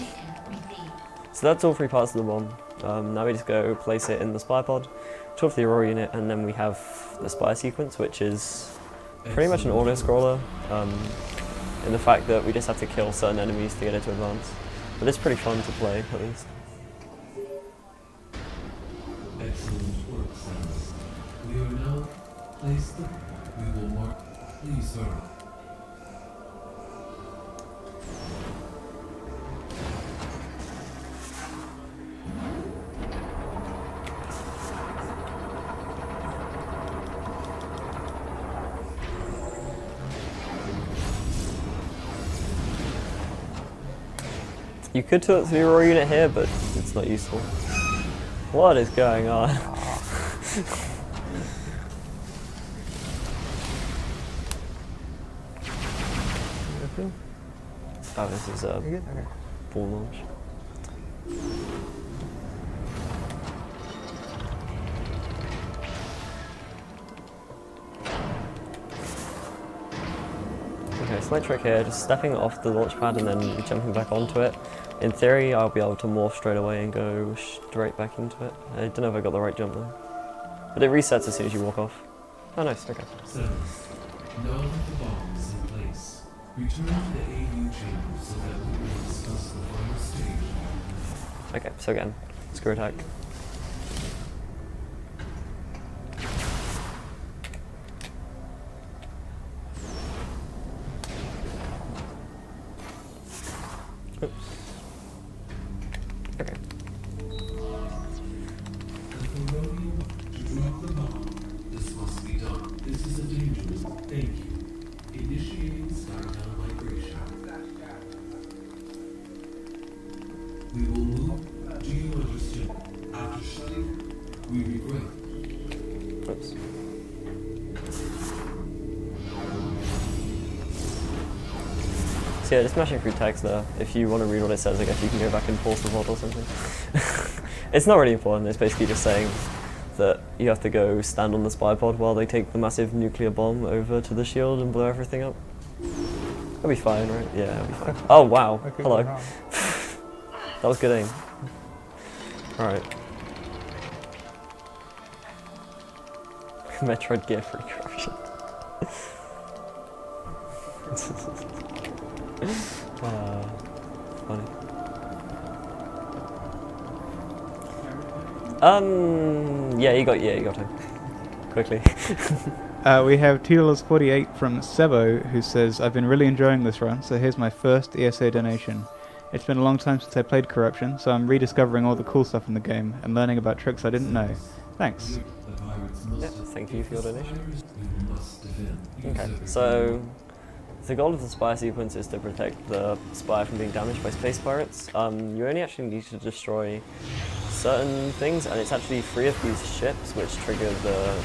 So that's all 3 parts of the bomb. Now we just go place it in the spy pod, talk to the Aurora unit, and then we have the spy sequence, which is pretty much an auto-scroller, in the fact that we just have to kill certain enemies to get it to advance. But it's pretty fun to play, at least. Excellent work, Samus. We are now placed. We will mark. Please, sir. You could talk to the Aurora unit here, but it's not useful. What is going on? Oh, this is a ball launch. Okay, slight trick here, just stepping off the launch pad and then jumping back onto it. In theory, I'll be able to morph straight away and go straight back into it. I don't know if I got the right jump though. But it resets as soon as you walk off. Oh nice, okay. Samus, now that the bomb is in place, return to the AU chamber so that we will discuss the final stage. Okay, so again, screw attack. Oops. Okay. To drop the bomb, this must be done. This is a dangerous. Thank you. Initiating skydown migration. We will move. Do you understand? After shutting, we regret. Oops. So yeah, just smashing through text there. If you want to read what it says, I guess you can go back and pause the VOD or something. It's not really important, it's basically just saying that you have to go stand on the spy pod while they take the massive nuclear bomb over to the shield and blow everything up. That'll be fine, right? Yeah, that'll be fine. Oh wow, hello. That was good aim. Alright. Metroid gear free corruption. Funny. Yeah, you got him. Quickly. We have $2.48 from Sebo, who says, I've been really enjoying this run, so here's my first ESA donation. It's been a long time since I played Corruption, so I'm rediscovering all the cool stuff in the game and learning about tricks I didn't know. Thanks. Yeah, thank you for your donation. Okay, so the goal of the spire sequence is to protect the spire from being damaged by space pirates. You only actually need to destroy certain things, and it's actually 3 of these ships which trigger the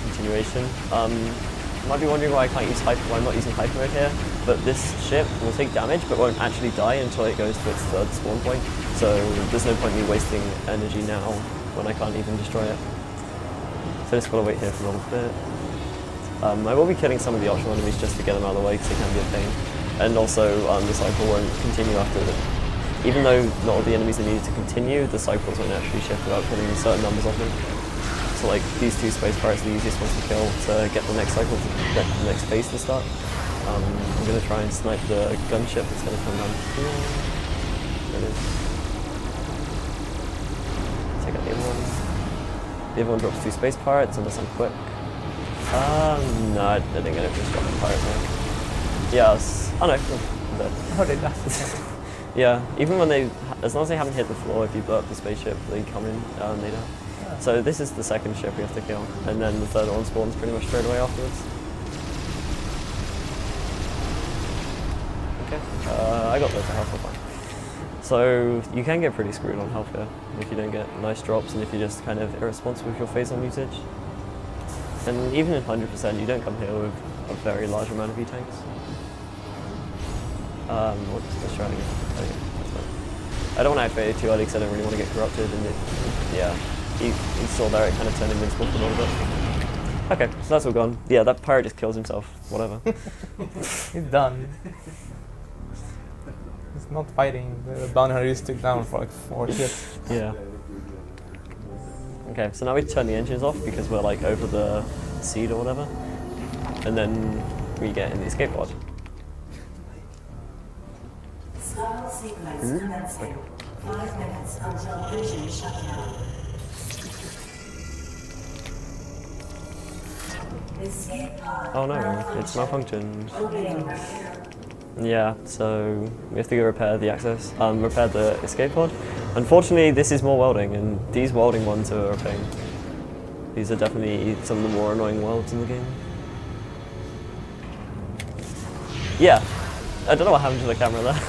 continuation. You might be wondering why I can't use why I'm not using hyper mode here, but this ship will take damage but won't actually die until it goes to its 3rd spawn point, so there's no point in me wasting energy now when I can't even destroy it. So just gotta wait here for a little bit. I will be killing some of the optional enemies just to get them out of the way because they can be a pain. And also, the cycle won't continue after them. Even though not all the enemies are needed to continue, the cycles won't actually shift without killing certain numbers of them. So like, these 2 space pirates are the easiest ones to kill to get the next cycle, to get the next phase to start. I'm going to try and snipe the gunship that's going to come down here. There it is. Take out the other one. The other one drops 2 space pirates unless I'm quick. No, I didn't get it, just dropped a pirate there. Yes. Oh no, I'm dead. Oh, they lost. Yeah, even when they, as long as they haven't hit the floor, if you blow up the spaceship, they come in later. So this is the second ship we have to kill, and then the third one spawns pretty much straight away afterwards. Okay, I got loads of health, fine. So you can get pretty screwed on health here if you don't get nice drops and if you're just kind of irresponsible with your phase-on usage. And even in 100%, you don't come here with a very large amount of E-tanks. Let's try it again. Okay. I don't want to activate it too early because I don't really want to get corrupted, and yeah, you saw there it kind of turned invincible for a little bit. Okay, so that's all gone. Yeah, that pirate just kills himself, whatever. He's done. He's not fighting. The bounty hunter just took down for like 4 ships. Yeah. Okay, so now we turn the engines off because we're like over the seed or whatever, and then we get in the escape pod. Okay. 5 minutes until engine shutdown. Oh no, it's malfunctioned. Yeah, so we have to go repair the access, repair the escape pod. Unfortunately, this is more welding, and these welding ones are a pain. These are definitely some of the more annoying welds in the game. Yeah, I don't know what happened to the camera there.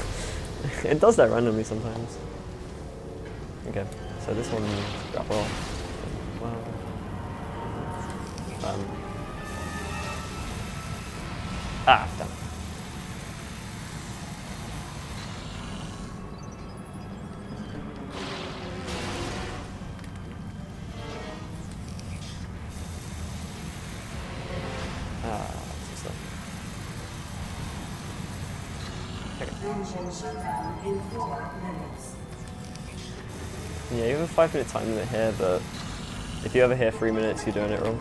It does that randomly sometimes. Okay, so this one, grapple off. Wow. Damn. Engine shutdown in 4 minutes. Yeah, you have a 5-minute time limit here, but if you ever hear 3 minutes, you're doing it wrong.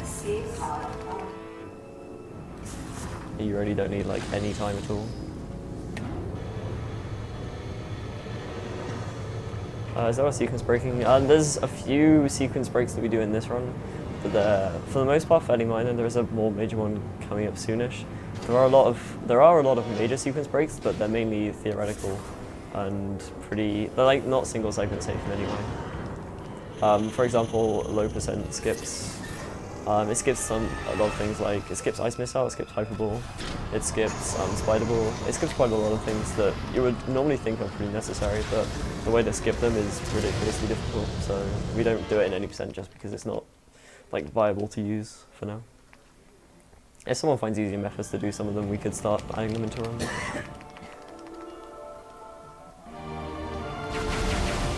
You really don't need like any time at all. Is there a sequence breaking? There's a few sequence breaks that we do in this run, but they're, for the most part, fairly minor. There is a more major one coming up soonish. There are a lot of major sequence breaks, but they're mainly theoretical and they're like not single segment safe in any way. For example, low percent skips. It skips a lot of things like, it skips ice missile, it skips hyperball, it skips spider ball, it skips quite a lot of things that you would normally think are pretty necessary, but the way they skip them is ridiculously difficult, so we don't do it in any percent just because it's not like viable to use for now. If someone finds easier methods to do some of them, we could start adding them into runs.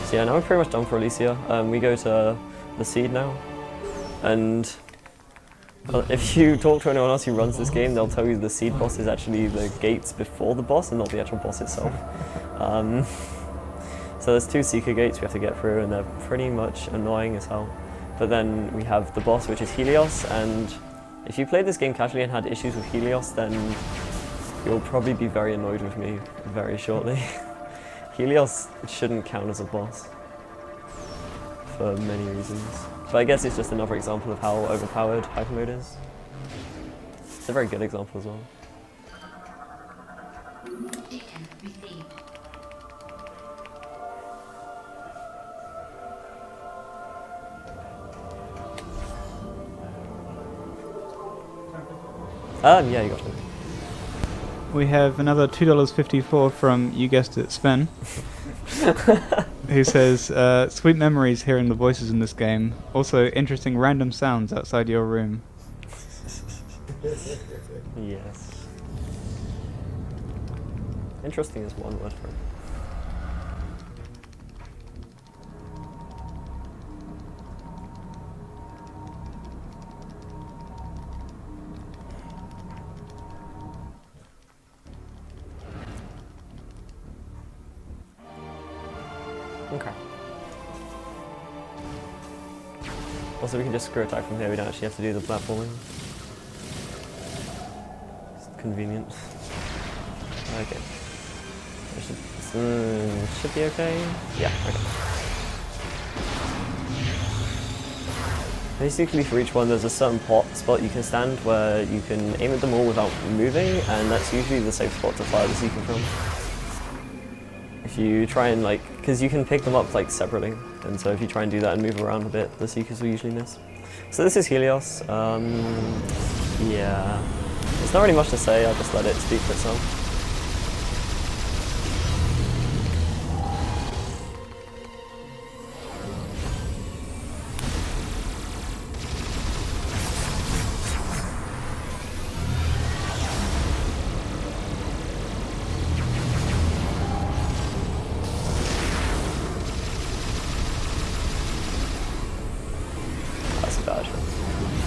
So yeah, now we're pretty much done for Elysia. We go to the seed now, and if you talk to anyone else who runs this game, they'll tell you the seed boss is actually the gates before the boss and not the actual boss itself. So there's 2 Seeker gates we have to get through, and they're pretty much annoying as hell. But then we have the boss, which is Helios, and if you played this game casually and had issues with Helios, then you'll probably be very annoyed with me very shortly. Helios shouldn't count as a boss for many reasons. But I guess it's just another example of how overpowered Hyper Mode is. It's a very good example as well. Yeah, you got it. We have another $2.54 from, you guessed it, Sven, who says, sweet memories hearing the voices in this game. Also, interesting random sounds outside your room. Yes. Interesting is one word for it. Okay. Also, we can just screw attack from here, we don't actually have to do the platforming. It's convenient. Okay. Should be okay. Yeah, okay. Basically for each one there's a certain spot you can stand where you can aim at them all without moving, and that's usually the safe spot to fire the Seeker from. If you try and because you can pick them up separately, and so if you try and do that and move around a bit, the Seekers will usually miss. So this is Helios. Yeah, there's not really much to say, I'll just let it speak for itself.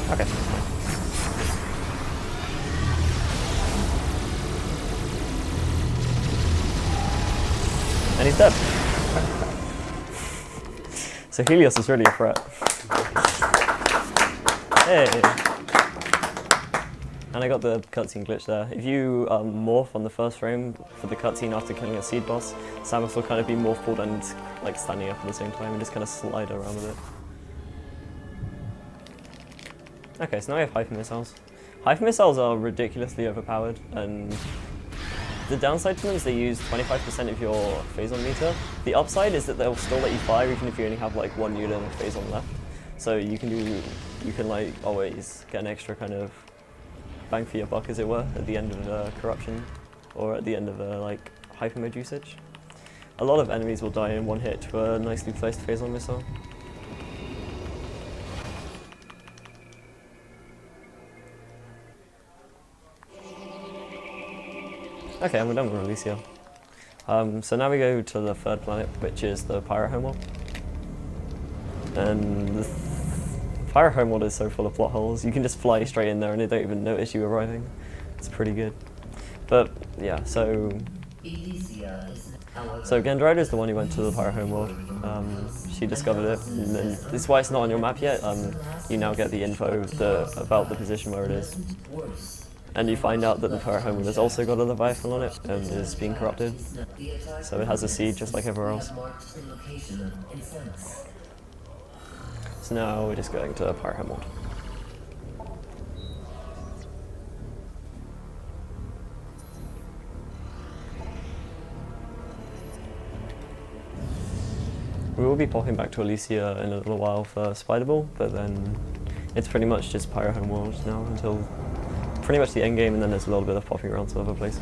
Okay. And he's dead. So Helios is really a threat. Hey! And I got the cutscene glitch there. If you morph on the first frame for the cutscene after killing a seed boss, Samus will kind of be morphbled and standing up at the same time and just kind of slide around with it. Okay, so now we have Hyper Missiles. Hyper Missiles are ridiculously overpowered, and the downside to them is they use 25% of your phazon meter. The upside is that they'll still let you fire even if you only have one unit of phazon left. So you can always get an extra kind of bang for your buck, as it were, at the end of corruption, or at the end of hyper mode usage. A lot of enemies will die in one hit to a nicely placed phazon missile. Okay, and we're done with Elysia. So now we go to the third planet, which is the Pirate Homeworld. And the Pirate Homeworld is so full of plot holes. You can just fly straight in there and they don't even notice you arriving. It's pretty good. But yeah, so Gandrida is the one who went to the Pirate Homeworld. She discovered it, and then this is why it's not on your map yet. You now get the info about the position where it is. And you find out that the Pirate Homeworld has also got a Leviathan on it and is being corrupted. So it has a seed just like everywhere else. So now we're just going to Pirate Homeworld. We will be popping back to Elysia in a little while for Spider Ball, but then it's pretty much just Pirate Homeworld now until pretty much the end game, and then there's a little bit of popping around to other places.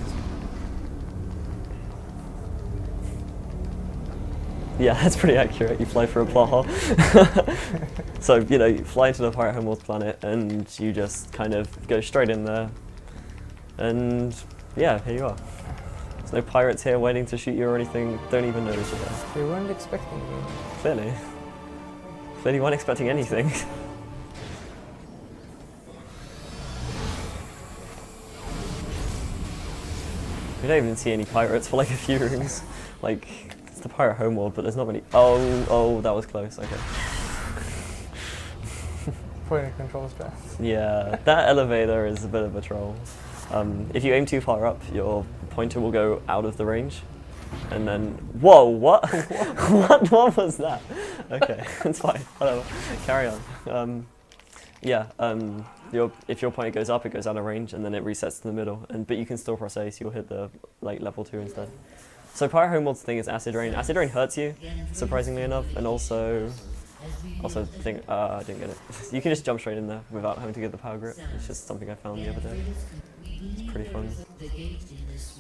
Yeah, that's pretty accurate. You fly through a plot hole. So, you fly into the Pirate Homeworld planet and you just kind of go straight in there. And yeah, here you are. There's no pirates here waiting to shoot you or anything. Don't even notice you're there. They weren't expecting me. Clearly. Clearly weren't expecting anything. We don't even see any pirates for a few rooms. It's the Pirate Homeworld, but there's not many. Oh, that was close. Okay. Point and control strap. Yeah, that elevator is a bit of a troll. If you aim too far up, your pointer will go out of the range, and then whoa, what? what was that? Okay, it's fine. Whatever. Carry on. If your pointer goes up, it goes out of range, and then it resets to the middle. But you can still press A, so you'll hit the level 2 instead. So Pirate Homeworld's thing is Acid Rain. Acid Rain hurts you, surprisingly enough, and also I didn't get it. You can just jump straight in there without having to get the power grip. It's just something I found the other day. It's pretty fun.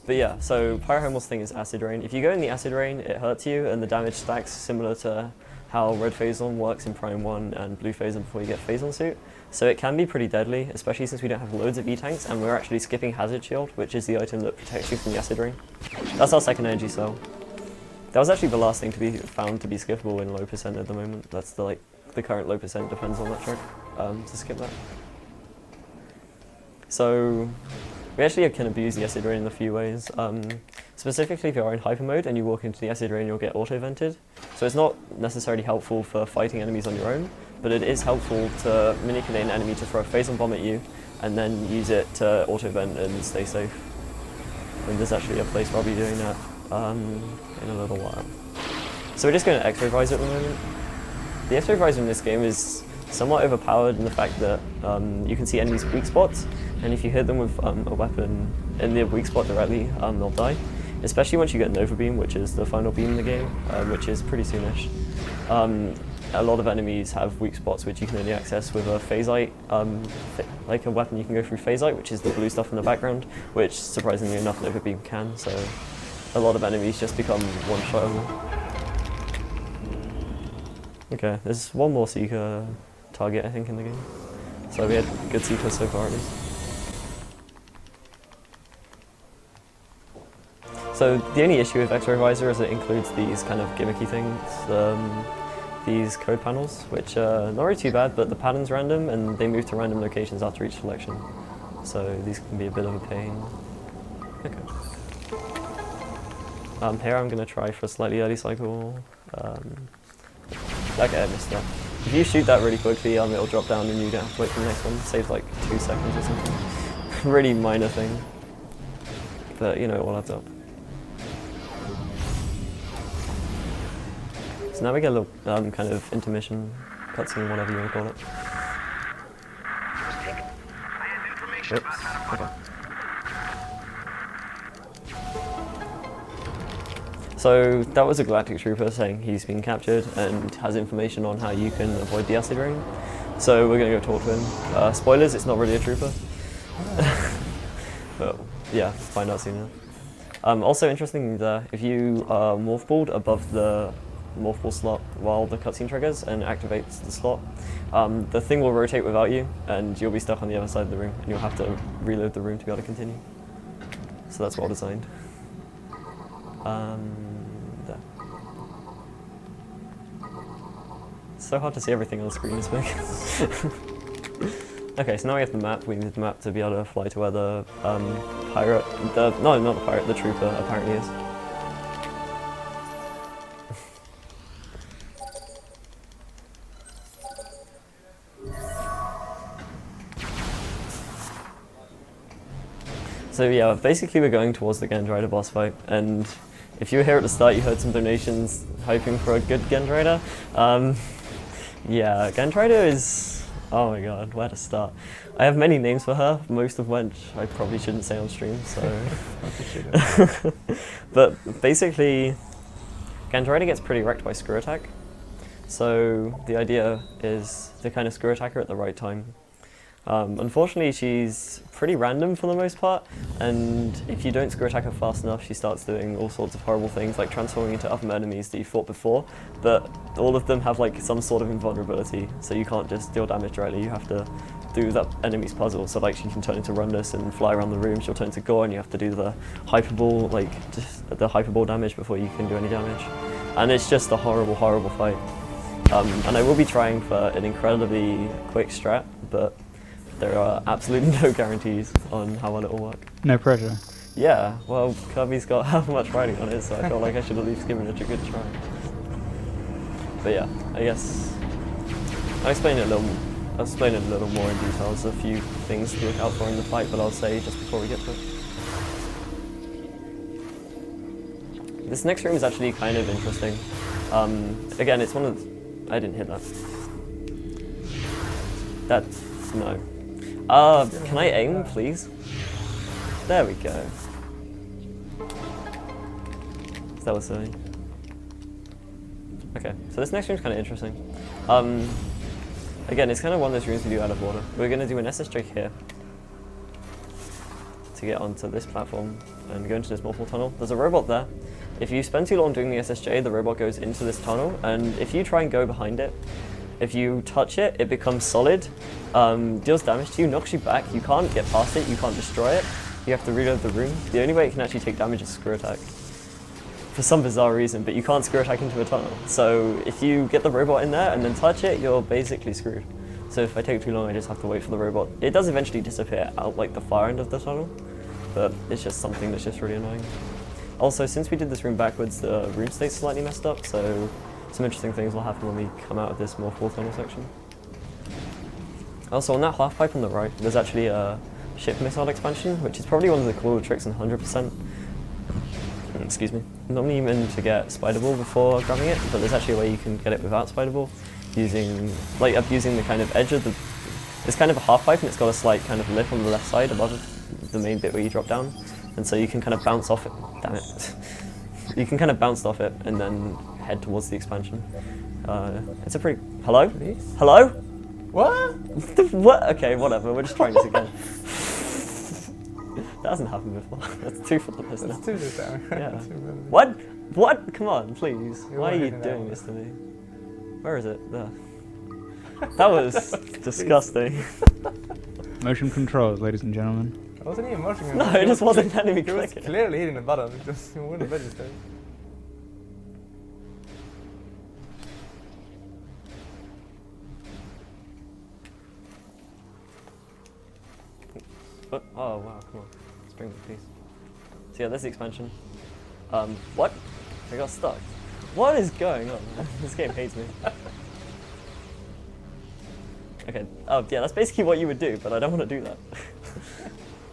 But yeah, so Pirate Homeworld's thing is Acid Rain. If you go in the Acid Rain, it hurts you, and the damage stacks similar to how Red Phazon works in Prime 1 and Blue Phazon before you get Phazon Suit. So it can be pretty deadly, especially since we don't have loads of E-Tanks, and we're actually skipping Hazard Shield, which is the item that protects you from the Acid Rain. That's our second energy cell. That was actually the last thing to be found to be skippable in low percent at the moment. That's the current low percent depends on that trick, to skip that. So we actually can abuse the Acid Rain in a few ways. Specifically, if you're in hyper mode and you walk into the Acid Rain, you'll get auto-vented. So it's not necessarily helpful for fighting enemies on your own, but it is helpful to manipulate an enemy to throw a Phazon bomb at you and then use it to auto-vent and stay safe. and there's actually a place where I'll be doing that in a little while. So we're just going to X-ray visor at the moment. The X-ray visor in this game is somewhat overpowered in the fact that you can see enemies' weak spots, and if you hit them with a weapon in the weak spot directly, they'll die. Especially once you get Nova Beam, which is the final beam in the game, which is pretty soonish. A lot of enemies have weak spots which you can only access with a phasite, like a weapon you can go through phasite, which is the blue stuff in the background, which surprisingly enough Nova Beam can, so a lot of enemies just become one-shotable. Okay, there's one more Seeker target I think in the game, so we had good Seekers so far at least. So the only issue with X-ray visor is it includes these kind of gimmicky things, these code panels, which are not really too bad, but the pattern's random and they move to random locations after each selection. So these can be a bit of a pain. Okay. Here I'm going to try for a slightly early cycle. Okay, I missed that. If you shoot that really quickly, it'll drop down and you don't have to wait for the next one. Saves like 2 seconds or something. Really minor thing. But you know, it all adds up. So now we get a little kind of intermission, cutscene, whatever you want to call it. Oops. Okay. So that was a Galactic Trooper saying he's been captured and has information on how you can avoid the acid rain. So we're going to go talk to him. Spoilers, it's not really a trooper. But yeah, find out soon enough. Also interesting, if you morph balled above the morph ball slot while the cutscene triggers and activates the slot, the thing will rotate without you and you'll be stuck on the other side of the room and you'll have to reload the room to be able to continue. So that's well designed. There. It's so hard to see everything on the screen this big. Okay, so now we have the map. We need the map to be able to fly to where the pirate, no, not the pirate, the trooper apparently is. So yeah, basically we're going towards the Gandrider boss fight, and if you were here at the start, you heard some donations hoping for a good Gandrider. Yeah, Gandrider is, oh my god, where to start? I have many names for her, most of which I probably shouldn't say on stream, so... But basically, Gandrider gets pretty wrecked by Screw Attack. So the idea is to kind of Screw Attack her at the right time. Unfortunately, she's pretty random for the most part, and if you don't Screw Attack her fast enough, she starts doing all sorts of horrible things, like transforming into other enemies that you fought before, but all of them have like some sort of invulnerability, so you can't just deal damage directly, you have to do that enemy's puzzle. So like she can turn into Rundus and fly around the room, she'll turn into Gore, and you have to do the hyperball, like just the hyperball damage before you can do any damage. And it's just a horrible, horrible fight. And I will be trying for an incredibly quick strat, but there are absolutely no guarantees on how well it will work. No pressure. Yeah, well, Kirby's got how much writing on it, so I felt like I should at least give it a good try. But yeah, I guess I'll explain it a little more in detail. There's a few things to look out for in the fight, but I'll say just before we get to it. This next room is actually kind of interesting. Again, it's one of the, I didn't hit that. No. Can I aim, please? There we go. That was silly. Okay, so this next room's kind of interesting. Again, it's kind of one of those rooms we do out of order. We're going to do an SSJ here to get onto this platform and go into this morphal tunnel. There's a robot there. If you spend too long doing the SSJ, the robot goes into this tunnel, and if you try and go behind it, if you touch it, it becomes solid, deals damage to you, knocks you back, you can't get past it, you can't destroy it, you have to reload the room. The only way it can actually take damage is Screw Attack. For some bizarre reason, but you can't Screw Attack into a tunnel. So if you get the robot in there and then touch it, you're basically screwed. So if I take too long, I just have to wait for the robot. It does eventually disappear out like the far end of the tunnel, but it's just something that's just really annoying. Also, since we did this room backwards, the room state's slightly messed up, so some interesting things will happen when we come out of this more full tunnel section. Also, on that half pipe on the right, there's actually a ship missile expansion, which is probably one of the cooler tricks in 100%. excuse me. Normally you meant to get Spider Ball before grabbing it, but there's actually a way you can get it without Spider Ball, using abusing the kind of edge of the. It's kind of a half pipe and it's got a slight kind of lip on the left side above the main bit where you drop down, and so you can kind of bounce off it. Damn it! You can kind of bounce off it and then head towards the expansion. It's a pretty. Hello? Please? Hello? What? What? Okay, whatever. We're just trying this again. That hasn't happened before. That's 2 for the listener. That's 2 this time. Yeah. 2 minutes. What? What? Come on, please. You Why are you wanted that doing one. this to me? Where is it? There. That was disgusting. Motion controls, ladies and gentlemen. I wasn't even motioning him. No, it just wasn't letting me He was click it. clearly hitting the button, it just wouldn't register. But, oh wow, come on. Let's bring the piece. So yeah, there's the expansion. What? I got stuck. What is going on? This game hates me. Okay, oh yeah, that's basically what you would do, but I don't want to do that.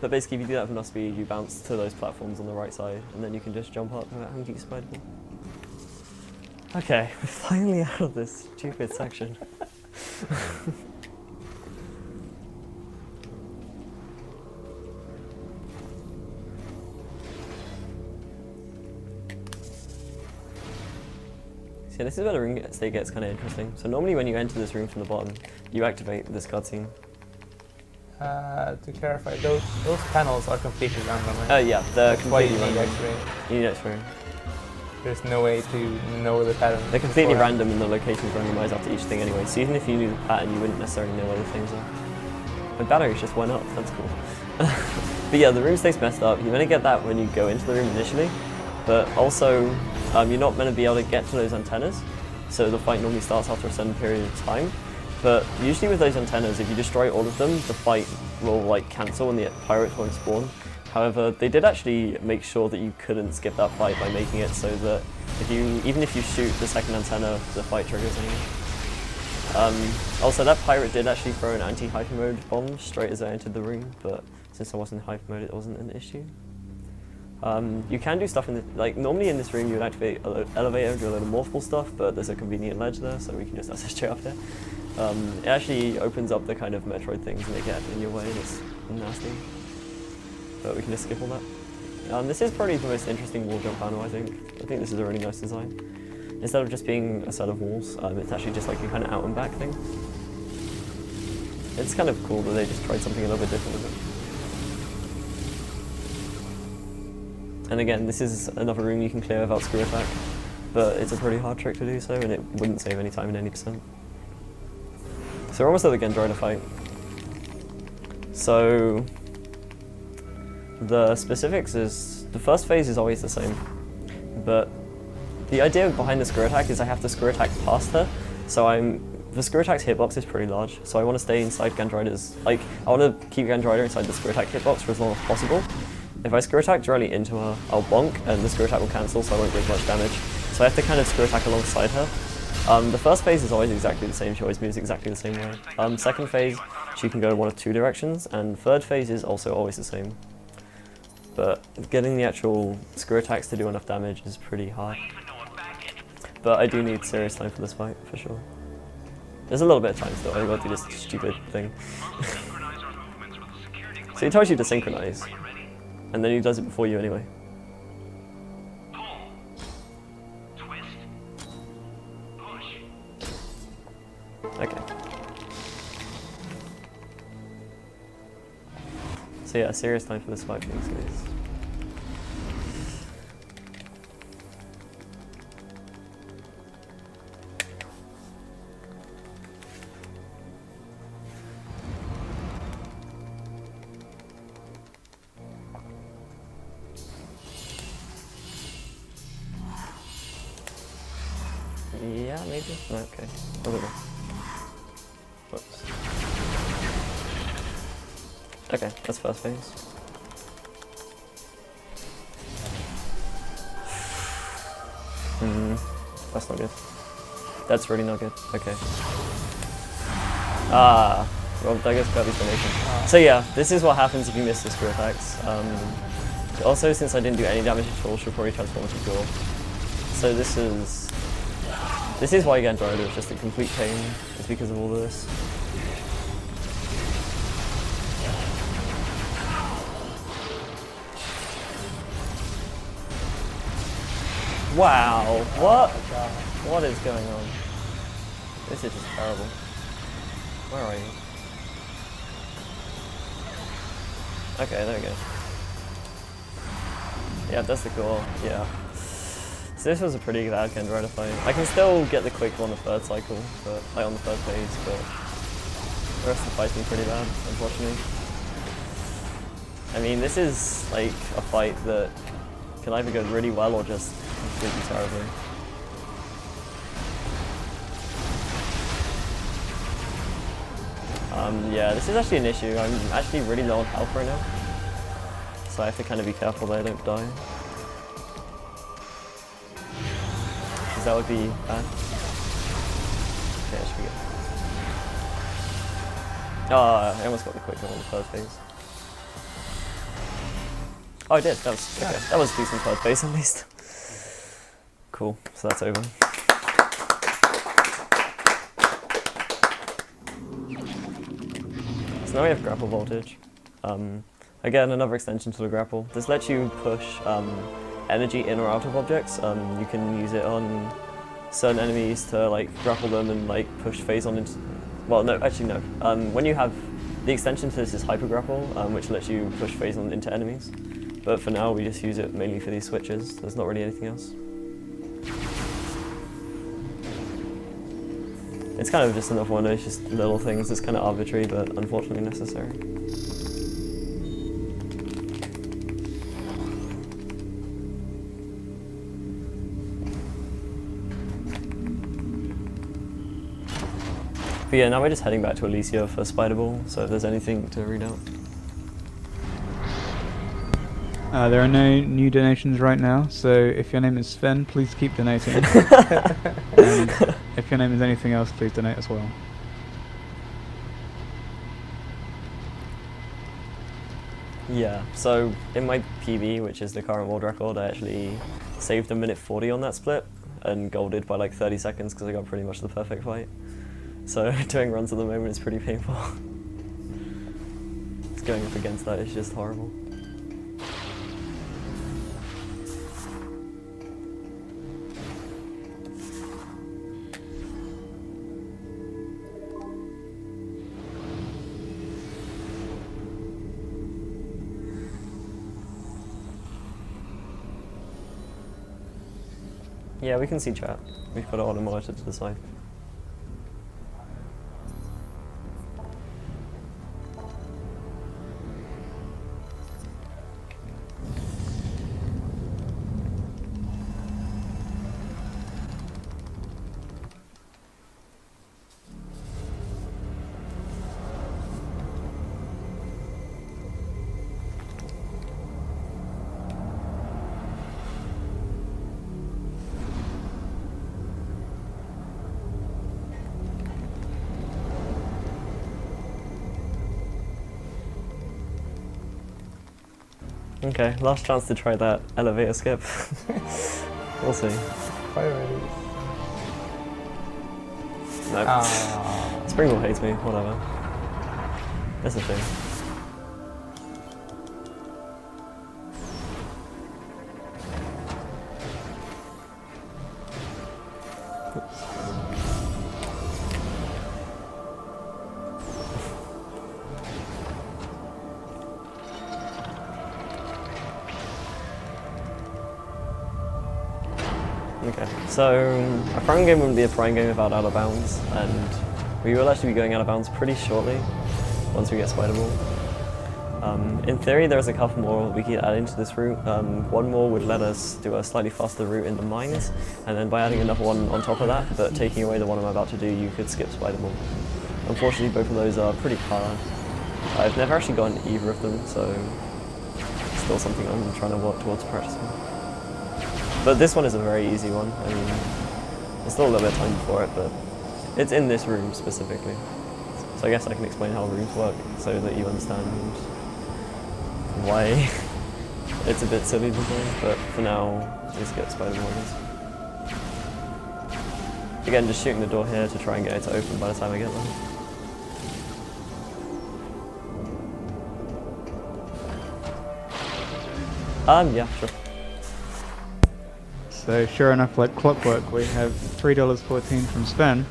But basically if you do that with enough speed, you bounce to those platforms on the right side, and then you can just jump up without having to use Spider Ball. Okay, we're finally out of this stupid section. So this is where the ring state gets kind of interesting. So normally when you enter this room from the bottom, you activate this cutscene. To clarify, those panels are completely random, right? Yeah, they're That's why you completely need random. X-ray. You need X-ray. There's no way to know the pattern. They're completely beforehand. random and the locations randomized after each thing anyway, so even if you knew the pattern, you wouldn't necessarily know where the things are. My batteries just went up, that's cool. But yeah, the room state's messed up. You're going to get that when you go into the room initially, but also you're not meant to be able to get to those antennas, so the fight normally starts after a certain period of time. But usually with those antennas, if you destroy all of them, the fight will like cancel and the pirates won't spawn. However, they did actually make sure that you couldn't skip that fight by making it so that even if you shoot the second antenna, the fight triggers anyway. Also, that pirate did actually throw an anti-hyper mode bomb straight as I entered the room, but since I wasn't in hyper mode, it wasn't an issue. You can do stuff in the, like normally in this room you would activate an elevator, do a load of morphable stuff, but there's a convenient ledge there, so we can just access straight up here. It actually opens up the kind of Metroid things and they get in your way and it's nasty. But we can just skip all that. This is probably the most interesting wall jump panel, I think. I think this is a really nice design. Instead of just being a set of walls, it's actually just like a kind of out and back thing. It's kind of cool that they just tried something a little bit different with it. And again, this is another room you can clear without screw attack, but it's a pretty hard trick to do so and it wouldn't save any time in any percent. So we're almost at the Gendrider fight. So the specifics is, the first phase is always the same, but the idea behind the screw attack is I have to screw attack past her, so the screw attack's hitbox is pretty large, so I want to stay inside Gendrider's, like, I want to keep Gendrider inside the screw attack hitbox for as long as possible. If I screw attack directly into her, I'll bonk, and the screw attack will cancel, so I won't take much damage. So I have to kind of screw attack alongside her. The first phase is always exactly the same, she always moves exactly the same way. Second phase, she can go in one of 2 directions, and third phase is also always the same. But getting the actual screw attacks to do enough damage is pretty hard. But I do need serious time for this fight, for sure. There's a little bit of time still, I've got to do this stupid thing. So he tells you to synchronize, and then he does it before you anyway. Okay. So yeah, serious time for this fight, please, guys. Yeah, maybe? Okay. I don't know. Whoops. Okay, that's first phase. That's not good. That's really not good. Okay. Well, I guess Kirby's formation. So yeah, this is what happens if you miss the screw attacks. Also, since I didn't do any damage at all, she'll probably transform into Gore. So this is why Gandrida is just a complete pain, is because of all this. Wow, what? What is going on? This is just terrible. Where are you? Okay, there we go. Yeah, that's the goal, yeah. So this was a pretty bad Gandrida fight. I can still get the quick on the third cycle, but like on the third phase, but the rest of the fight's been pretty bad, unfortunately. I mean, this is like a fight that can either go really well or just completely terribly. Yeah, this is actually an issue. I'm actually really low on health right now, so I have to kind of be careful that I don't die. Because that would be bad. Okay, that should be good. Oh, I almost got the quick one on the third phase. Oh, I did. That was okay. That was a decent third phase at least. Cool. So that's over. So now we have grapple voltage. Again, another extension to the grapple. This lets you push energy in or out of objects. You can use it on certain enemies to like grapple them and like push phase on into. Well, no, actually no. When you have the extension to this is hyper grapple, which lets you push phase on into enemies. But for now, we just use it mainly for these switches. There's not really anything else. It's kind of just another one of those just little things that's kind of arbitrary, but unfortunately necessary. But yeah, now we're just heading back to Elysia for Spider Ball, so if there's anything to read out. There are no new donations right now, so if your name is Sven, please keep donating. And if your name is anything else, please donate as well. Yeah, so in my PB, which is the current world record, I actually saved a minute 40 on that split and golded by like 30 seconds because I got pretty much the perfect fight. So doing runs at the moment is pretty painful. Just going up against that is just horrible. Yeah, we can see chat. We've got it on a monitor to the side. Okay, last chance to try that elevator skip. We'll see. No. Springle hates me, whatever. That's a thing. Okay, so a Prime game wouldn't be a Prime game without Out of Bounds, and we will actually be going out of bounds pretty shortly, once we get Spider Ball. In theory, there's a couple more we could add into this route. One more would let us do a slightly faster route in the mines, and then by adding another one on top of that, but taking away the one I'm about to do, you could skip Spider Ball. Unfortunately, both of those are pretty hard. I've never actually gotten either of them, so it's still something I'm trying to work towards practicing. But this one is a very easy one. I mean, there's still a little bit of time before it, but it's in this room specifically. So I guess I can explain how rooms work so that you understand why it's a bit silly design, but for now, just get spider borders. Again, just shooting the door here to try and get it to open by the time I get there. Yeah, sure. So sure enough, like clockwork, we have $3.14 from Sven,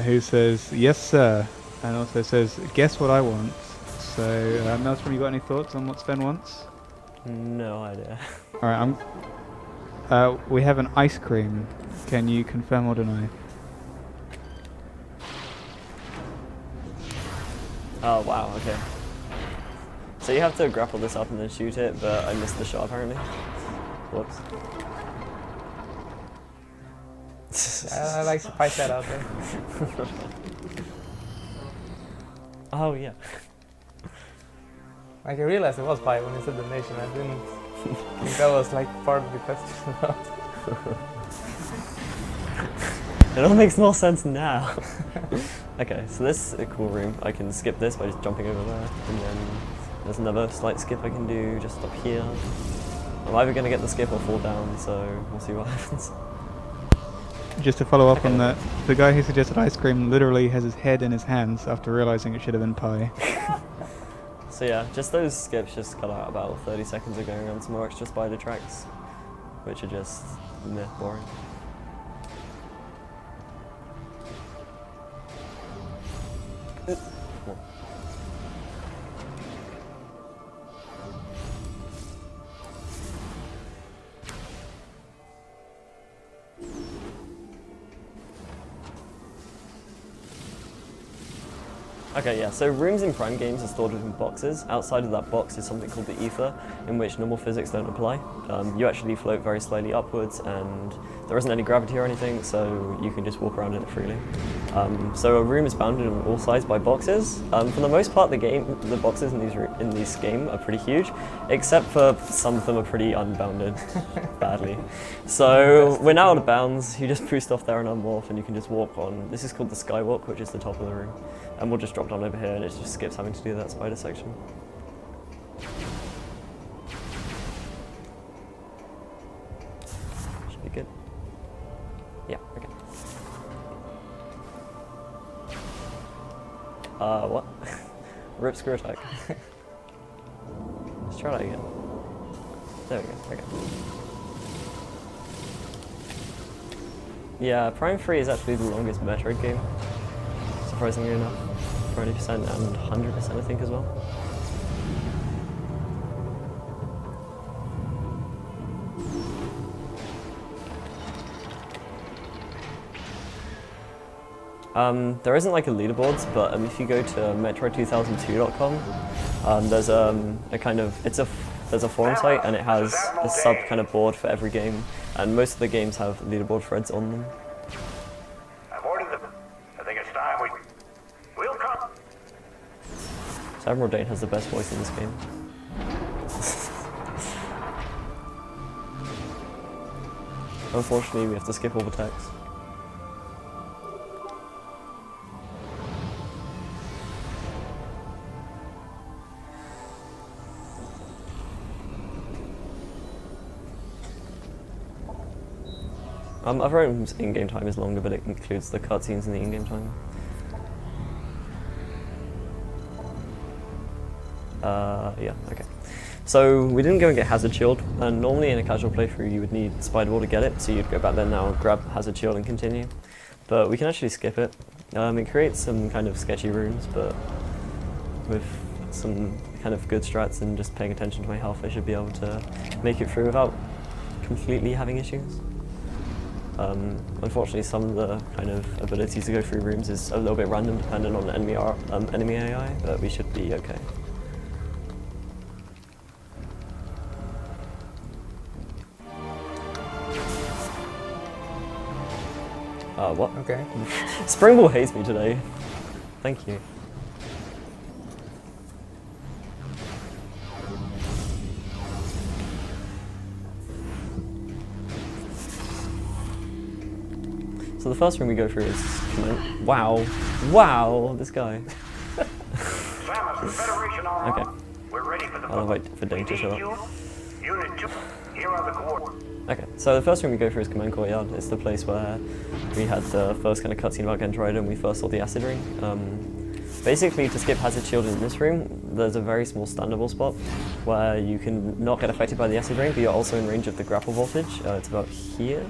who says, yes sir, and also says, guess what I want. So, Maelstrom, you got any thoughts on what Sven wants? No idea. Alright, we have an ice cream. Can you confirm or deny? Oh wow, okay. So you have to grapple this up and then shoot it, but I missed the shot apparently. Whoops. I like to fight that out there. Oh yeah. Like I realized it was pie when you said the nation. I didn't think that was like part of the question. It all makes more sense now. Okay, so this is a cool room. I can skip this by just jumping over there, and then there's another slight skip I can do just up here. I'm either going to get the skip or fall down, so we'll see what happens. Just to follow up on that, the guy who suggested ice cream literally has his head in his hands after realizing it should have been pie. So yeah, just those skips just cut out about 30 seconds of going around some more extra spider tracks, which are just meh, boring. Okay, yeah, so rooms in Prime games are stored within boxes. Outside of that box is something called the ether, in which normal physics don't apply. You actually float very slightly upwards, and there isn't any gravity or anything, so you can just walk around in it freely. So a room is bounded on all sides by boxes. For the most part, the boxes in these game are pretty huge, except for some of them are pretty unbounded, badly. So we're now out of bounds. You just boost off there and unmorph, and you can just walk on. This is called the skywalk, which is the top of the room. And we'll just drop down over here, and it just skips having to do that spider section. Should be good. Yeah, okay. What? Rip screw attack. Let's try that again. There we go, okay. Yeah, Prime 3 is actually the longest Metroid game, surprisingly enough. 20% and 100% I think as well. There isn't like a leaderboards, but if you go to Metroid2002.com, there's there's a forum site, and it has a sub kind of board for every game, and most of the games have leaderboard threads on them. I've ordered them. I think it's time we'll come. So Admiral Dane has the best voice in this game. Unfortunately, we have to skip all the text. Other items in-game time is longer, but it includes the cutscenes in the in-game time. Yeah, okay. So we didn't go and get Hazard Shield, and normally in a casual playthrough you would need Spider Ball to get it, so you'd go back there now, grab Hazard Shield and continue. But we can actually skip it. It creates some kind of sketchy rooms, but with some kind of good strats and just paying attention to my health, I should be able to make it through without completely having issues. Unfortunately, some of the kind of abilities to go through rooms is a little bit random depending on the enemy AI, but we should be okay. What? Okay. Springball hates me today. Thank you. So the first room we go through is wow, this guy. Samus, Federation are Okay. on. We're ready for the I'll wait for Dane to show up. Unit 2, here are the coordinates. Okay, so the first room we go through is Command Courtyard. It's the place where we had the first kind of cutscene about Metroid and we first saw the acid ring. Basically, to skip hazard shield in this room, there's a very small standable spot where you can not get affected by the acid ring, but you're also in range of the grapple voltage. It's about here.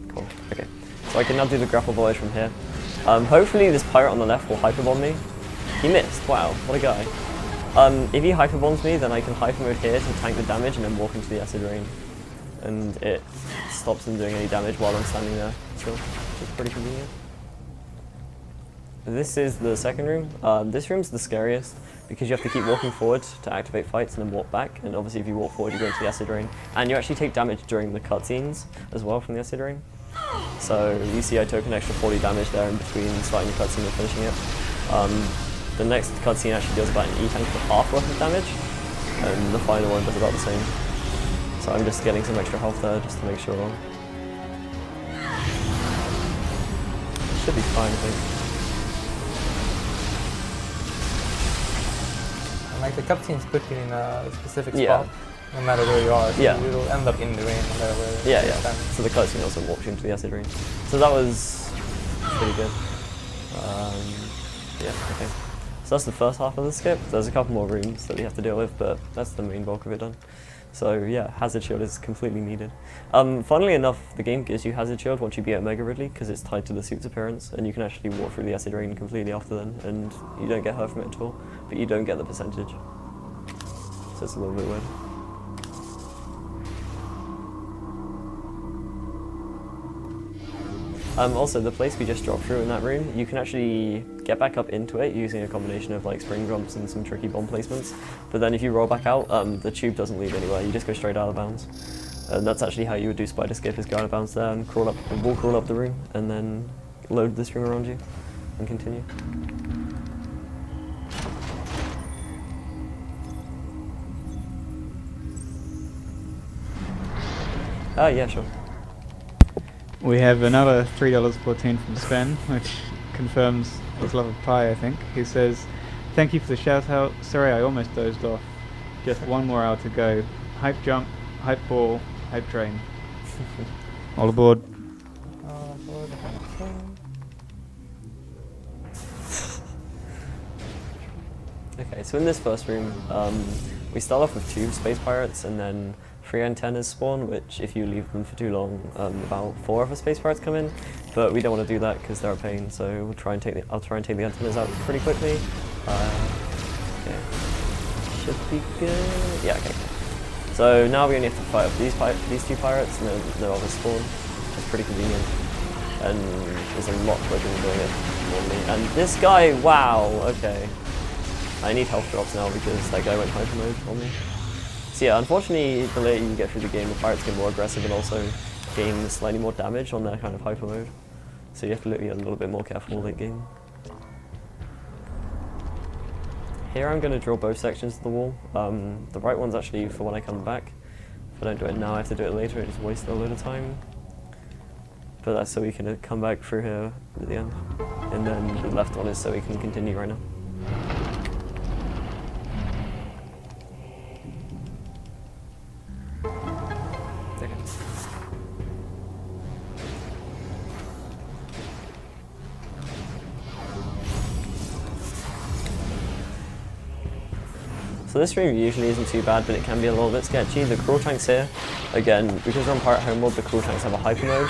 Cool, okay. So I can now do the grapple voltage from here. Hopefully this pirate on the left will hyperbomb me. He missed, wow, what a guy. If he hyperbombs me, then I can hyper mode here to tank the damage and then walk into the acid rain. And it stops them doing any damage while I'm standing there. Still, which is pretty convenient. This is the second room. This room's the scariest because you have to keep walking forward to activate fights and then walk back. And obviously if you walk forward, you go into the acid rain. And you actually take damage during the cutscenes as well from the acid rain. So you see I took an extra 40 damage there in between starting the cutscene and finishing it. The next cutscene actually deals about an E-tank for half worth of damage. And the final one does about the same. So I'm just getting some extra health there just to make sure. Should be fine, I think. Like the cutscenes put you in a specific spot, no matter where you are. So you'll end up in the rain no matter where you're standing. So the cutscene also walks you into the acid rain. So that was pretty good. Yeah, okay. So that's the first half of the skip. There's a couple more rooms that we have to deal with, but that's the main bulk of it done. So yeah, hazard shield is completely needed. Funnily enough, the game gives you hazard shield once you beat Omega Ridley because it's tied to the suit's appearance, and you can actually walk through the acid rain completely after then, and you don't get hurt from it at all, but you don't get the percentage. So it's a little bit weird. Also, the place we just dropped through in that room, you can actually get back up into it using a combination of like spring jumps and some tricky bomb placements. But then if you roll back out, the tube doesn't lead anywhere. You just go straight out of bounds. And that's actually how you would do spider skip: is go out of bounds there and crawl up, wall crawl up the room, and then load this room around you and continue. Yeah, sure. We have another $3.14 from Sven, which confirms his love of pie, I think. He says, "Thank you for the shout out. Sorry, I almost dozed off. Just one more hour to go. Hype jump, hype ball, hype train." All aboard. Okay, so in this first room, we start off with 2 space pirates and then 3 antennas spawn, which if you leave them for too long, about 4 other space pirates come in, but we don't want to do that because they're a pain, so I'll try and take the antennas out pretty quickly. Okay. Should be good. Yeah, okay. So now we only have to fight up these 2 pirates and then no other spawn, which is pretty convenient, and it's a lot quicker than doing it normally. And this guy, wow, okay. I need health drops now because that guy went hyper mode on me. So yeah, unfortunately, the later you get through the game, the pirates get more aggressive and also gain slightly more damage on their kind of hyper mode. So you have to be a little bit more careful late game. Here I'm going to drill both sections of the wall. The right one's actually for when I come back. If I don't do it now, I have to do it later. It just wastes a load of time. But that's so we can come back through here at the end. And then the left one is so we can continue right now. So this room usually isn't too bad, but it can be a little bit sketchy. The crawl tanks here, again, because we're on Pirate Home World, the crawl tanks have a hyper mode,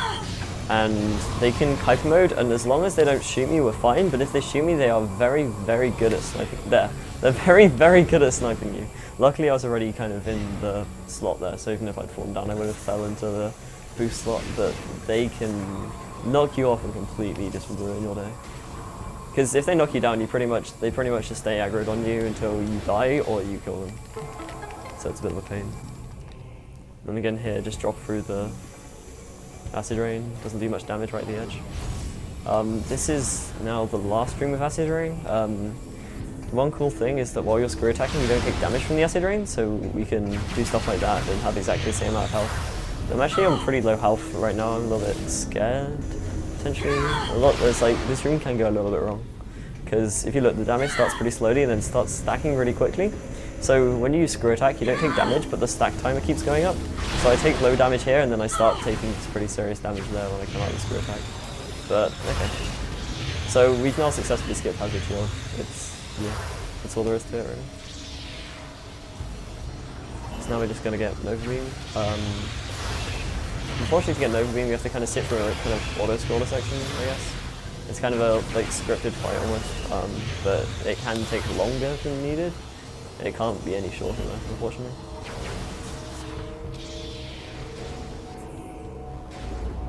and they can hyper mode, and as long as they don't shoot me, we're fine, but if they shoot me, they are very, very good at sniping. They're very, very good at sniping you. Luckily, I was already kind of in the slot there, so even if I'd fallen down, I would have fell into the boost slot, but they can knock you off and completely just ruin your day. Because if they knock you down, they pretty much just stay aggroed on you until you die or you kill them. So it's a bit of a pain. And again here, just drop through the acid rain. Doesn't do much damage right at the edge. This is now the last room of acid rain. One cool thing is that while you're screw attacking, you don't take damage from the acid rain, so we can do stuff like that and have exactly the same amount of health. I'm actually on pretty low health right now. I'm a little bit scared. Potentially, this room can go a little bit wrong because if you look, the damage starts pretty slowly and then starts stacking really quickly. So when you use screw attack, you don't take damage, but the stack timer keeps going up. So I take low damage here, and then I start taking pretty serious damage there when I come out with screw attack. But okay. So we've now successfully skipped Hazard Shield. Yeah, that's all there is to it, really. So now we're just gonna get Nova Beam. Unfortunately, to get Nova Beam, you have to kind of sit through a kind of auto-scroller section, I guess. It's kind of a like scripted fight almost, but it can take longer than needed. It can't be any shorter though, unfortunately.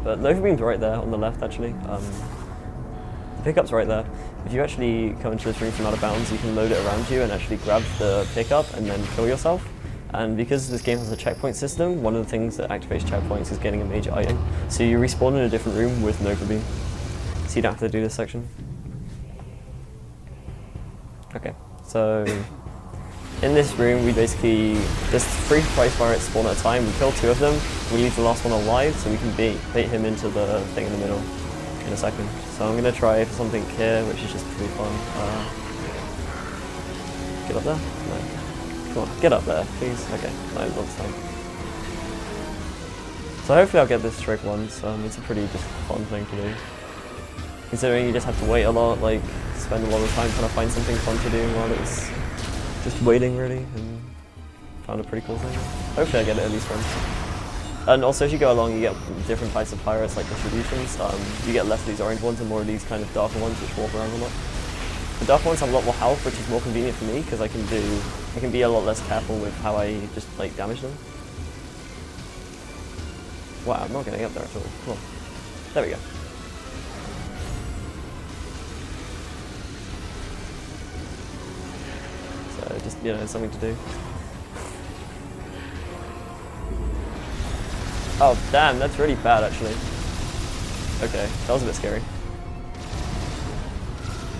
But Nova Beam's right there on the left actually. The pickup's right there. If you actually come into this room from out of bounds, you can load it around you and actually grab the pickup and then kill yourself. And because this game has a checkpoint system, one of the things that activates checkpoints is getting a major item. So you respawn in a different room with Nova Beam. So you don't have to do this section. Okay, so in this room we basically, there's 3 prize pirates spawn at a time, we kill 2 of them, we leave the last one alive so we can bait him into the thing in the middle in a second. So I'm going to try for something here, which is just pretty fun. Get up there? No. Come on, get up there, please. Okay, no, not this time. So hopefully I'll get this trick once. It's a pretty just fun thing to do. Considering you just have to wait a lot, like spend a lot of time trying to find something fun to do while it's just waiting really, and found a pretty cool thing. Hopefully I get it at least once. And also as you go along you get different types of pirates like distributions. You get less of these orange ones and more of these kind of darker ones which walk around a lot. The dark ones have a lot more health, which is more convenient for me because I can be a lot less careful with how I just like damage them. Wow, I'm not getting up there at all. Come on. There we go. So just, you know, something to do. Oh damn, that's really bad actually. Okay, that was a bit scary.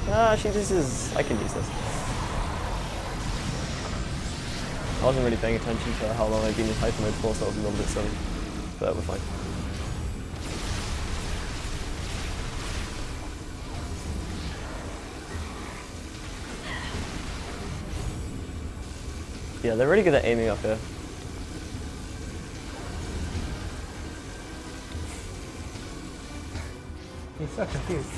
Actually, I can use this. I wasn't really paying attention to how long I've been in hyper mode for, so I was a little bit silly. But we're fine. Yeah, they're really good at aiming up here. He's so confused.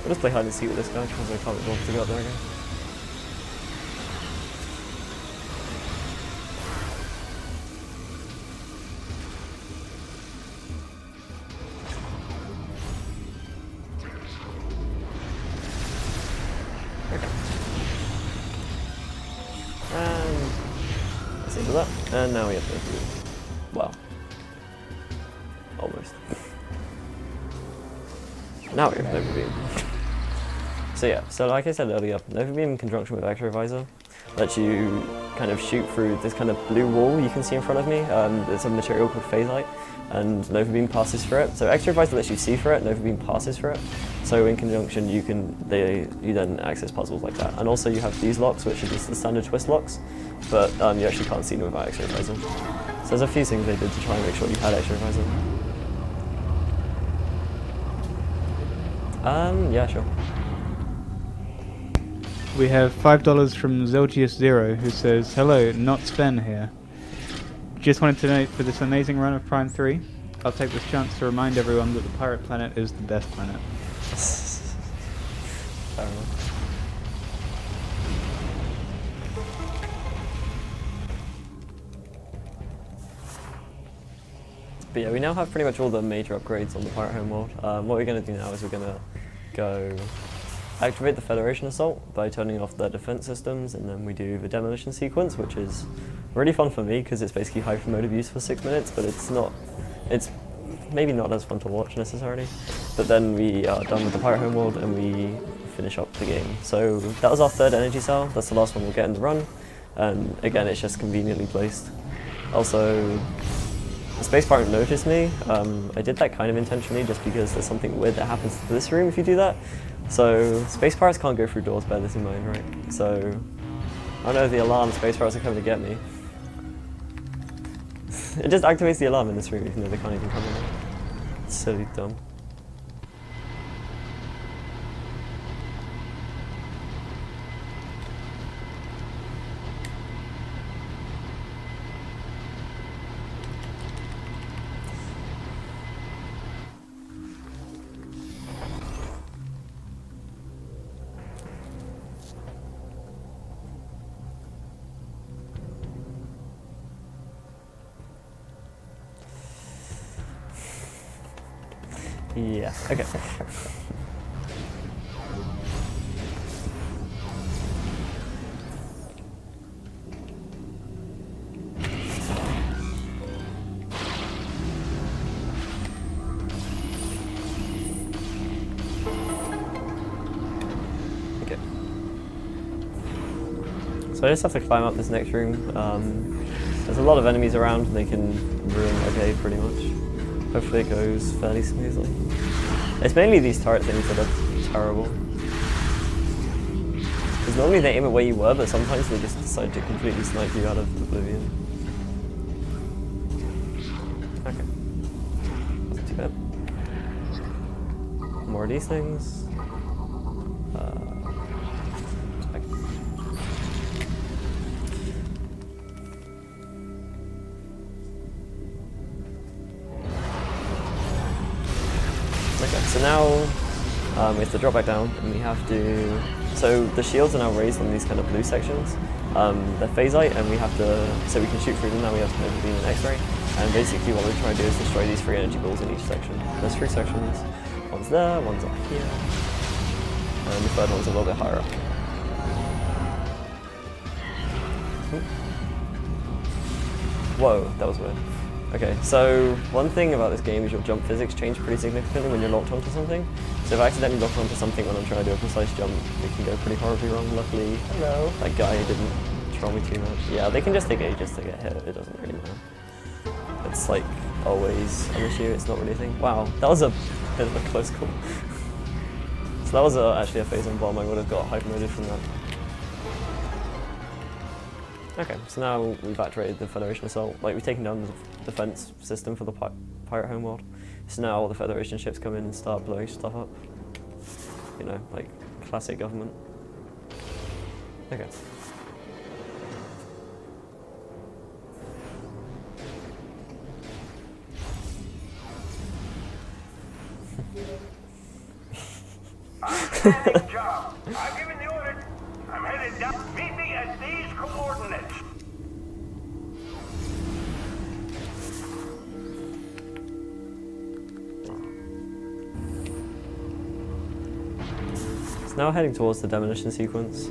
I'll just play hide and seek with this guy because I can't be bothered to go up there again. And let's into that. And now we have to do, well, almost. Now we have Nova Beam. So yeah, so like I said earlier, Nova Beam in conjunction with X-Ray Visor lets you kind of shoot through this kind of blue wall you can see in front of me. There's a material called phasite, and Nova Beam passes through it. So X-Ray Visor lets you see through it, Nova Beam passes through it. So in conjunction you then access puzzles like that. And also you have these locks, which are just the standard twist locks, but you actually can't see them without X-Ray Visor. So there's a few things they did to try and make sure you had X-Ray Visor. Yeah, sure. We have $5 from Zelgius0 who says, "Hello, not Sven here. Just wanted to note for this amazing run of Prime 3, I'll take this chance to remind everyone that the pirate planet is the best planet." Fair enough. But yeah, we now have pretty much all the major upgrades on the Pirate Homeworld. What we're going to do now is we're going to go activate the Federation Assault by turning off their defense systems, and then we do the demolition sequence, which is really fun for me because it's basically hyper mode abuse for 6 minutes, but it's maybe not as fun to watch necessarily. But then we are done with the Pirate Homeworld and we finish up the game. So that was our 3rd energy cell. That's the last one we'll get in the run, and again it's just conveniently placed. Also, the space pirate noticed me. I did that kind of intentionally just because there's something weird that happens to this room if you do that. So space pirates can't go through doors, bear this in mind, right? So I know the alarm, space pirates are coming to get me. It just activates the alarm in this room even though they can't even come in. It's silly dumb. Yeah, okay. Okay. So I just have to climb up this next room. There's a lot of enemies around and they can ruin my day pretty much. Hopefully it goes fairly smoothly. It's mainly these turret things that are terrible. Because normally they aim at where you were, but sometimes they just decide to completely snipe you out of oblivion. Okay. Not too bad. More of these things. Okay, so now we have to drop back down and we have to... So the shields are now raised on these kind of blue sections. They're phasite and we have to... So we can shoot through them now, we have to nova beam and x-ray. And basically what we're trying to do is destroy these 3 energy balls in each section. There's 3 sections. One's there, one's up here. And the third one's a little bit higher up. Whoa, that was weird. Okay, so one thing about this game is your jump physics change pretty significantly when you're locked onto something. So if I accidentally lock onto something when I'm trying to do a precise jump, it can go pretty horribly wrong. Luckily, hello, that guy didn't troll me too much. Yeah, they can just take ages to get hit, it doesn't really matter. It's like always an issue, it's not really a thing. Wow, that was a bit of a close call. So that was actually a phase on bomb, I would have got hyper-moded from that. Okay, so now we've activated the Federation assault. Like, we've taken down the defense system for the pirate homeworld. So now all the Federation ships come in and start blowing stuff up. You know, like classic government. Okay. Outstanding job. I've given the order. I'm headed down. Meet me at these coordinates. So now heading towards the demolition sequence.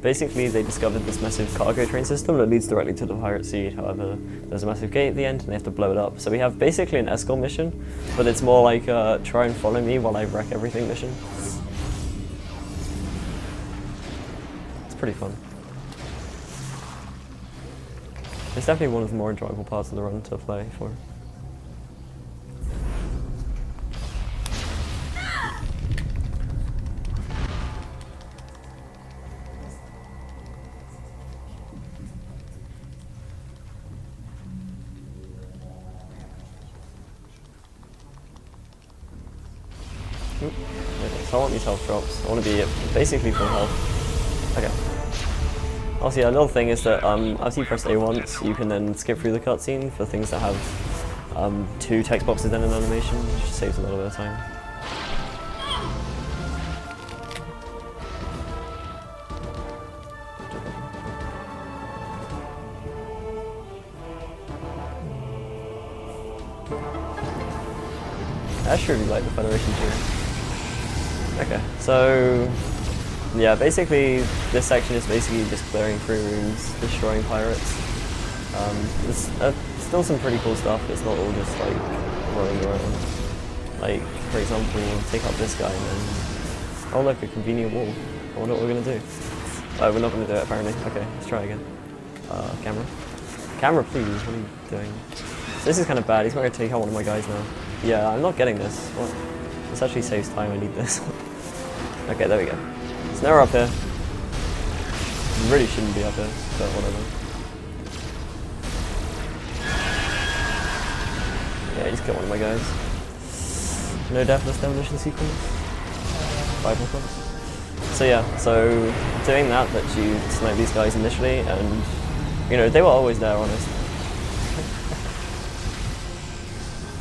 Basically, they discovered this massive cargo train system that leads directly to the pirate seed. However, there's a massive gate at the end and they have to blow it up. So we have basically an escort mission, but it's more like try and follow me while I wreck everything mission. It's pretty fun. It's definitely one of the more enjoyable parts of the run to play for. Okay, so I want these health drops. I want to be basically full health. Okay. Also, yeah, another thing is that after you press A once, you can then skip through the cutscene for things that have 2 text boxes and an animation, which saves a little bit of time. I actually really like the Federation too. Okay, so yeah, basically this section is basically just clearing through rooms, destroying pirates. There's still some pretty cool stuff, it's not all just like running around. Like, for example, take out this guy and then, oh look, a convenient wall. I wonder what we're going to do. Oh, we're not going to do it apparently. Okay, let's try again. Camera. Camera, please. What are you doing? So this is kind of bad. He's not going to take out one of my guys now. Yeah, I'm not getting this. What? This actually saves time. I need this. Okay, there we go. So now we're up here. Really shouldn't be up here, but whatever. Yeah, just kill one of my guys. No deathless demolition sequence. 5 more points. So yeah, so doing that lets you snipe these guys initially, and you know, they were always there, honestly.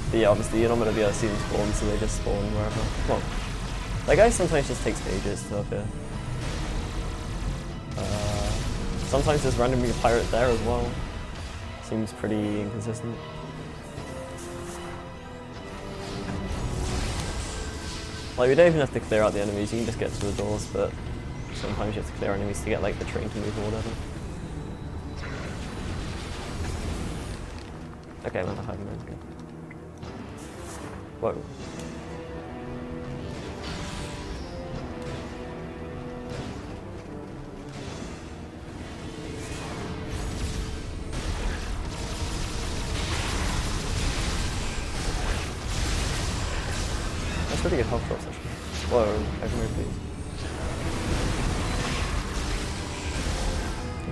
But yeah, obviously you're not going to be able to see them spawn, so they just spawn wherever. Well, that guy sometimes just takes ages to up here. Sometimes there's randomly a pirate there as well. Seems pretty inconsistent. Like, we don't even have to clear out the enemies, you can just get to the doors, but sometimes you have to clear enemies to get like the train to move or whatever. Okay, I'm not hiding there. Whoa. That's pretty good health drops actually. Whoa, I can move these.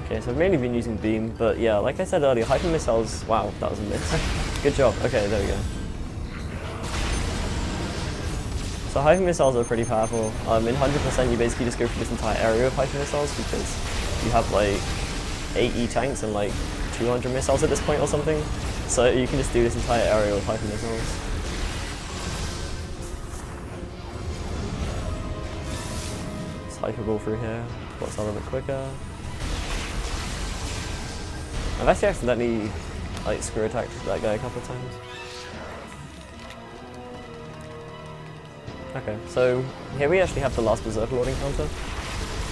Okay, so I've mainly been using beam, but yeah, like I said earlier, hyper missiles, wow, that was a miss. Good job, okay, there we go. So hyper missiles are pretty powerful. In 100% you basically just go through this entire area of hyper missiles because you have like 8 E-tanks and like 200 missiles at this point or something. So you can just do this entire area with hyper missiles. Just hyper ball through here, what's a little bit quicker. I've actually accidentally like screw attacked that guy a couple of times. Okay, so here we actually have the last Berserker Lord encounter.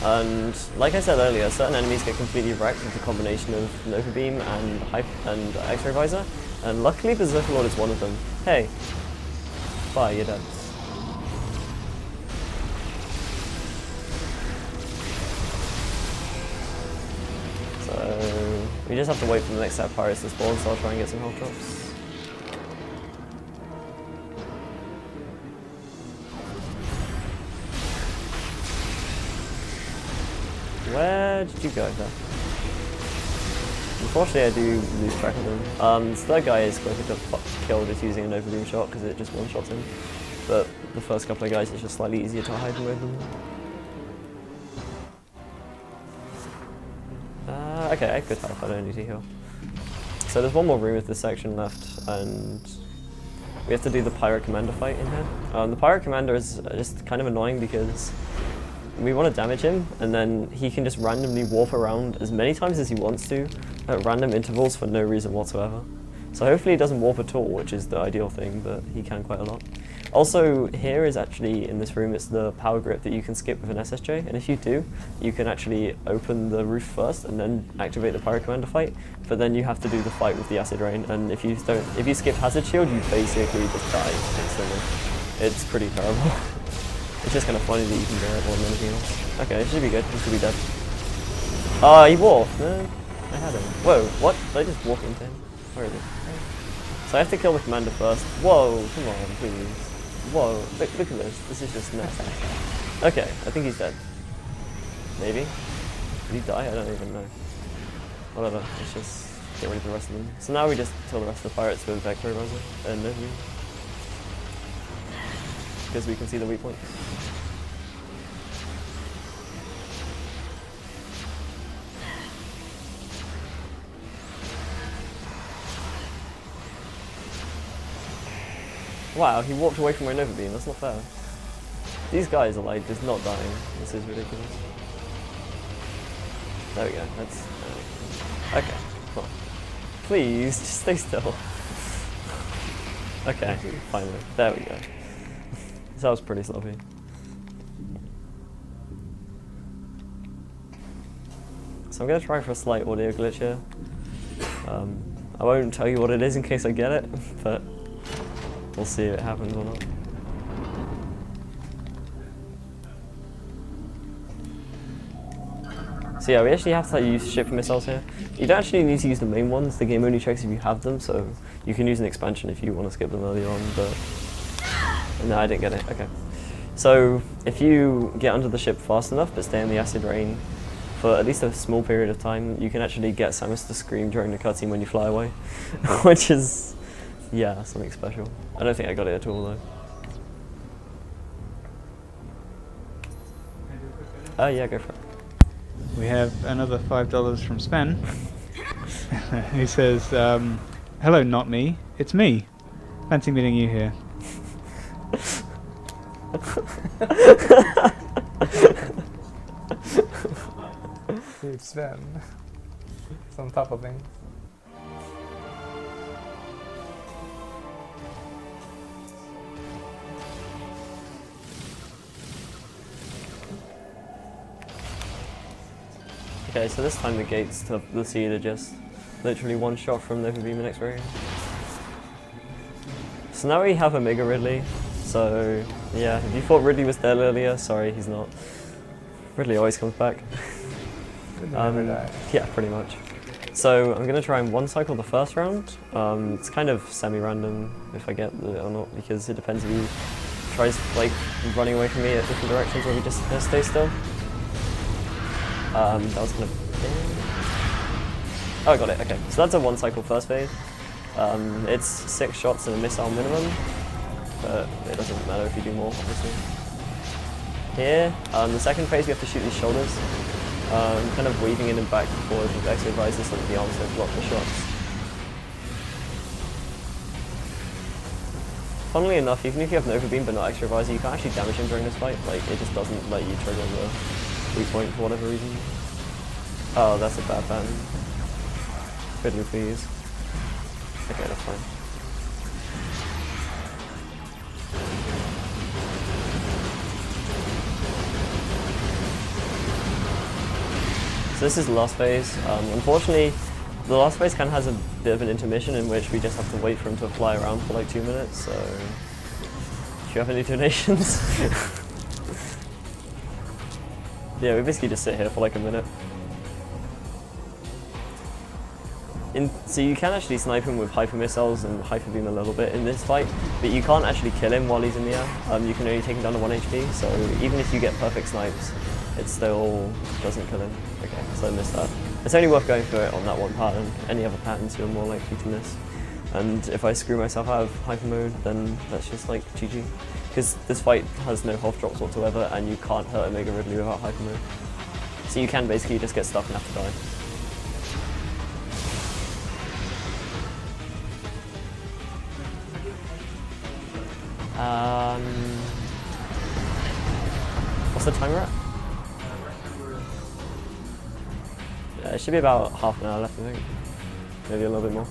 And like I said earlier, certain enemies get completely wrecked with the combination of Nova Beam and X-Ray Visor. And luckily Berserker Lord is one of them. Hey! Bye, you're dead. So we just have to wait for the next set of pirates to spawn, so I'll try and get some health drops. Where did you go there? Unfortunately I do lose track of them. This third guy is quicker to kill just using an overbeam shot because it just one-shots him. But the first couple of guys it's just slightly easier to hide with them. Okay, I could help, I don't need to heal. So there's one more room with this section left, and we have to do the Pirate Commander fight in here. The Pirate Commander is just kind of annoying because we want to damage him, and then he can just randomly warp around as many times as he wants to, at random intervals for no reason whatsoever. So hopefully he doesn't warp at all, which is the ideal thing, but he can quite a lot. Also, here is actually, in this room, it's the power grip that you can skip with an SSJ, and if you do, you can actually open the roof first and then activate the Pirate Commander fight, but then you have to do the fight with the Acid Rain, and if you skip Hazard Shield, you basically just die instantly. It's pretty terrible. It's just kind of funny that you can do it more than anything else. Okay, it should be good, he should be dead. He warped, no? I had him. Whoa, what? Did I just walk into him? Where is he? So I have to kill the commander first. Whoa, come on, please. Whoa, look at this. This is just nuts. Okay, I think he's dead. Maybe? Did he die? I don't even know. Whatever, let's just get rid of the rest of them. So now we just kill the rest of the pirates with Vector Eraser and Nova Beam. Because we can see the weak points. Wow, he walked away from my Nova Beam, that's not fair. These guys are like just not dying, this is ridiculous. There we go, that's... okay, come on. Please, just stay still. Okay, finally, there we go. That was pretty sloppy. So I'm going to try for a slight audio glitch here. I won't tell you what it is in case I get it, but we'll see if it happens or not. So yeah, we actually have to use ship missiles here. You don't actually need to use the main ones. The game only checks if you have them, so you can use an expansion if you want to skip them early on. But no, I didn't get it. Okay. So if you get under the ship fast enough, but stay in the acid rain for at least a small period of time, you can actually get Samus to scream during the cutscene when you fly away, which is, yeah, something special. I don't think I got it at all though. Oh yeah, go for it. We have another $5 from Sven. He says, hello, not me. It's me. Fancy meeting you here. Dude, Sven. It's on top of things. Okay, so this time the gates to the seed are just literally one shot from the Beam and X-Ray. So now we have a Mega Ridley. So yeah, if you thought Ridley was dead earlier, sorry, he's not. Ridley always comes back. Yeah, pretty much. So I'm gonna try and one cycle the first round. It's kind of semi-random if I get it or not, because it depends if he tries like running away from me at different directions or if he just stays still. That was kind of... Oh, I got it, okay. So that's a one cycle first phase. It's 6 shots and a missile minimum, but it doesn't matter if you do more, obviously. Here, the second phase we have to shoot these shoulders, kind of weaving in and back and forth with exo visors so that the arms don't block the shots. Funnily enough, even if you have Nova Beam but not extra visor, you can't actually damage him during this fight. Like, it just doesn't let you trigger the weak point for whatever reason. Oh, that's a bad ban. Fiddly please. Okay, that's fine. So this is the last phase. Unfortunately, the last phase kind of has a bit of an intermission in which we just have to wait for him to fly around for like 2 minutes, so if you have any donations. Yeah, we basically just sit here for like a minute. So you can actually snipe him with hyper missiles and hyper beam a little bit in this fight, but you can't actually kill him while he's in the air. You can only take him down to 1 HP, so even if you get perfect snipes, it still doesn't kill him. Okay, so I missed that. It's only worth going for it on that one pattern. Any other patterns you're more likely to miss. And if I screw myself out of hyper mode, then that's just like GG. Because this fight has no health drops whatsoever, and you can't hurt a Mega Ridley without hyper mode. So you can basically just get stuck and have to die. What's the timer at? Yeah, it should be about half an hour left, I think. Maybe a little bit more.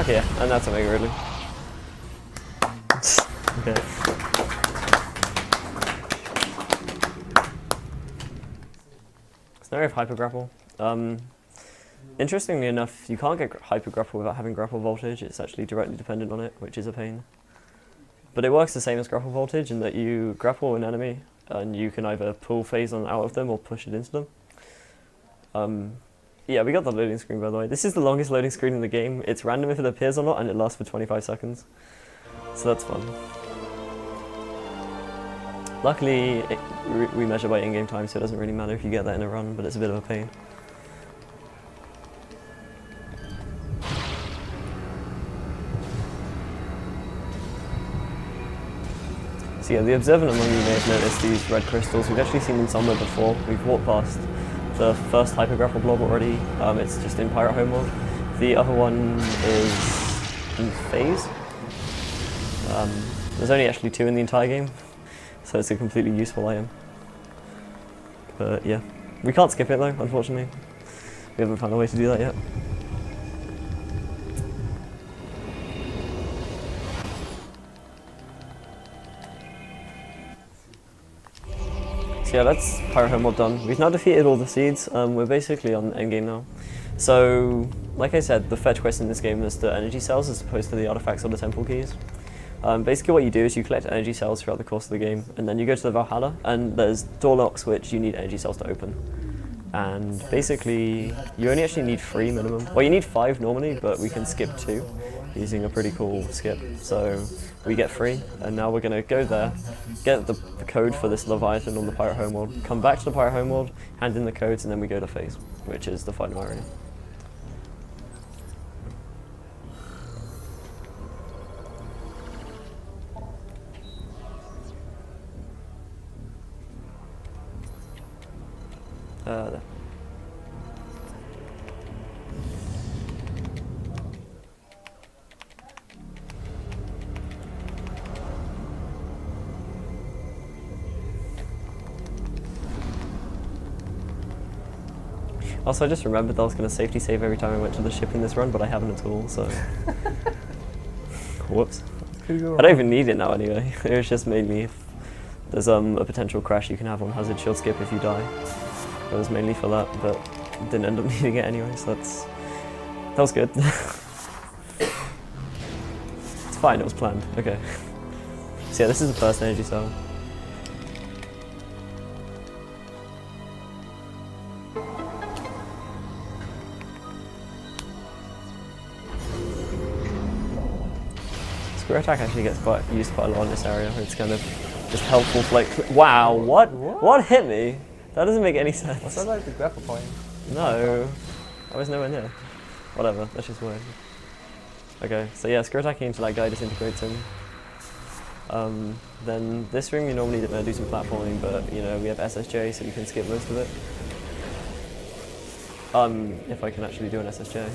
Okay, yeah, and that's a Mega Ridley. Okay. So now we have Hyper Grapple. Interestingly enough, you can't get Hyper Grapple without having Grapple Voltage. It's actually directly dependent on it, which is a pain. But it works the same as Grapple Voltage in that you grapple an enemy and you can either pull phase on out of them or push it into them. Yeah, we got the loading screen, by the way. This is the longest loading screen in the game. It's random if it appears or not, and it lasts for 25 seconds. So that's fun. Luckily, we measure by in-game time, so it doesn't really matter if you get that in a run, but it's a bit of a pain. So yeah, the observant among you may have noticed these red crystals. We've actually seen them somewhere before. We've walked past the first Hyper Grapple blob already. It's just in Pirate Home World. The other one is in Phase. There's only actually 2 in the entire game, so it's a completely useful item. But yeah, we can't skip it though, unfortunately. We haven't found a way to do that yet. So yeah, that's Pirate Home World done. We've now defeated all the seeds. We're basically on endgame now. So, like I said, the fetch quest in this game is the energy cells as opposed to the artifacts or the temple keys. Basically what you do is you collect energy cells throughout the course of the game, and then you go to the Valhalla, and there's door locks which you need energy cells to open. And basically, you only actually need 3 minimum. Well, you need 5 normally, but we can skip 2 using a pretty cool skip. So we get 3, and now we're going to go there, get the code for this Leviathan on the Pirate Homeworld, come back to the Pirate Homeworld, hand in the codes, and then we go to phase, which is the final area. There. Also, I just remembered that I was going to safety save every time I went to the ship in this run, but I haven't at all, so... Whoops. I don't even need it now anyway. It was just mainly if there's a potential crash you can have on Hazard Shield Skip if you die. It was mainly for that, but didn't end up needing it anyway, so that was good. It's fine, it was planned. Okay. So yeah, this is the first energy cell. Square attack actually gets used quite a lot in this area. It's kind of just helpful for like... Wow, what? What hit me? That doesn't make any sense. Was that like the grapple point? No. I was nowhere near. Whatever, that's just weird. Okay, so yeah, square attacking into that guy disintegrates him. Then this room you normally do some platforming, but you know, we have SSJ so you can skip most of it. If I can actually do an SSJ.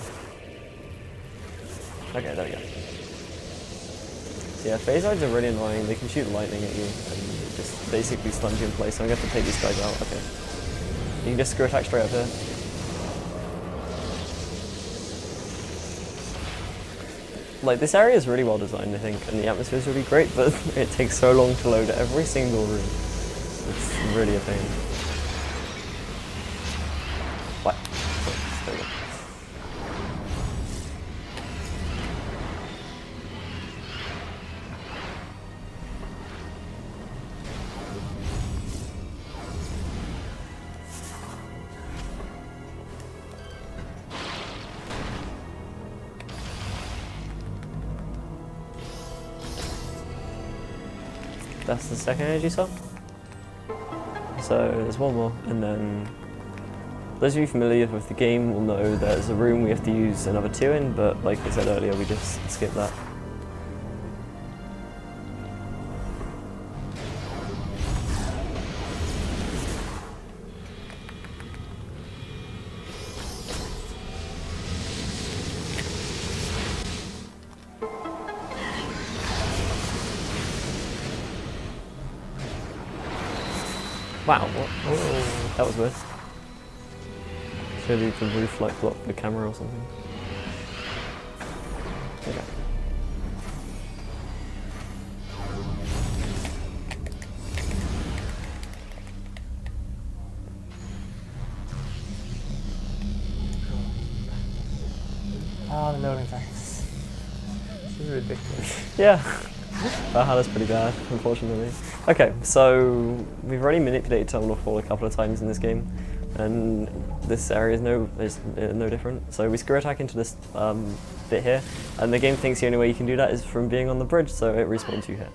Okay, there we go. So yeah, phasides are really annoying. They can shoot lightning at you and just basically slunge you in place. So I'm going to have to take these guys out. Okay. You can just screw attack straight up here. Like, this area is really well designed, I think, and the atmosphere is really great, but it takes so long to load every single room. It's really a pain. What? There we go. That's the second energy cell. So there's one more, and then those of you familiar with the game will know there's a room we have to use another 2 in, but like I said earlier, we just skip that. Wow, what? Whoa. That was weird. Surely the roof like blocked the camera or something. Okay. Oh, the loading times. This is ridiculous. Yeah. Valhalla's pretty bad, unfortunately. Okay, so we've already manipulated Terminal 4 a couple of times in this game, and this area is no different. So we screw attack into this bit here, and the game thinks the only way you can do that is from being on the bridge, so it respawns you here.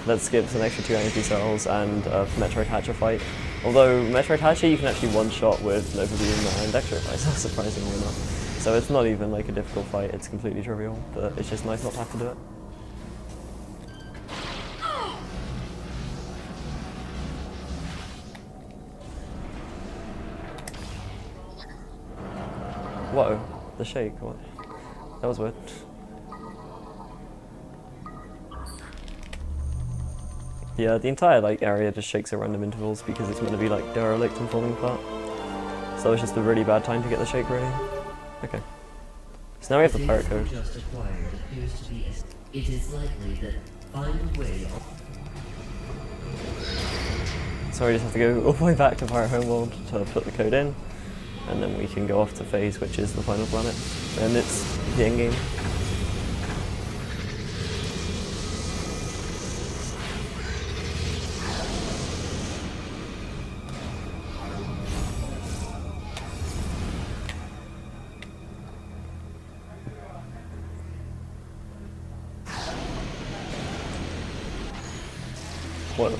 That skips an extra 2 energy cells and Metroid Hatcher fight. Although Metroid Hatcher you can actually one-shot with Nova Beam and Extra Advisor, surprisingly enough. So it's not even like a difficult fight, it's completely trivial, but it's just nice not to have to do it. Whoa, the shake, what? That was weird. Yeah, the entire like area just shakes at random intervals because it's meant to be like derelict and falling apart. So it's just a really bad time to get the shake ready. Okay. So now we have the pirate code. Just acquired appears to be. It is likely that find a way. So we just have to go all the way back to Pirate Homeworld to put the code in, and then we can go off to phase, which is the final planet, and it's the end game. Whoa.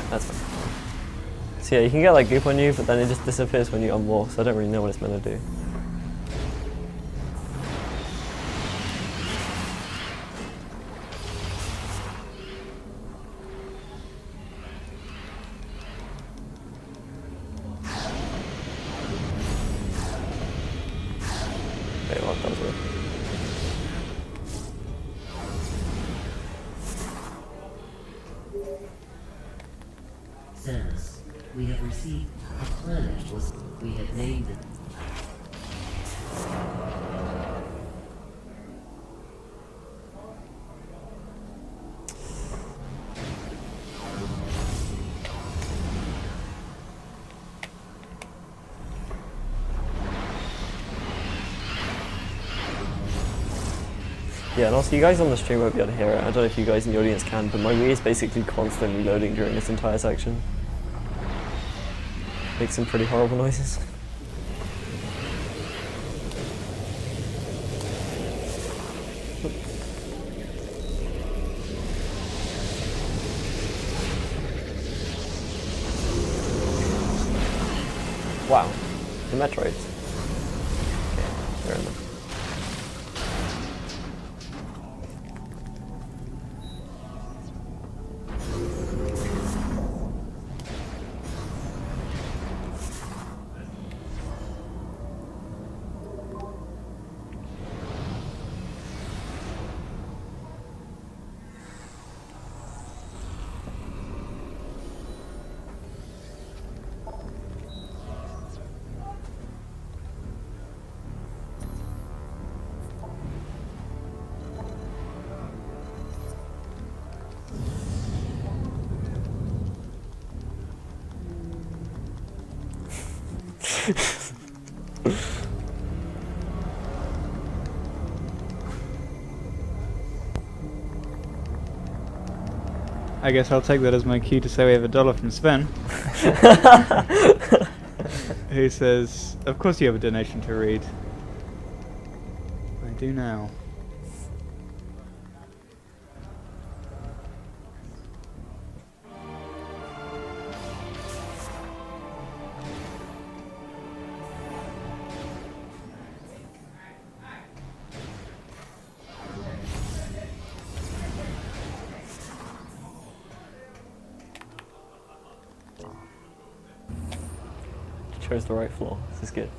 That's fine. So yeah, you can get like goop on you, but then it just disappears when you unwalk, so I don't really know what it's meant to do. Okay, well, that was weird. Samus, we have received a planet we have named it. Yeah, and also you guys on the stream won't be able to hear it. I don't know if you guys in the audience can, but my Wii is basically constantly loading during this entire section. Makes some pretty horrible noises. Wow, the Metroids. Okay, fair enough. I guess I'll take that as my cue to say we have $1 from Sven. Who says, of course you have a donation to read. I do now. Chose the right floor. This is good.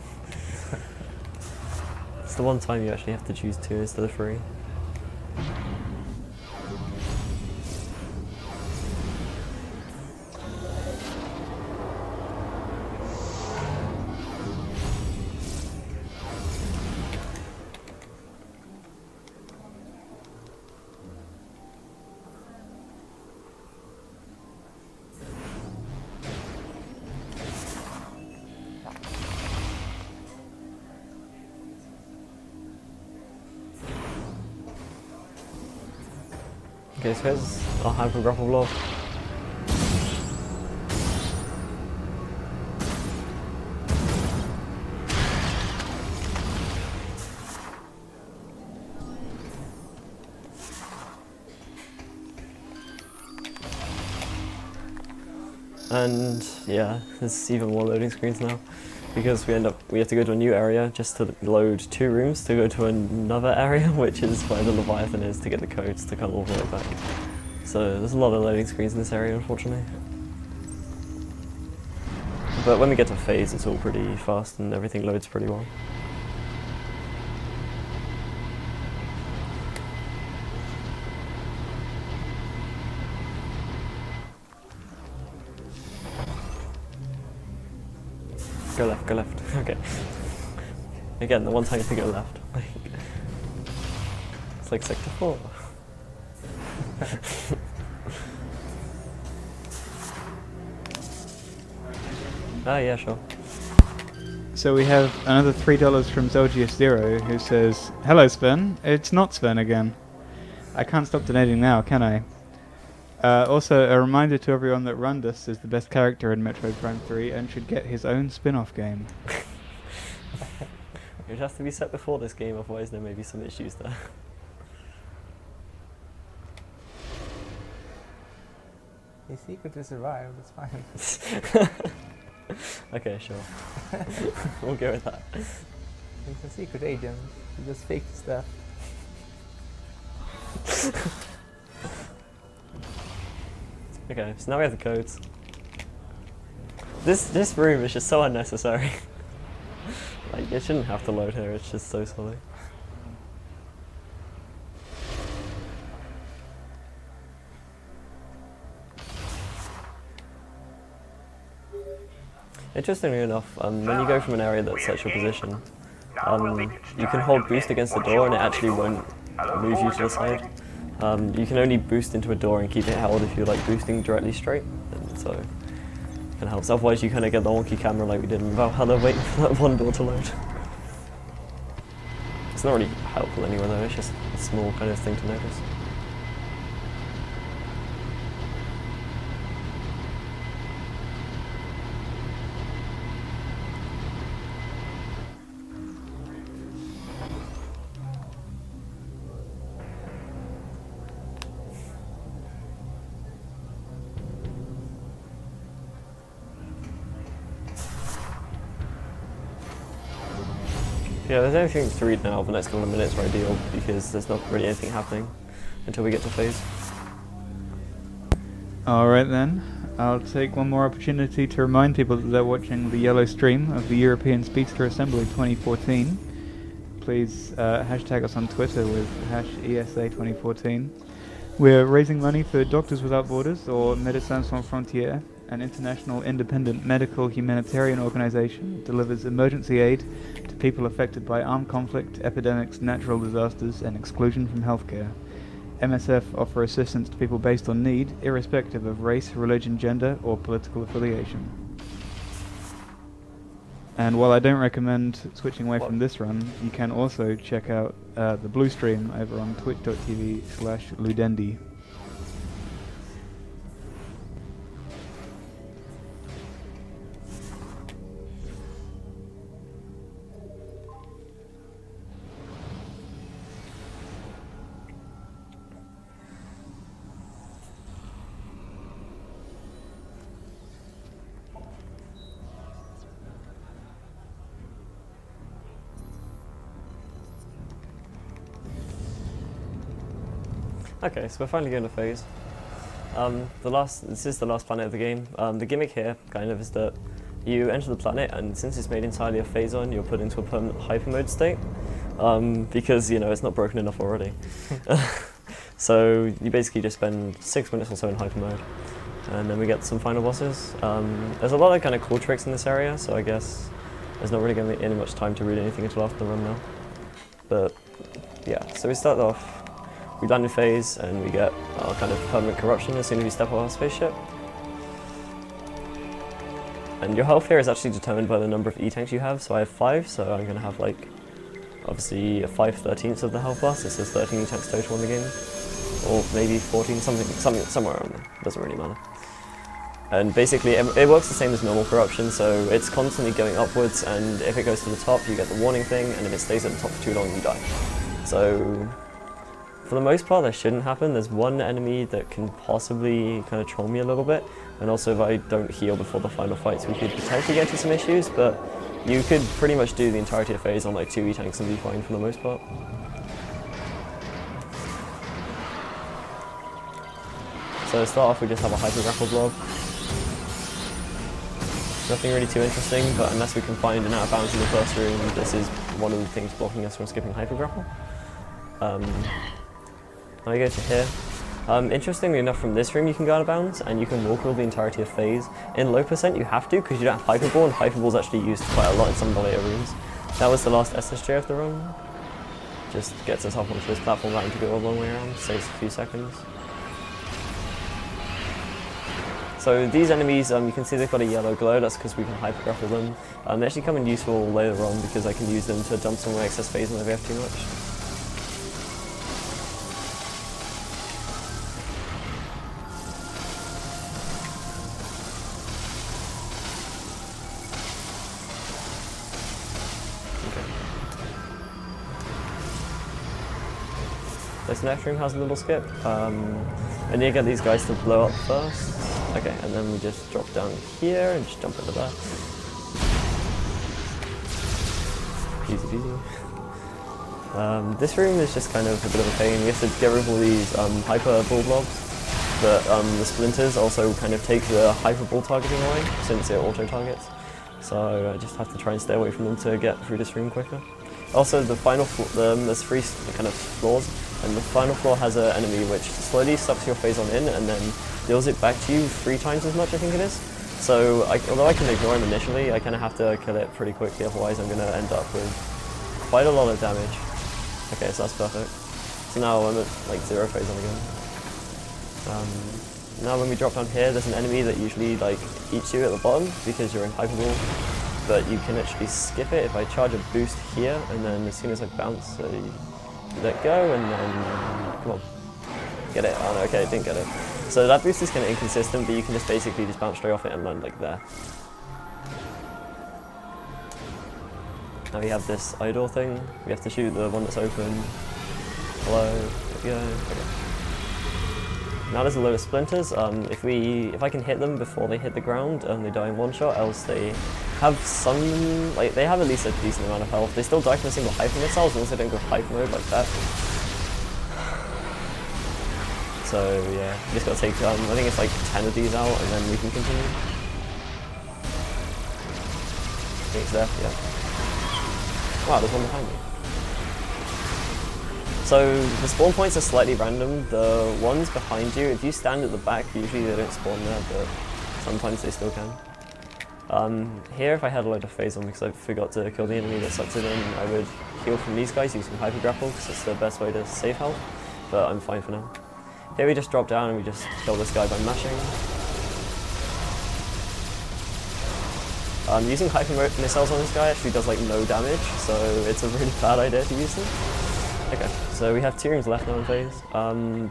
It's the one time you actually have to choose 2 instead of 3. Okay, so here's our hyper grapple block. And yeah, there's even more loading screens now because we have to go to a new area just to load 2 rooms to go to another area, which is where the Leviathan is, to get the codes to come all the way back. So there's a lot of loading screens in this area, unfortunately. But when we get to phase, it's all pretty fast and everything loads pretty well. Go left, go left. Okay. Again, the one time you have to go left. It's like sector 4. Ah, yeah, sure. So we have another $3 from Zelgius Zero, who says, "Hello Sven, it's not Sven again. I can't stop donating now, can I? Also, a reminder to everyone that Rundus is the best character in Metroid Prime 3 and should get his own spin-off game." It has to be set before this game, otherwise there may be some issues there. He's secret to survive, that's fine. Okay, sure. We'll go with that. He's a secret agent. He just faked stuff. Okay, so now we have the codes. This room is just so unnecessary. Like, it shouldn't have to load here, it's just so silly. Interestingly enough, when you go from an area that's at your position, you can hold boost against the door and it actually won't move you to the side. You can only boost into a door and keep it held if you're like boosting directly straight, and so it kind of helps. Otherwise you kind of get the wonky camera like we did in Valhalla waiting for that one door to load. It's not really helpful anyway though, it's just a small kind of thing to notice. Yeah, there's anything to read now. The next couple of minutes are ideal because there's not really anything happening until we get to phase. Alright then, I'll take one more opportunity to remind people that they're watching the yellow stream of the European Speedster Assembly 2014. Please hashtag us on Twitter with #ESA2014. We're raising money for Doctors Without Borders, or Médecins Sans Frontières, an international independent medical humanitarian organization that delivers emergency aid to people affected by armed conflict, epidemics, natural disasters, and exclusion from healthcare. MSF offer assistance to people based on need, irrespective of race, religion, gender, or political affiliation. And while I don't recommend switching away from this run, you can also check out the blue stream over on twitch.tv/Ludendi. Okay, so we're finally going to phase. This is the last planet of the game. The gimmick here kind of is that you enter the planet, and since it's made entirely of phazon, you're put into a permanent hyper mode state because it's not broken enough already. So you basically just spend 6 minutes or so in hyper mode, and then we get some final bosses. There's a lot of kind of cool tricks in this area, so I guess there's not really going to be any much time to read anything until after the run now. But yeah, so we start off. We land in phase and we get our kind of permanent corruption as soon as we step off our spaceship. And your health here is actually determined by the number of E-tanks you have, so I have 5, so I'm going to have like, obviously a 5/13 of the health bar. This is 13 E-tanks total in the game. Or maybe 14, something somewhere around there, doesn't really matter. And basically it works the same as normal corruption, so it's constantly going upwards, and if it goes to the top you get the warning thing, and if it stays at the top for too long you die. So for the most part, that shouldn't happen. There's one enemy that can possibly kind of troll me a little bit, and also if I don't heal before the final fights, we could potentially get into some issues, but you could pretty much do the entirety of phase on like 2 E-tanks and be fine for the most part. So to start off, we just have a hyper grapple blob. Nothing really too interesting, but unless we can find an out of bounds in the first room, this is one of the things blocking us from skipping hyper grapple. I go to here. Interestingly enough, from this room you can go out of bounds, and you can walk all the entirety of phase. In low percent you have to, because you don't have Hyperball, and Hyperball's actually used quite a lot in some of the later rooms. That was the last SSJ of the run. Just gets us up onto this platform, having to go a long way around, saves a few seconds. So these enemies, you can see they've got a yellow glow, that's because we can hyper grapple them. They actually come in useful later on, because I can use them to dump some excess phase when we have too much. This next room has a little skip. I need to get these guys to blow up first. Okay, and then we just drop down here and just jump over there. Easy peasy. This room is just kind of a bit of a pain. We have to get rid of all these hyper ball blobs. But the splinters also kind of take the hyper ball targeting away since it auto targets. So I just have to try and stay away from them to get through this room quicker. Also, the final floor, there's 3 kind of floors, and the final floor has an enemy which slowly sucks your phase on in and then deals it back to you 3 times as much, I think it is. So although I can ignore him initially, I kind of have to kill it pretty quickly, otherwise I'm going to end up with quite a lot of damage. Okay, so that's perfect. So now I'm at like 0 phase on again. Now when we drop down here, there's an enemy that usually like eats you at the bottom because you're in hyper ball. But you can actually skip it if I charge a boost here, and then as soon as I bounce, you let go, and then, come on, get it. Oh no, okay, didn't get it. So that boost is kind of inconsistent, but you can just basically just bounce straight off it and land like there. Now we have this idle thing. We have to shoot the one that's open. Hello, there we go. Okay. Now there's a load of splinters. If I can hit them before they hit the ground, they die in one shot, else they have some, like, they have at least a decent amount of health. They still die from a single hyper missile, as long as they don't go hyper mode like that. So yeah, we just gotta take, I think it's like 10 of these out, and then we can continue. I think it's there, yeah. Wow, there's one behind me. So the spawn points are slightly random. The ones behind you, if you stand at the back, usually they don't spawn there, but sometimes they still can. Here, if I had a load of phase on because I forgot to kill the enemy that sucked it in, I would heal from these guys using hyper grapple because it's the best way to save health, but I'm fine for now. Here we just drop down and we just kill this guy by mashing. Using hyper missiles on this guy actually does like no damage, so it's a really bad idea to use them. Okay, so we have 2 rooms left now in phase.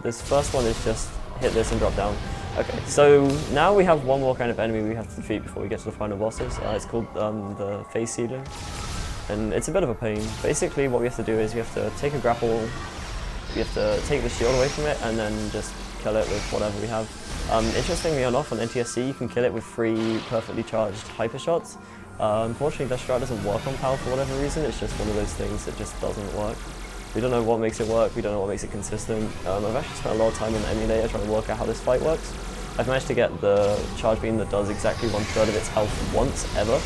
This first one is just hit this and drop down. Okay, so now we have one more kind of enemy we have to defeat before we get to the final bosses. It's called the phase seedling, and it's a bit of a pain. Basically what we have to do is we have to take a grapple, we have to take the shield away from it, and then just kill it with whatever we have. Interestingly enough, on NTSC you can kill it with 3 perfectly charged hyper shots. Unfortunately, that strat doesn't work on PAL for whatever reason. It's just one of those things that just doesn't work. We don't know what makes it work, we don't know what makes it consistent. I've actually spent a lot of time on the emulator trying to work out how this fight works. I've managed to get the charge beam that does exactly 1/3 of its health once ever,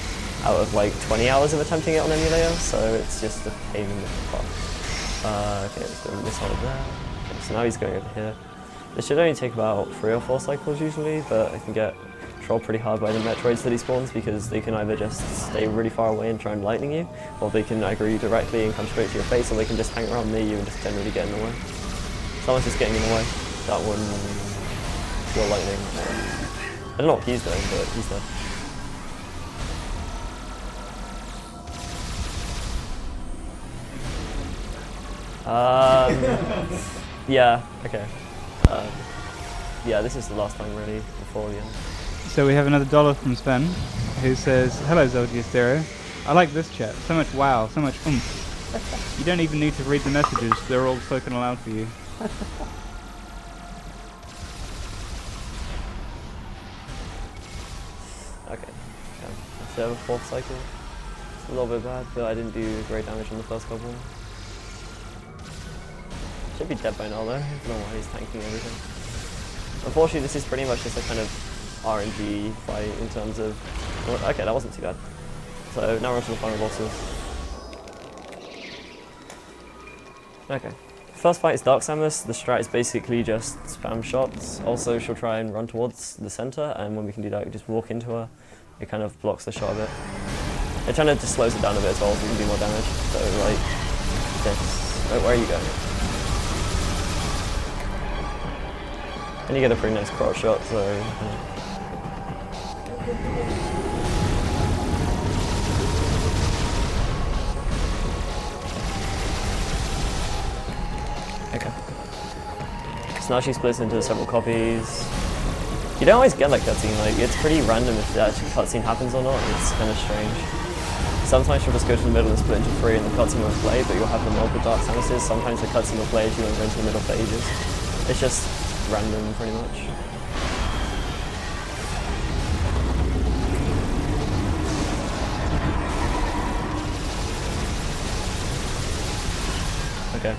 out of like 20 hours of attempting it on emulator, so it's just a pain in the butt. Okay, let's go missile there. Okay, so now he's going over here. This should only take about 3 or 4 cycles usually, but I can get trolled pretty hard by the Metroids that he spawns because they can either just stay really far away and try and lightning you, or they can aggro you directly and come straight to your face, or they can just hang around near you and just generally get in the way. Someone's just getting in the way. That one will lightning. I don't know what he's doing, but he's dead. Yeah, okay. Yeah, this is the last time really before the end. So we have another $1 from Sven, who says, "Hello Zelgia Stereo. I like this chat. So much wow, so much oomph. You don't even need to read the messages, they're all spoken aloud for you." Okay, let's have a 4th cycle. It's a little bit bad, but I didn't do great damage on the first couple. Should be dead by now though, I don't know why he's tanking everything. Unfortunately, this is pretty much just a kind of RNG fight in terms of... Okay, that wasn't too bad. So now we're on to the final bosses. Okay. First fight is Dark Samus. The strat is basically just spam shots. Also, she'll try and run towards the center, and when we can do that, we just walk into her. It kind of blocks the shot a bit. It kind of just slows it down a bit as well, so we can do more damage. So, like, this. Where are you going? And you get a pretty nice crotch shot, so... Okay. So now she splits into several copies. You don't always get that cutscene, like, it's pretty random if the actual cutscene happens or not, it's kind of strange. Sometimes she'll just go to the middle and split into 3 and the cutscene won't play, but you'll have the multiple Dark Samuses. Sometimes the cutscene will play if you won't go into the middle for ages. It's just random, pretty much. Okay.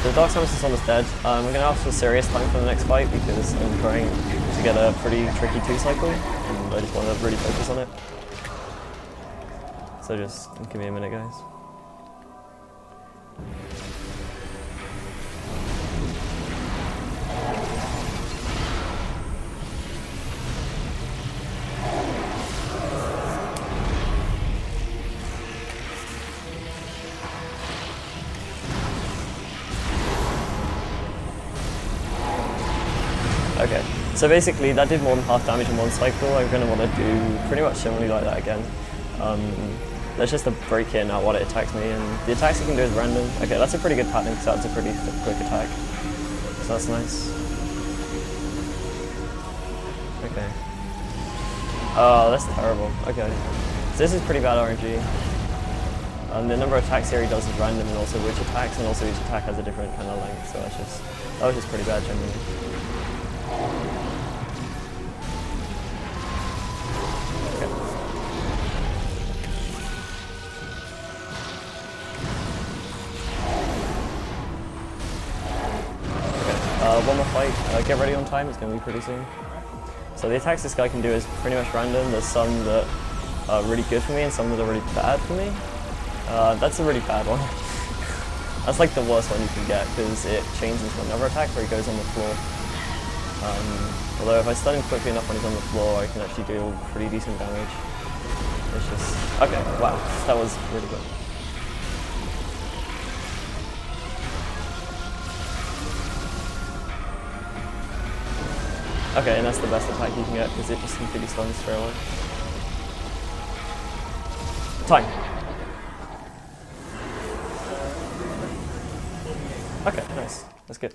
So Dark Samus is almost dead. We're going to ask for serious time for the next fight because I'm trying to get a pretty tricky 2-cycle and I just want to really focus on it. So just give me a minute, guys. Okay, so basically that did more than half damage in one cycle. I'm going to want to do pretty much similarly like that again. That's just a break in now while it attacks me, and the attacks you can do is random. Okay, that's a pretty good pattern because that's a pretty quick attack. So that's nice. Okay. Oh, that's terrible. Okay. So this is pretty bad RNG. The number of attacks here he does is random, and also which attacks, and also each attack has a different kind of length, so that was just pretty bad generally. Okay. One more fight. Get ready on time, it's going to be pretty soon. So the attacks this guy can do is pretty much random. There's some that are really good for me and some that are really bad for me. That's a really bad one. That's like the worst one you can get because it changes into another attack where he goes on the floor. Although if I stun him quickly enough when he's on the floor, I can actually deal pretty decent damage. It's just... Okay, wow, that was really good. Okay, and that's the best attack you can get because it just completely stuns straight away. Time. Okay, nice. That's good.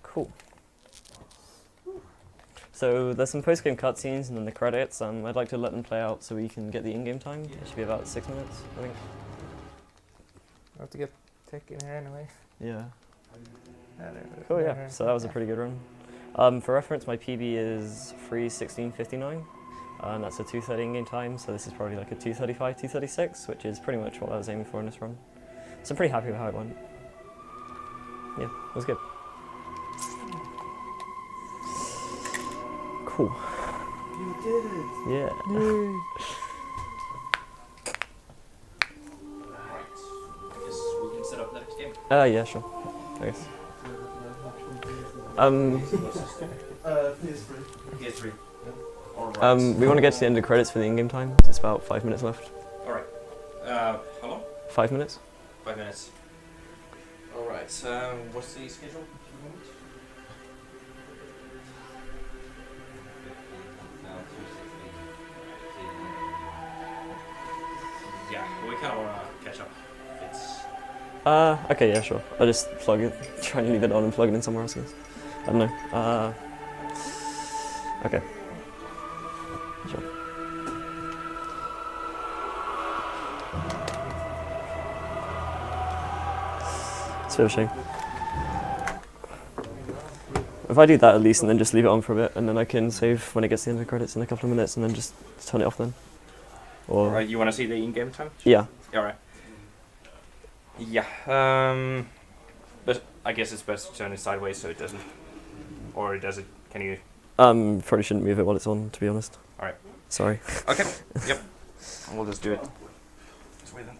Cool. So there's some post-game cutscenes and then the credits. I'd like to let them play out so we can get the in-game time. It should be about 6 minutes, I think. I have to get tech in here anyway. Yeah. Cool, yeah. So that was a pretty good run. For reference, my PB is 3:16:59. And that's a 2:30 in-game time, so this is probably like a 2:35, 2:36, which is pretty much what I was aiming for in this run. So I'm pretty happy with how it went. Yeah, it was good. Cool. You did it! Yeah. Alright. I guess we can set up the next game. Yeah, sure. I guess. PS3. PS3. Alright. We want to get to the end of the credits for the in-game time. It's about 5 minutes left. Alright. How long? 5 minutes. 5 minutes. Alright, what's the schedule? Yeah, we kind of want to catch up. It's... Okay, yeah, sure. I'll just plug it, try and leave it on and plug it in somewhere else, I guess. I don't know. Okay. Sure. It's a bit of a shame. If I do that at least and then just leave it on for a bit and then I can save when it gets to the end of the credits in a couple of minutes and then just turn it off then. Or Alright, you want to see the in-game time? Yeah. Alright. Yeah, but I guess it's best to turn it sideways so it doesn't... Or does it... Can you... Probably shouldn't move it while it's on, to be honest. Alright. Sorry. Okay, yep. We'll just do it. This way then.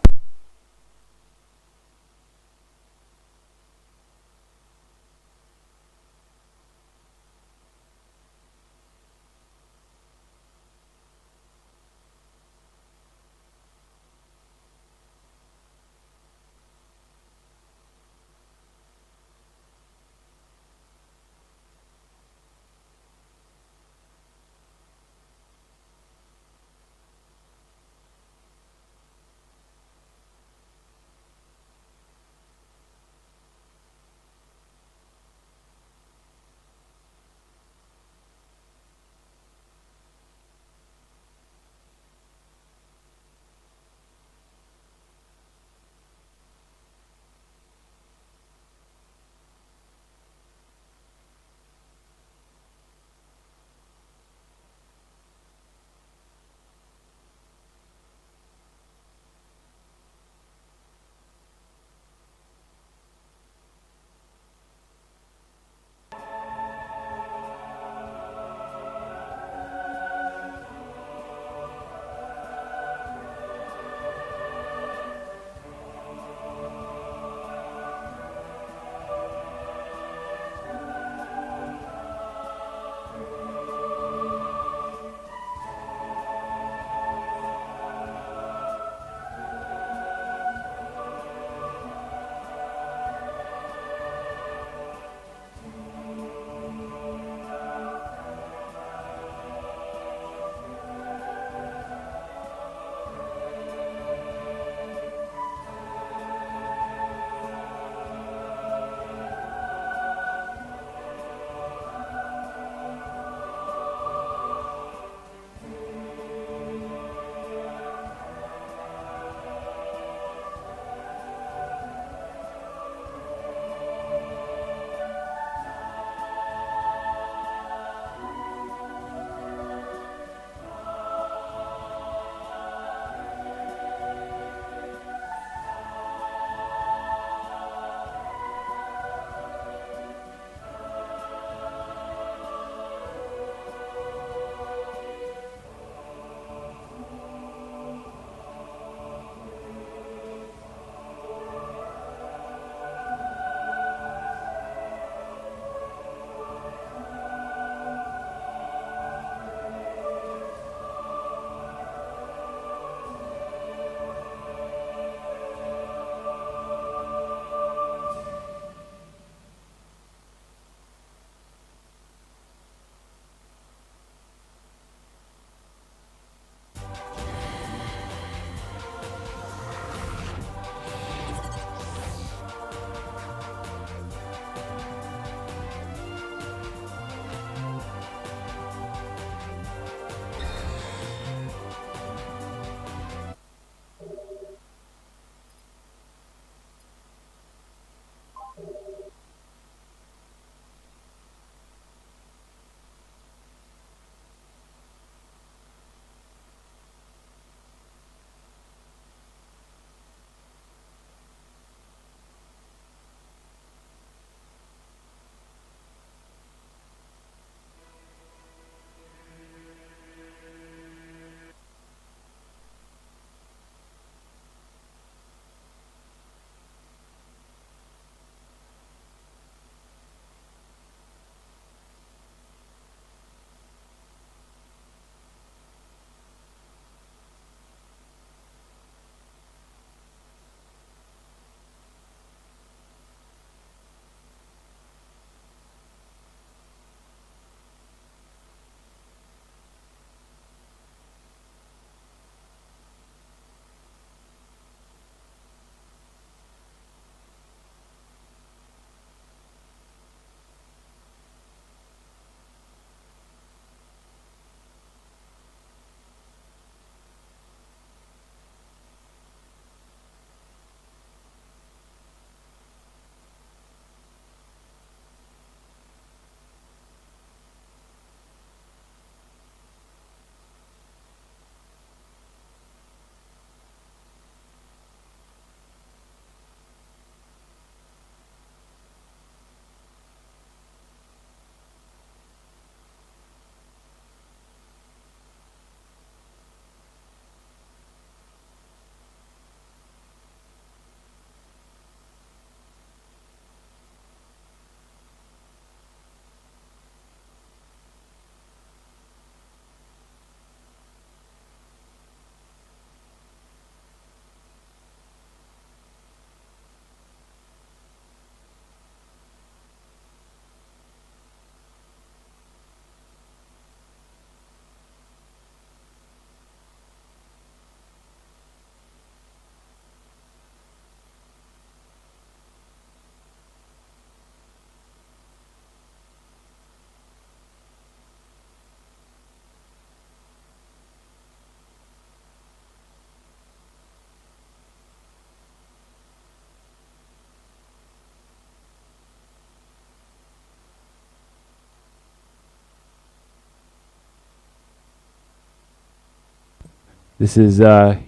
This is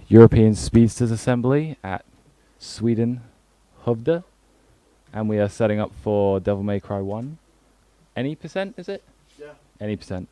European Speedsters Assembly at Sweden, Hovde, and we are setting up for Devil May Cry 1. Any percent, is it? Yeah. Any percent.